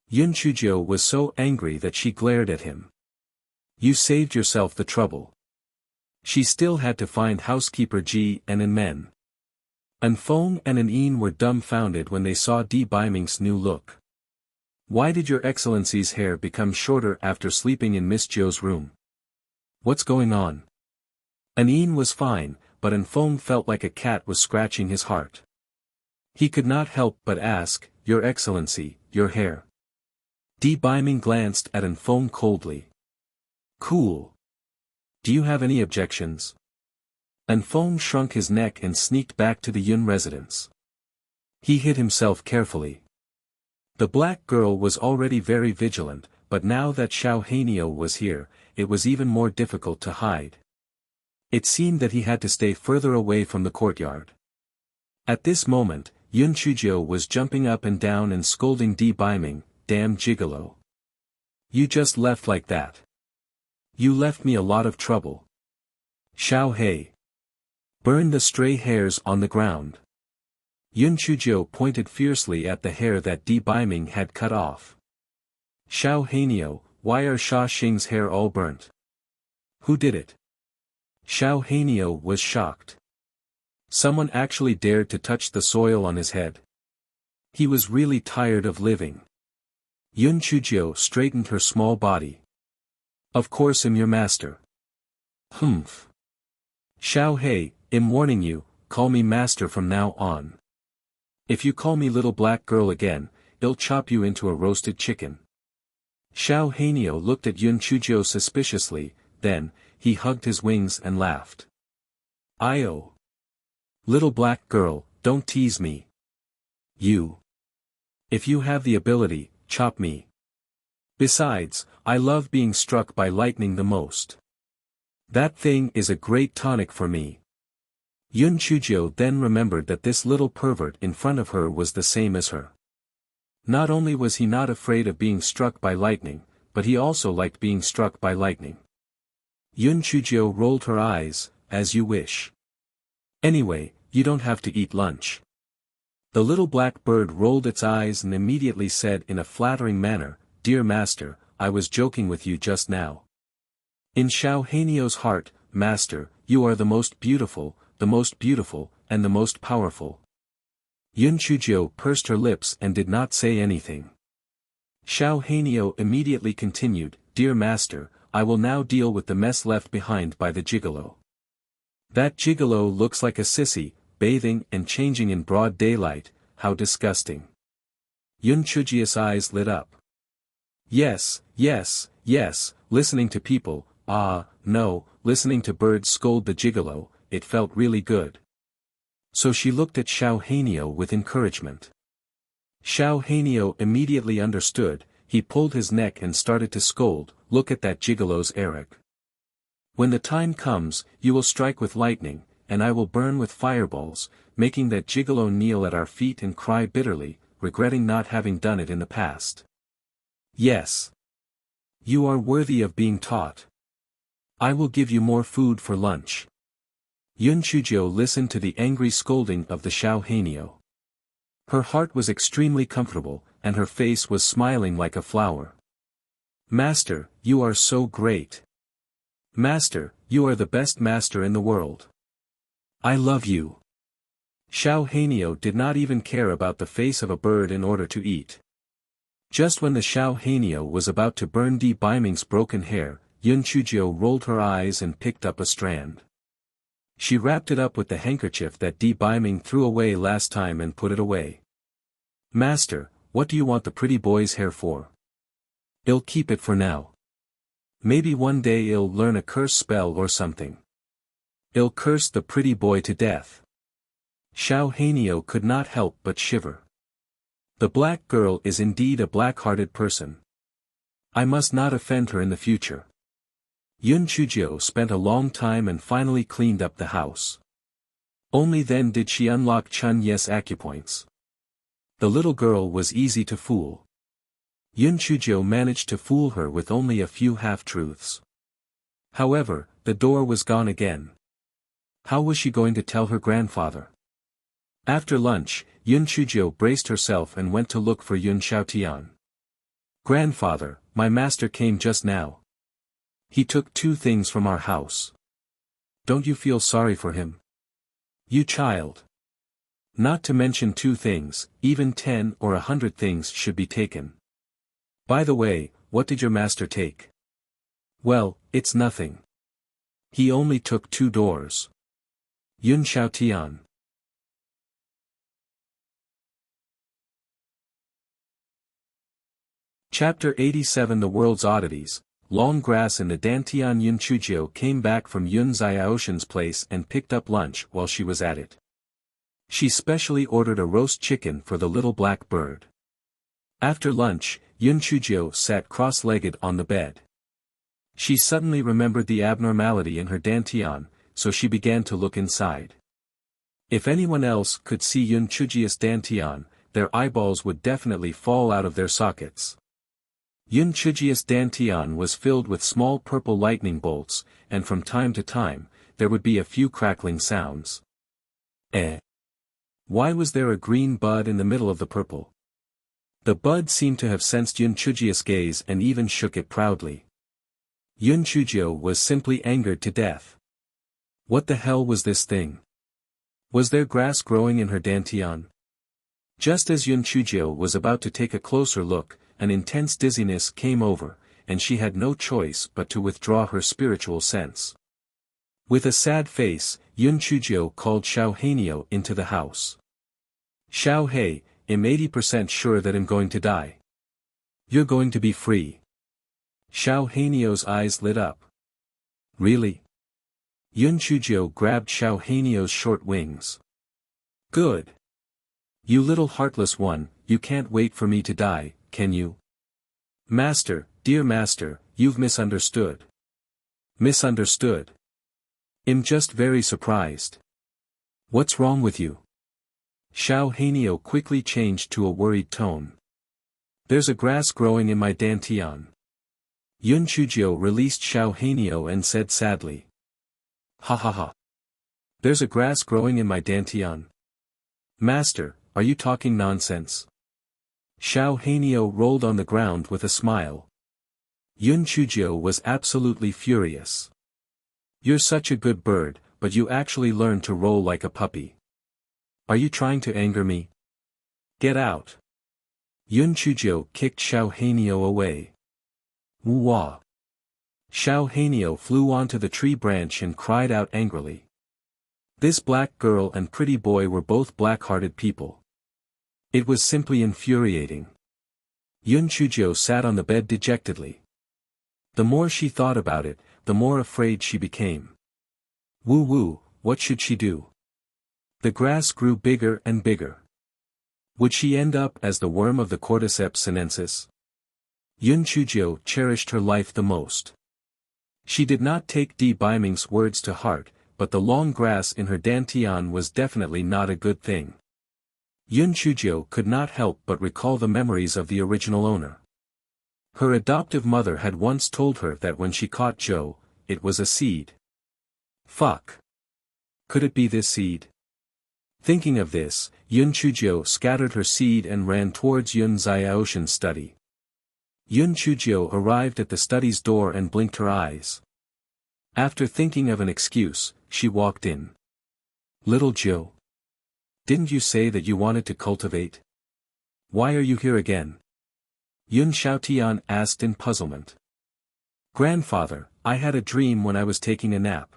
Yun Chujio was so angry that she glared at him. You saved yourself the trouble. She still had to find housekeeper Ji and An Men. An Feng and An Yin were dumbfounded when they saw Di Baiming's new look. Why did your excellency's hair become shorter after sleeping in Miss Zhou's room? What's going on? An Yin was fine, but An Feng felt like a cat was scratching his heart. He could not help but ask, Your Excellency, your hair. Di Baiming glanced at An Feng coldly. Cool. Do you have any objections? An Feng shrunk his neck and sneaked back to the Yun residence. He hid himself carefully. The black girl was already very vigilant, but now that Xiao Hanio was here, it was even more difficult to hide. It seemed that he had to stay further away from the courtyard. At this moment, Yun Chujio was jumping up and down and scolding Di Baiming, damn gigolo. You just left like that. You left me a lot of trouble. Xiao Hei. Burn the stray hairs on the ground. Yun Chujio pointed fiercely at the hair that Di Baiming had cut off. Xiao Hanio, why are Sha Xing's hair all burnt? Who did it? Xiao Hanio was shocked. Someone actually dared to touch the soil on his head. He was really tired of living. Yun Chujio straightened her small body. Of course I'm your master. Humph. Xiao Hei, I'm warning you, call me master from now on. If you call me little black girl again, I'll chop you into a roasted chicken. Xiao Hanio looked at Yun Chujio suspiciously, then, he hugged his wings and laughed. "Io. Little black girl, don't tease me. You. If you have the ability, chop me. Besides, I love being struck by lightning the most. That thing is a great tonic for me." Yun Chujio then remembered that this little pervert in front of her was the same as her. Not only was he not afraid of being struck by lightning, but he also liked being struck by lightning. Yun Chujio rolled her eyes, "As you wish. Anyway, you don't have to eat lunch." The little black bird rolled its eyes and immediately said in a flattering manner, "Dear master, I was joking with you just now. In Xiao Hanio's heart, master, you are the most beautiful, and the most powerful." Yun Chujio pursed her lips and did not say anything. Xiao Hanio immediately continued, "Dear master, I will now deal with the mess left behind by the gigolo. That gigolo looks like a sissy, bathing and changing in broad daylight, how disgusting." Yun Chujio's eyes lit up. Yes, listening to people, no, listening to birds scold the gigolo, it felt really good. So she looked at Xiao Hanio with encouragement. Xiao Hanio immediately understood, he pulled his neck and started to scold, "Look at that gigolo's erg. When the time comes, you will strike with lightning, and I will burn with fireballs, making that gigolo kneel at our feet and cry bitterly, regretting not having done it in the past. Yes. You are worthy of being taught. I will give you more food for lunch." Yun Chujio listened to the angry scolding of the Xiao Hanio. Her heart was extremely comfortable, and her face was smiling like a flower. "Master, you are so great. Master, you are the best master in the world. I love you." Xiao Hanio did not even care about the face of a bird in order to eat. Just when the Xiao Hanio was about to burn Di Biming's broken hair, Yun Chujio rolled her eyes and picked up a strand. She wrapped it up with the handkerchief that Di Biming threw away last time and put it away. "Master, what do you want the pretty boy's hair for?" "I'll keep it for now. Maybe one day I'll learn a curse spell or something. I'll curse the pretty boy to death." Xiao Hanio could not help but shiver. The black girl is indeed a black-hearted person. I must not offend her in the future. Yun Chujio spent a long time and finally cleaned up the house. Only then did she unlock Chun Ye's acupoints. The little girl was easy to fool. Yun Chujio managed to fool her with only a few half-truths. However, the door was gone again. How was she going to tell her grandfather? After lunch, Yun Chujio braced herself and went to look for Yun Xiaotian. "Grandfather, my master came just now. He took 2 things from our house. Don't you feel sorry for him? You child. Not to mention 2 things, even 10 or 100 things should be taken. By the way, what did your master take?" "Well, it's nothing. He only took 2 doors." Yun Xiaotian. Chapter 87 The World's Oddities. Long grass in the Dantian. Yun Chujio came back from Yun Xiaoshan's place and picked up lunch while she was at it. She specially ordered a roast chicken for the little black bird. After lunch, Yun Chujio sat cross-legged on the bed. She suddenly remembered the abnormality in her Dantian, so she began to look inside. If anyone else could see Yun Chujio's Dantian, their eyeballs would definitely fall out of their sockets. Yun Chujio's Dantian was filled with small purple lightning bolts, and from time to time, there would be a few crackling sounds. Why was there a green bud in the middle of the purple? The bud seemed to have sensed Yun Chujio's gaze and even shook it proudly. Yun Chujio was simply angered to death. What the hell was this thing? Was there grass growing in her Dantian? Just as Yun Chujio was about to take a closer look, an intense dizziness came over, and she had no choice but to withdraw her spiritual sense. With a sad face, Yun Chujio called Xiao Hanio into the house. "Xiao Hei, I'm 80% sure that I'm going to die. You're going to be free." Xiao Hanio's eyes lit up. "Really? Yun Chujio grabbed Xiao Hanio's short wings. Good. You little heartless one, you can't wait for me to die, can you? Master, dear master, you've misunderstood. Misunderstood? I'm just very surprised. What's wrong with you? Xiao Hanio quickly changed to a worried tone. There's a grass growing in my dantian. Yun Chujio released Xiao Hanio and said sadly. Ha ha ha. There's a grass growing in my dantian. Master, are you talking nonsense? Xiao Hanio rolled on the ground with a smile. Yun Chujio was absolutely furious. You're such a good bird, but you actually learned to roll like a puppy. Are you trying to anger me? Get out. Yun Chujio kicked Xiao Hanio away. Woo-wah. Xiao Hanio flew onto the tree branch and cried out angrily. This black girl and pretty boy were both black-hearted people. It was simply infuriating. Yun Chujio sat on the bed dejectedly. The more she thought about it, the more afraid she became. Woo-woo, what should she do? The grass grew bigger and bigger. Would she end up as the worm of the Cordyceps sinensis? Yun Chujio cherished her life the most. She did not take Di Biming's words to heart, but the long grass in her dantian was definitely not a good thing. Yun Chujio could not help but recall the memories of the original owner. Her adoptive mother had once told her that when she caught Zhou, it was a seed. Fuck. Could it be this seed? Thinking of this, Yun Chujio scattered her seed and ran towards Yun Xiaoshan's study. Yun Chujio arrived at the study's door and blinked her eyes. After thinking of an excuse, she walked in. Little Zhou. Didn't you say that you wanted to cultivate? Why are you here again? Yun Xiaotian asked in puzzlement. Grandfather, I had a dream when I was taking a nap.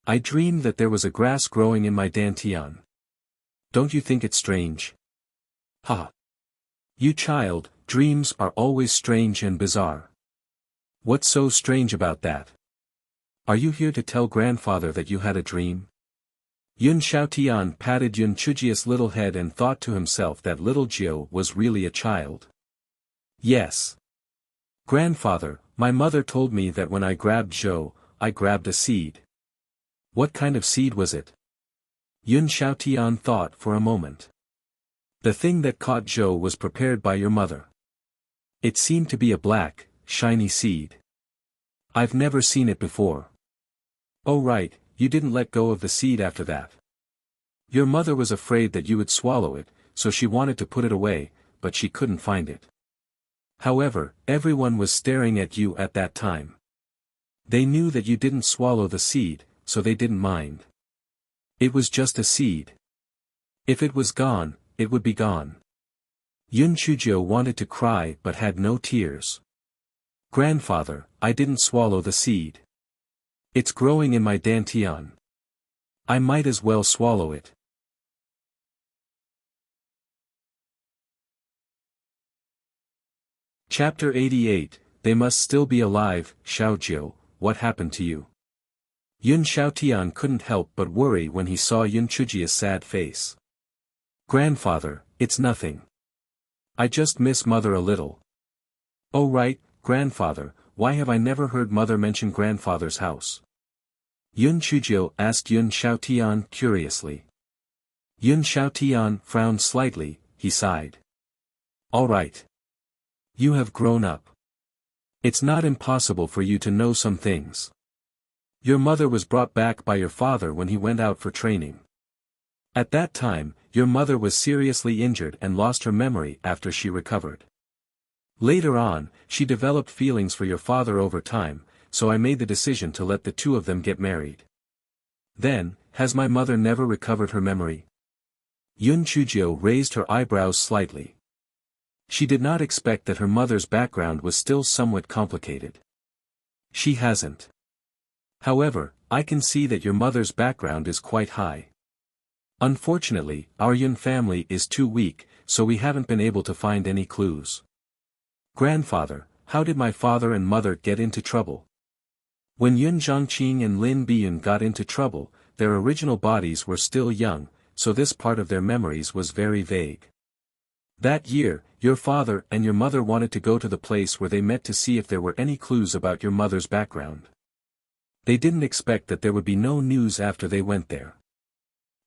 I dreamed that there was a grass growing in my dantian. Don't you think it strange? Ha! You child, dreams are always strange and bizarre. What's so strange about that? Are you here to tell grandfather that you had a dream? Yun Xiaotian patted Yun Chujio's little head and thought to himself that little Zhou was really a child. Yes. Grandfather, my mother told me that when I grabbed Zhou, I grabbed a seed. What kind of seed was it? Yun Xiaotian thought for a moment. The thing that caught Zhou was prepared by your mother. It seemed to be a black, shiny seed. I've never seen it before. Oh right, you didn't let go of the seed after that. Your mother was afraid that you would swallow it, so she wanted to put it away, but she couldn't find it. However, everyone was staring at you at that time. They knew that you didn't swallow the seed, so they didn't mind. It was just a seed. If it was gone, it would be gone. Yun Chujio wanted to cry but had no tears. Grandfather, I didn't swallow the seed. It's growing in my dantian. I might as well swallow it. Chapter 88, They Must Still Be Alive. Xiaojiu, what happened to you? Yun Xiaotian couldn't help but worry when he saw Yun Chujio's sad face. Grandfather, it's nothing. I just miss mother a little. Oh right, grandfather, why have I never heard mother mention grandfather's house? Yun Chujio asked Yun Xiaotian curiously. Yun Xiaotian frowned slightly, he sighed. All right. You have grown up. It's not impossible for you to know some things. Your mother was brought back by your father when he went out for training. At that time, your mother was seriously injured and lost her memory after she recovered. Later on, she developed feelings for your father over time, so I made the decision to let the two of them get married. Then, has my mother never recovered her memory? Yun Chujio raised her eyebrows slightly. She did not expect that her mother's background was still somewhat complicated. She hasn't. However, I can see that your mother's background is quite high. Unfortunately, our Yun family is too weak, so we haven't been able to find any clues. Grandfather, how did my father and mother get into trouble? When Yun Zhongqing and Lin Biyun got into trouble, their original bodies were still young, so this part of their memories was very vague. That year, your father and your mother wanted to go to the place where they met to see if there were any clues about your mother's background. They didn't expect that there would be no news after they went there.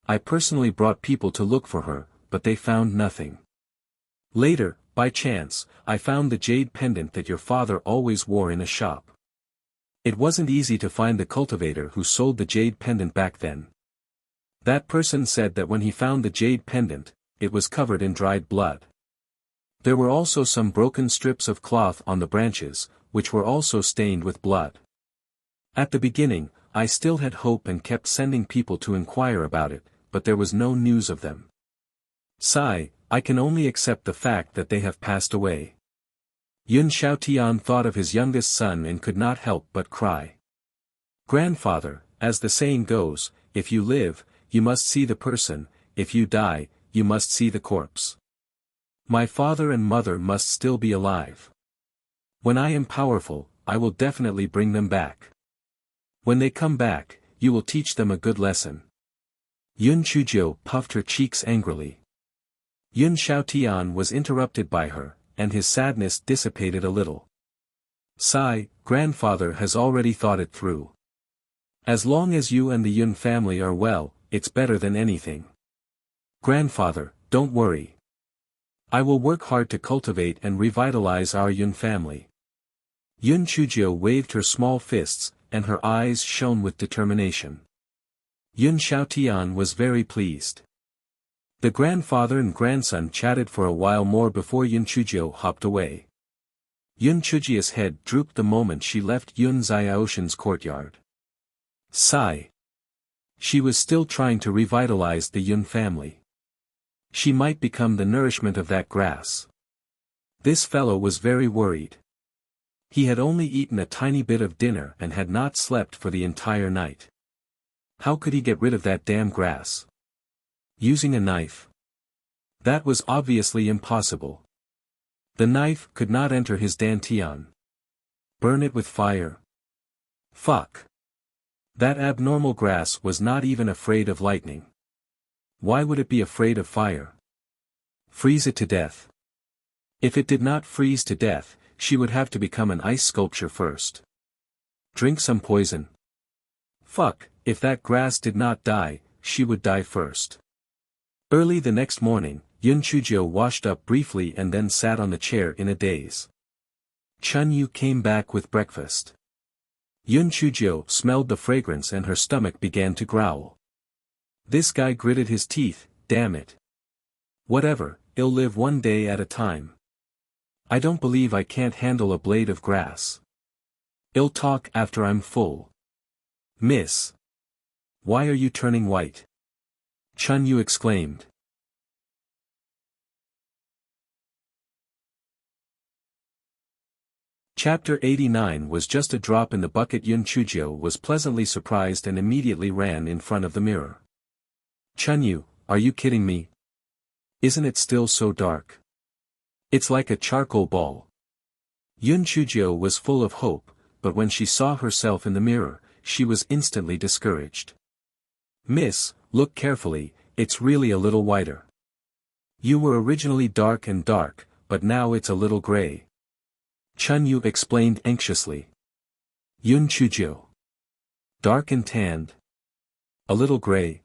I personally brought people to look for her, but they found nothing. Later, by chance, I found the jade pendant that your father always wore in a shop. It wasn't easy to find the cultivator who sold the jade pendant back then. That person said that when he found the jade pendant, it was covered in dried blood. There were also some broken strips of cloth on the branches, which were also stained with blood. At the beginning, I still had hope and kept sending people to inquire about it, but there was no news of them. Sigh, I can only accept the fact that they have passed away. Yun Xiaotian thought of his youngest son and could not help but cry. Grandfather, as the saying goes, if you live, you must see the person, if you die, you must see the corpse. My father and mother must still be alive. When I am powerful, I will definitely bring them back. When they come back, you will teach them a good lesson. Yun Chuzhou puffed her cheeks angrily. Yun Xiaotian was interrupted by her, and his sadness dissipated a little. Sigh, grandfather has already thought it through. As long as you and the Yun family are well, it's better than anything. Grandfather, don't worry. I will work hard to cultivate and revitalize our Yun family. Yun Chuzhou waved her small fists, and her eyes shone with determination. Yun Xiaotian was very pleased. The grandfather and grandson chatted for a while more before Yun Chuzhou hopped away. Yun Chujia's head drooped the moment she left Yun Xiaoshan's courtyard. Sigh. She was still trying to revitalize the Yun family. She might become the nourishment of that grass. This fellow was very worried. He had only eaten a tiny bit of dinner and had not slept for the entire night. How could he get rid of that damn grass? Using a knife? That was obviously impossible. The knife could not enter his dantian. Burn it with fire. Fuck. That abnormal grass was not even afraid of lightning. Why would it be afraid of fire? Freeze it to death. If it did not freeze to death, she would have to become an ice sculpture first. Drink some poison. Fuck, if that grass did not die, she would die first. Early the next morning, Yun Chuzhou washed up briefly and then sat on the chair in a daze. Chun Yu came back with breakfast. Yun Chuzhou smelled the fragrance and her stomach began to growl. This guy gritted his teeth, damn it. Whatever, I'll live one day at a time. I don't believe I can't handle a blade of grass. I'll talk after I'm full. Miss. Why are you turning white? Chun Yu exclaimed. Chapter 89 was just a drop in the bucket. Yun Chuzhou was pleasantly surprised and immediately ran in front of the mirror. Chun Yu, are you kidding me? Isn't it still so dark? It's like a charcoal ball. Yun Chuzhou was full of hope, but when she saw herself in the mirror, she was instantly discouraged. Miss, look carefully, it's really a little whiter. You were originally dark and dark, but now it's a little gray. Chun Yu explained anxiously. Yun Chuzhou. Dark and tanned. A little gray.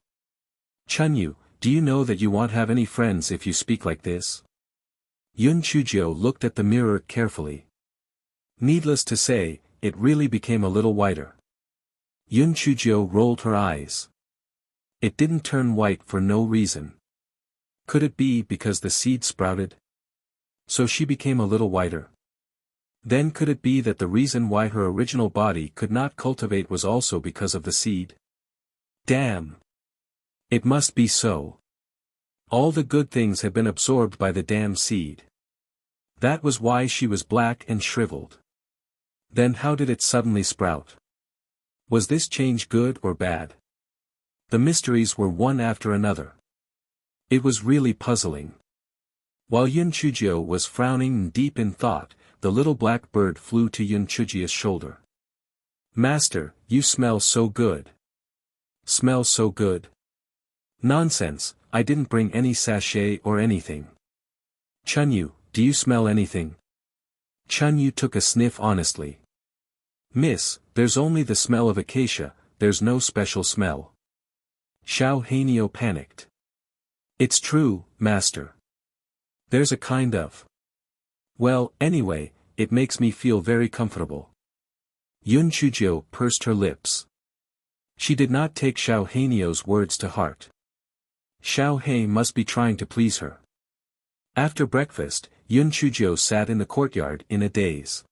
Chun Yu, do you know that you won't have any friends if you speak like this? Yun Chuzhou looked at the mirror carefully. Needless to say, it really became a little whiter. Yun Chuzhou rolled her eyes. It didn't turn white for no reason. Could it be because the seed sprouted? So she became a little whiter. Then could it be that the reason why her original body could not cultivate was also because of the seed? Damn! It must be so. All the good things had been absorbed by the damn seed. That was why she was black and shriveled. Then how did it suddenly sprout? Was this change good or bad? The mysteries were one after another. It was really puzzling. While Yun Chuzhou was frowning and deep in thought, the little black bird flew to Yun Chujia's shoulder. Master, you smell so good. Smell so good? Nonsense, I didn't bring any sachet or anything. Chunyu, do you smell anything? Chunyu took a sniff honestly. Miss, there's only the smell of acacia, there's no special smell. Xiao Hanio panicked. It's true, master. There's a kind of. Well, anyway, it makes me feel very comfortable. Yun Chujio pursed her lips. She did not take Xiao Hanio's words to heart. Xiao Hei must be trying to please her. After breakfast, Yun Chujio sat in the courtyard in a daze.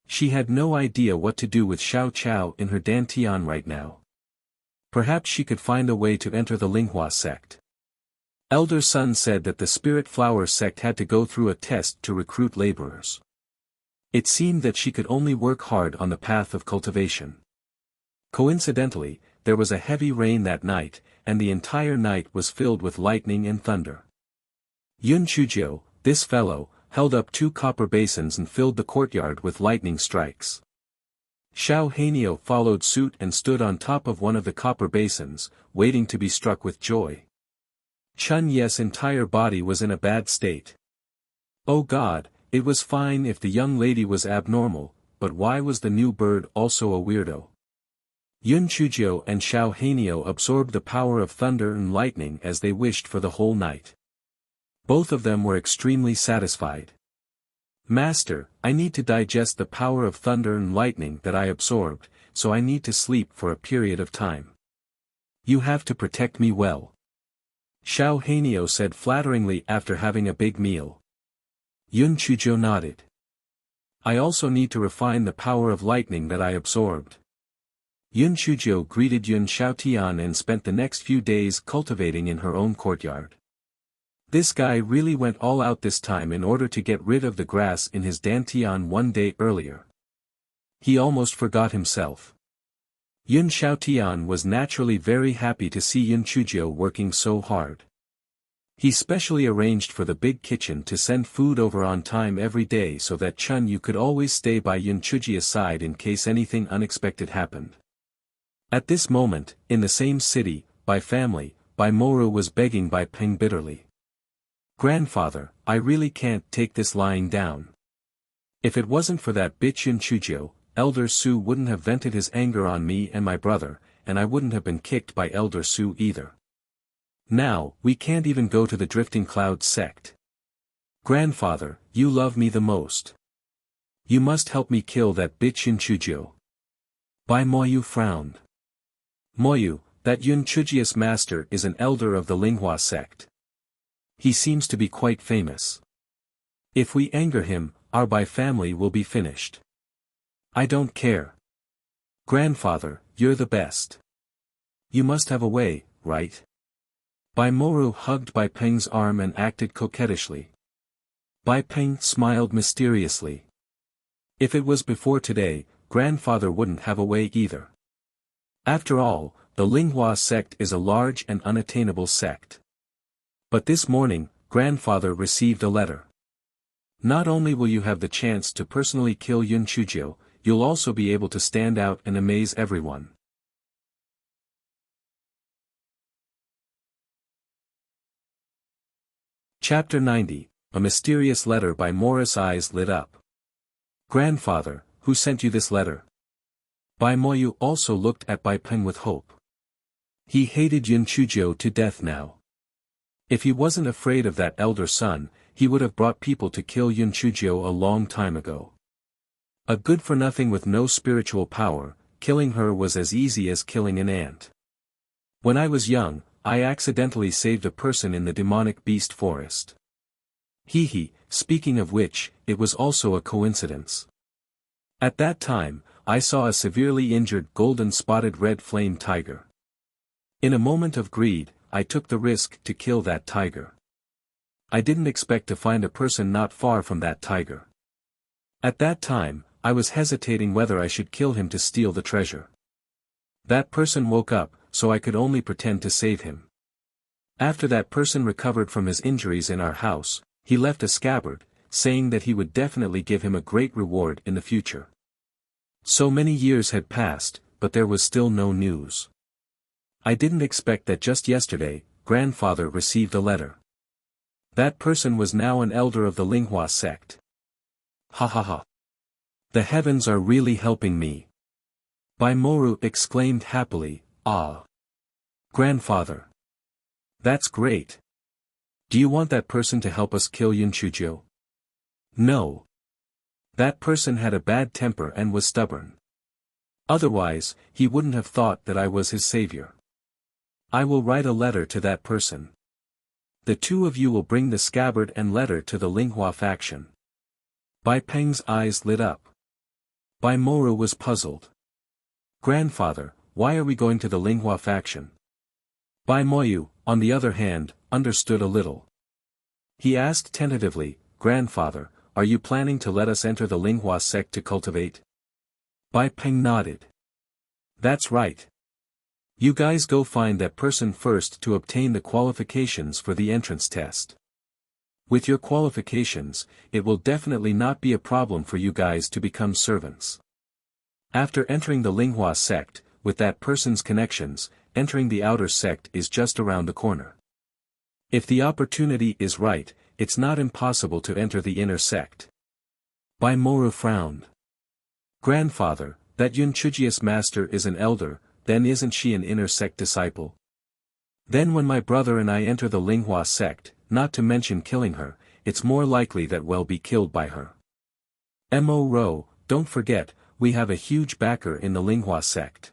She had no idea what to do with Xiao Chao in her dantian right now. Perhaps she could find a way to enter the Linghua sect. Elder Sun said that the Spirit Flower sect had to go through a test to recruit laborers. It seemed that she could only work hard on the path of cultivation. Coincidentally, there was a heavy rain that night, and the entire night was filled with lightning and thunder. Yun Chujio, this fellow, held up 2 copper basins and filled the courtyard with lightning strikes. Xiao Hanio followed suit and stood on top of one of the copper basins, waiting to be struck with joy. Chun Ye's entire body was in a bad state. Oh God, it was fine if the young lady was abnormal, but why was the new bird also a weirdo? Yun Chujio and Xiao Hanio absorbed the power of thunder and lightning as they wished for the whole night. Both of them were extremely satisfied. Master, I need to digest the power of thunder and lightning that I absorbed, so I need to sleep for a period of time. You have to protect me well. Xiao Hanio said flatteringly after having a big meal. Yun Chujio nodded. I also need to refine the power of lightning that I absorbed. Yun Chujio greeted Yun Xiaotian and spent the next few days cultivating in her own courtyard. This guy really went all out this time in order to get rid of the grass in his dantian one day earlier. He almost forgot himself. Yun Xiaotian was naturally very happy to see Yun Chujio working so hard. He specially arranged for the big kitchen to send food over on time every day so that Chun Yu could always stay by Yun Chujio's side in case anything unexpected happened. At this moment, in the same city, Bai family, Bai Moru was begging Bai Peng bitterly. Grandfather, I really can't take this lying down. If it wasn't for that bitch Yun Chujio, Elder Su wouldn't have vented his anger on me and my brother, and I wouldn't have been kicked by Elder Su either. Now, we can't even go to the Drifting Clouds sect. Grandfather, you love me the most. You must help me kill that bitch Yun Chujio. Bai Moyu frowned. Moyu, that Yun Chujio's master is an elder of the Linghua sect. He seems to be quite famous. If we anger him, our Bai family will be finished. I don't care. Grandfather, you're the best. You must have a way, right? Bai Moru hugged Bai Peng's arm and acted coquettishly. Bai Peng smiled mysteriously. If it was before today, grandfather wouldn't have a way either. After all, the Linghua sect is a large and unattainable sect. But this morning, grandfather received a letter. Not only will you have the chance to personally kill Yun Chujio, you'll also be able to stand out and amaze everyone. Chapter 90, A Mysterious Letter by Morris. Eyes lit up. Grandfather, who sent you this letter? Bai Moyu also looked at Bai Peng with hope. He hated Yun Chujio to death now. If he wasn't afraid of that elder son, he would have brought people to kill Yun Chujio a long time ago. A good-for-nothing with no spiritual power, killing her was as easy as killing an ant. When I was young, I accidentally saved a person in the demonic beast forest. Speaking of which, it was also a coincidence. At that time, I saw a severely injured golden-spotted red flame tiger. In a moment of greed, I took the risk to kill that tiger. I didn't expect to find a person not far from that tiger. At that time, I was hesitating whether I should kill him to steal the treasure. That person woke up, so I could only pretend to save him. After that person recovered from his injuries in our house, he left a scabbard, saying that he would definitely give him a great reward in the future. So many years had passed, but there was still no news. I didn't expect that just yesterday, grandfather received a letter. That person was now an elder of the Linghua sect. Ha ha ha. The heavens are really helping me. Baimoru exclaimed happily, ah. Grandfather. That's great. Do you want that person to help us kill Yunchujo? No. That person had a bad temper and was stubborn. Otherwise, he wouldn't have thought that I was his savior. I will write a letter to that person. The two of you will bring the scabbard and letter to the Linghua faction. Bai Peng's eyes lit up. Baimoru was puzzled. Grandfather, why are we going to the Linghua faction? Baimoyu, on the other hand, understood a little. He asked tentatively, Grandfather, are you planning to let us enter the Linghua sect to cultivate? Bai Peng nodded. That's right. You guys go find that person first to obtain the qualifications for the entrance test. With your qualifications, it will definitely not be a problem for you guys to become servants. After entering the Linghua sect, with that person's connections, entering the outer sect is just around the corner. If the opportunity is right, it's not impossible to enter the inner sect. Baimoru frowned. Grandfather, that Yunchuji's master is an elder, then isn't she an inner sect disciple? Then when my brother and I enter the Linghua sect, not to mention killing her, it's more likely that we'll be killed by her. Mo. Don't forget, we have a huge backer in the Linghua sect.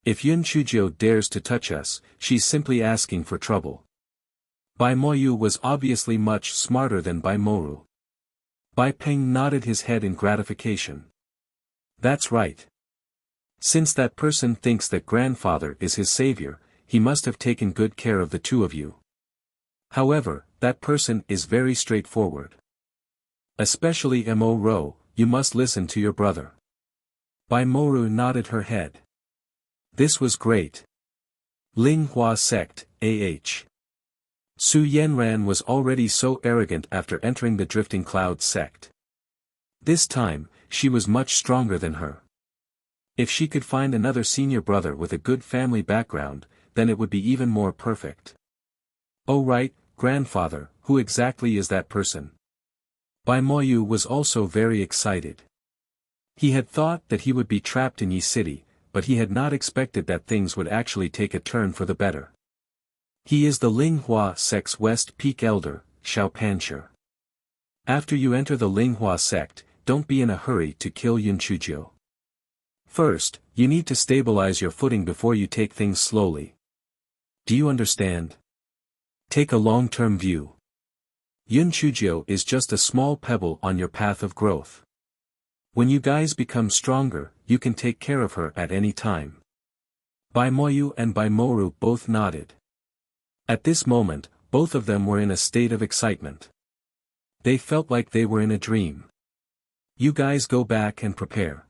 If Yunchujo dares to touch us, she's simply asking for trouble. Baimoyu was obviously much smarter than Baimoru. Bai Peng nodded his head in gratification. That's right. Since that person thinks that grandfather is his savior, he must have taken good care of the two of you. However, that person is very straightforward. Especially Mo. You must listen to your brother. Baimoru nodded her head. This was great. Linghua sect, A.H. Su Yenran was already so arrogant after entering the Drifting Cloud sect. This time, she was much stronger than her. If she could find another senior brother with a good family background, then it would be even more perfect. Oh right, grandfather, who exactly is that person? Baimoyu was also very excited. He had thought that he would be trapped in Yi City, but he had not expected that things would actually take a turn for the better. He is the Linghua sect's West Peak Elder, Xiao Pancher. After you enter the Linghua sect, don't be in a hurry to kill Yunchujo. First, you need to stabilize your footing before you take things slowly. Do you understand? Take a long-term view. Yunchujo is just a small pebble on your path of growth. When you guys become stronger, you can take care of her at any time. Baimoyu and Baimoru both nodded. At this moment, both of them were in a state of excitement. They felt like they were in a dream. You guys go back and prepare.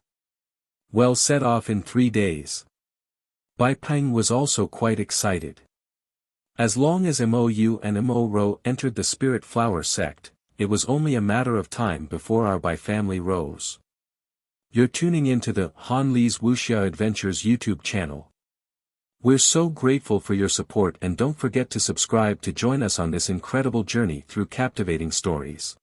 Well, set off in 3 days. Bai Peng was also quite excited. As long as Mou and Mo entered the Spirit Flower sect, it was only a matter of time before our Bai family rose. You're tuning into the Han Li's Wuxia Adventures YouTube channel. We're so grateful for your support, and don't forget to subscribe to join us on this incredible journey through captivating stories.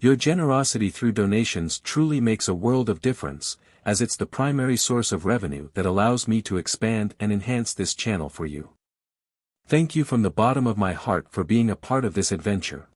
Your generosity through donations truly makes a world of difference, as it's the primary source of revenue that allows me to expand and enhance this channel for you. Thank you from the bottom of my heart for being a part of this adventure.